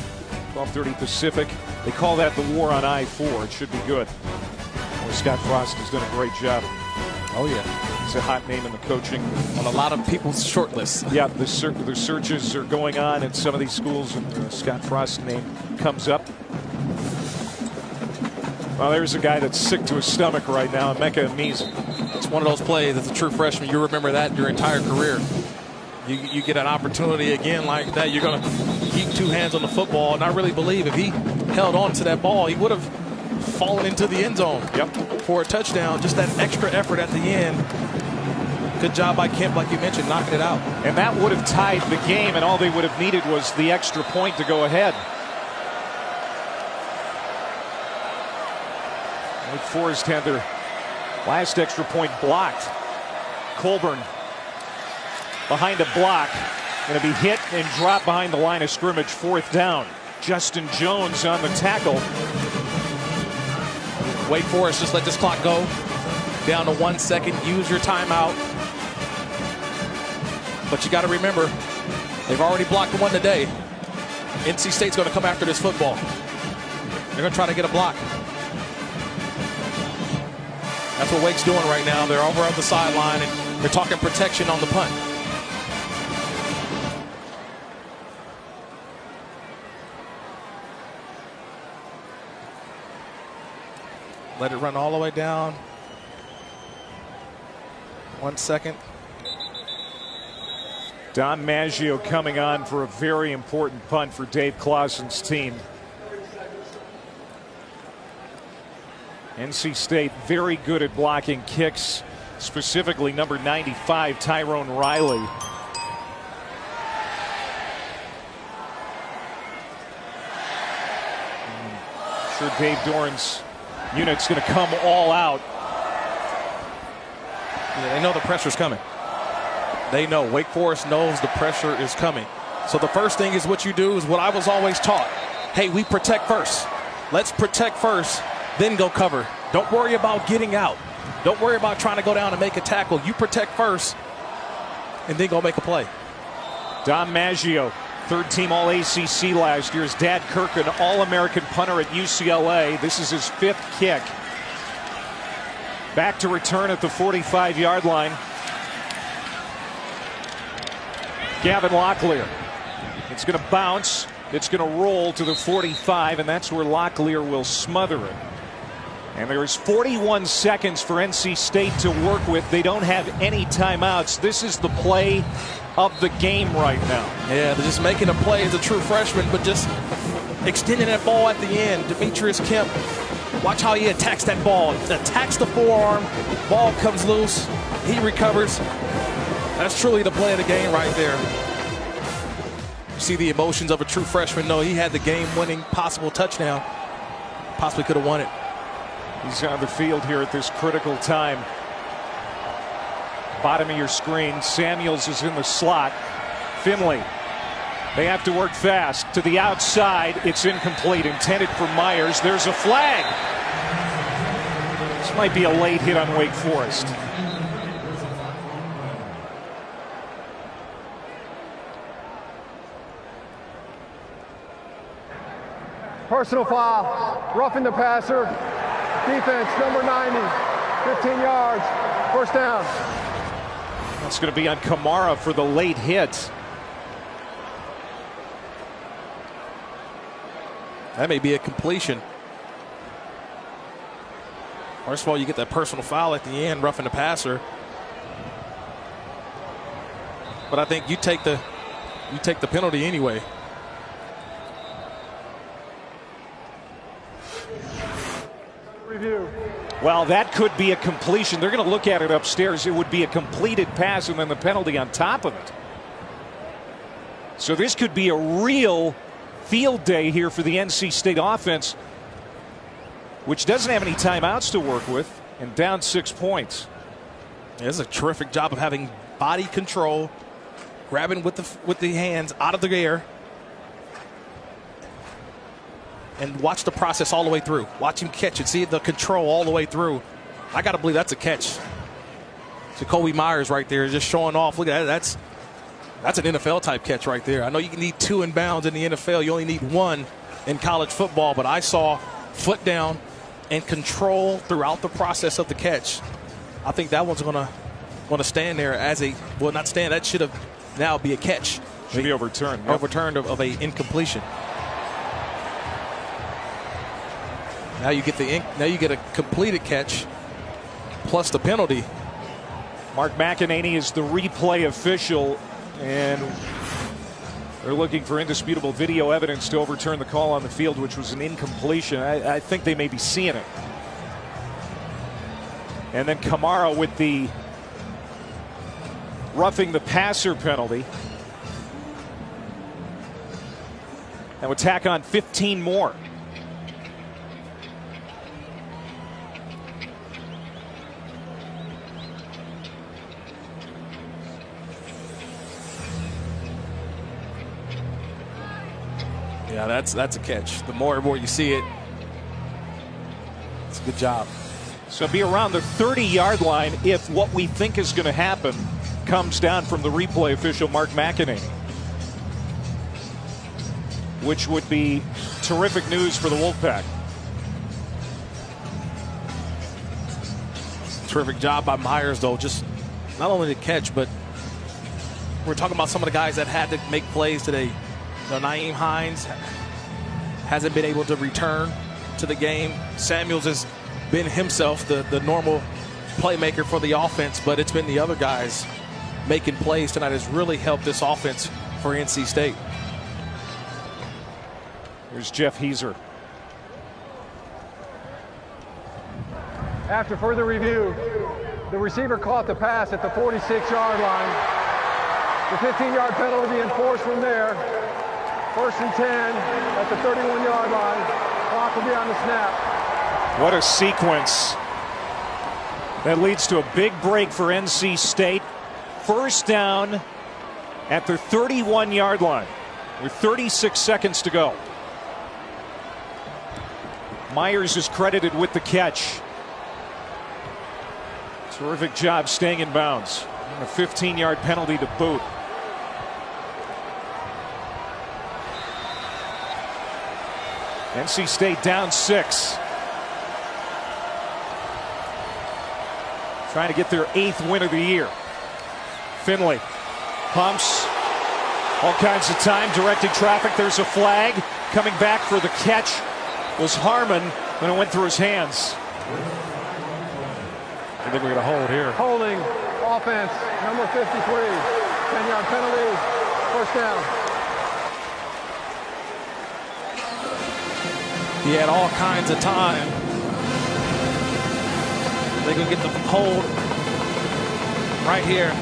12:30 Pacific. They call that the war on I-4. It should be good. Well, Scott Frost has done a great job. Oh, yeah. He's a hot name in the coaching. On a lot of people's short lists. Yeah, the searches are going on at some of these schools, and Scott Frost's name comes up. Well, there's a guy that's sick to his stomach right now, Emeka Emezie. It's one of those plays as a true freshman. You remember that your entire career. You get an opportunity again like that. You're going to keep 2 hands on the football, and I really believe if he held on to that ball, he would have fallen into the end zone for a touchdown. Just that extra effort at the end. Good job by Kemp, like you mentioned, knocking it out. And that would have tied the game, and all they would have needed was the extra point to go ahead. Wake Forest had their last extra point blocked. Colburn behind a block, going to be hit and dropped behind the line of scrimmage. 4th down. Justin Jones on the tackle. Wake Forest, just let this clock go. Down to 1 second. Use your timeout. But you got to remember, they've already blocked one today. NC State's going to come after this football. They're going to try to get a block. That's what Wake's doing right now. They're over on the sideline, and they're talking protection on the punt. Let it run all the way down. 1 second. Don Maggio coming on for a very important punt for Dave Clausen's team. NC State very good at blocking kicks, specifically number 95, Tyrone Riley. I'm sure Dave Doran's unit's going to come all out. Yeah, they know the pressure's coming. They know. Wake Forest knows the pressure is coming. So the first thing is what you do is what I was always taught. Hey, we protect first. Let's protect first, then go cover. Don't worry about getting out. Don't worry about trying to go down and make a tackle. You protect first, and then go make a play. Don Maggio, 3rd-team All-ACC last year. His dad, Kirk, an All-American punter at UCLA. This is his 5th kick. Back to return at the 45-yard line. Gavin Locklear. It's going to bounce. It's going to roll to the 45, and that's where Locklear will smother it. And there's 41 seconds for NC State to work with. They don't have any timeouts. This is the play of the game right now. Yeah, they're just making a play as a true freshman, but just extending that ball at the end. Demetrius Kemp, watch how he attacks that ball. Attacks the forearm. Ball comes loose. He recovers. That's truly the play of the game right there. You see the emotions of a true freshman. No, he had the game-winning possible touchdown. Possibly could have won it. He's on the field here at this critical time. Bottom of your screen, Samuels is in the slot. Finley, they have to work fast. To the outside, it's incomplete. Intended for Myers. There's a flag. This might be a late hit on Wake Forest. Personal foul, roughing the passer, defense, number 90. 15 yards, first down. That's going to be on Kamara for the late hit. That may be a completion. First of all, you get that personal foul at the end, roughing the passer. But I think you take the penalty anyway. Review. Well, that could be a completion. They're going to look at it upstairs. It would be a completed pass and then the penalty on top of it. So this could be a real field day here for the NC State offense, which doesn't have any timeouts to work with, and down 6 points. Yeah, this is a terrific job of having body control, grabbing with the hands out of the air, and watch the process all the way through. Watch him catch it. See the control all the way through. I got to believe that's a catch. Jacoby Myers right there just showing off. Look at that. That's an NFL type catch right there. I know you can need 2 in bounds in the NFL. You only need 1 in college football, but I saw foot down and control throughout the process of the catch. I think that one's going to stand there as a, well, not stand. That should have now be a catch. Should be overturned. Yep. Overturned of a incompletion. Now you get a completed catch plus the penalty. Mark McEnany is the replay official, and they're looking for indisputable video evidence to overturn the call on the field, which was an incompletion. I think they may be seeing it. And then Kamara with the roughing the passer penalty. And would tack on 15 more. Yeah, that's a catch. The more and more you see it, it's a good job. So be around the 30-yard line if what we think is going to happen comes down from the replay official Mark McEnany, which would be terrific news for the Wolfpack. Terrific job by Myers, though. Just not only the catch, but we're talking about some of the guys that had to make plays today. You know, Nyheim Hines hasn't been able to return to the game. Samuels has been himself the normal playmaker for the offense, but it's been the other guys making plays tonight has really helped this offense for NC State. Here's Jeff Heiser. After further review, the receiver caught the pass at the 46-yard line. The 15-yard penalty will be enforced from there. First and 10 at the 31-yard line. Clock will be on the snap. What a sequence. That leads to a big break for NC State. First down at their 31-yard line with 36 seconds to go. Myers is credited with the catch. Terrific job staying in bounds. And a 15-yard penalty to boot. NC State down 6. Trying to get their 8th win of the year. Finley pumps. All kinds of time directing traffic. There's a flag. Coming back for the catch was Harmon when it went through his hands. I think we're going to hold here. Holding offense, number 53. 10-yard penalty, first down. He had all kinds of time. They're going to get the hold right here.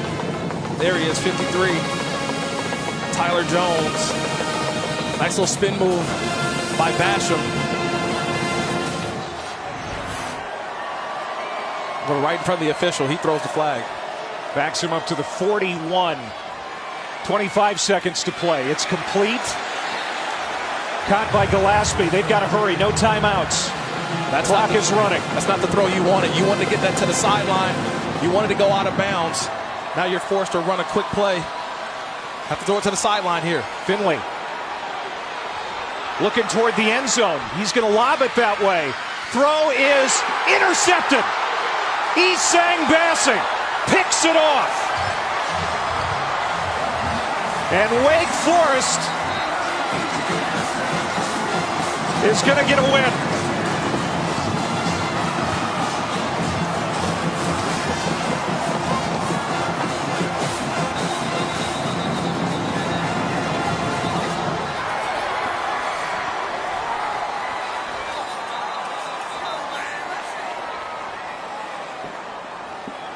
There he is, 53. Tyler Jones. Nice little spin move by Basham. But right in front of the official, he throws the flag. Backs him up to the 41. 25 seconds to play. It's complete. Caught by Gillespie. They've got to hurry. No timeouts. That clock is running. That's not the throw you wanted. You wanted to get that to the sideline. You wanted to go out of bounds. Now you're forced to run a quick play. Have to throw it to the sideline here. Finley looking toward the end zone. He's going to lob it that way. Throw is intercepted. Isang Bassi picks it off. And Wake Forest is going to get a win.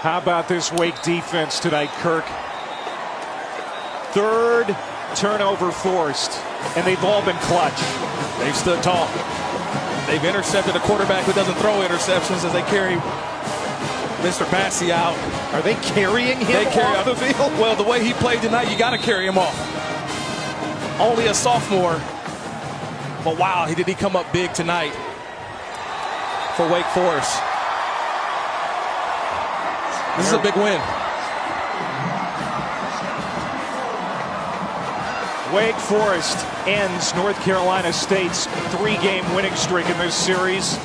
How about this Wake defense tonight, Kirk? Third turnover forced, and they've all been clutch. They've stood tall. They've intercepted a quarterback who doesn't throw interceptions as they carry Mr. Bassi out. Are they carrying him They carry off the field? Well, the way he played tonight, you got to carry him off. Only a sophomore, but wow, did he come up big tonight for Wake Forest. This is a big win. Wake Forest ends North Carolina State's 3-game winning streak in this series.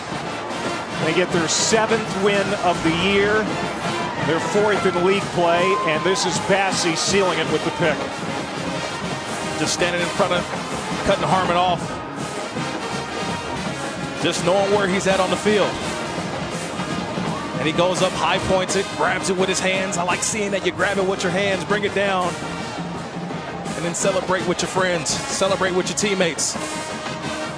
They get their 7th win of the year, their 4th in league play, and this is Bassi sealing it with the pick. Just standing in front of, cutting Harmon off. Just knowing where he's at on the field. And he goes up, high points it, grabs it with his hands. I like seeing that you grab it with your hands, bring it down, and then celebrate with your friends, celebrate with your teammates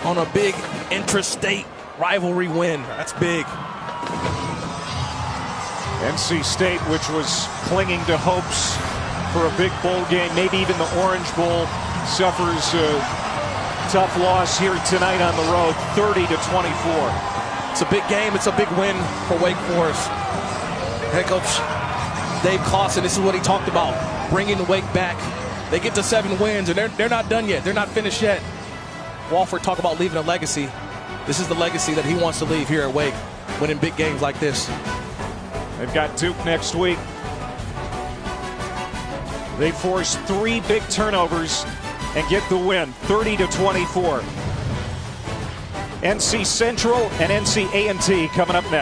on a big intrastate rivalry win. That's big. NC State, which was clinging to hopes for a big bowl game, maybe even the Orange Bowl, suffers a tough loss here tonight on the road, 30-24. It's a big game. It's a big win for Wake Forest. Head coach Dave Clawson, this is what he talked about, bringing the Wake back. They get to 7 wins, and they're not done yet. They're not finished yet. Walford talked about leaving a legacy. This is the legacy that he wants to leave here at Wake, winning big games like this. They've got Duke next week. They forced 3 big turnovers and get the win, 30-24. NC Central and NC A&T coming up next.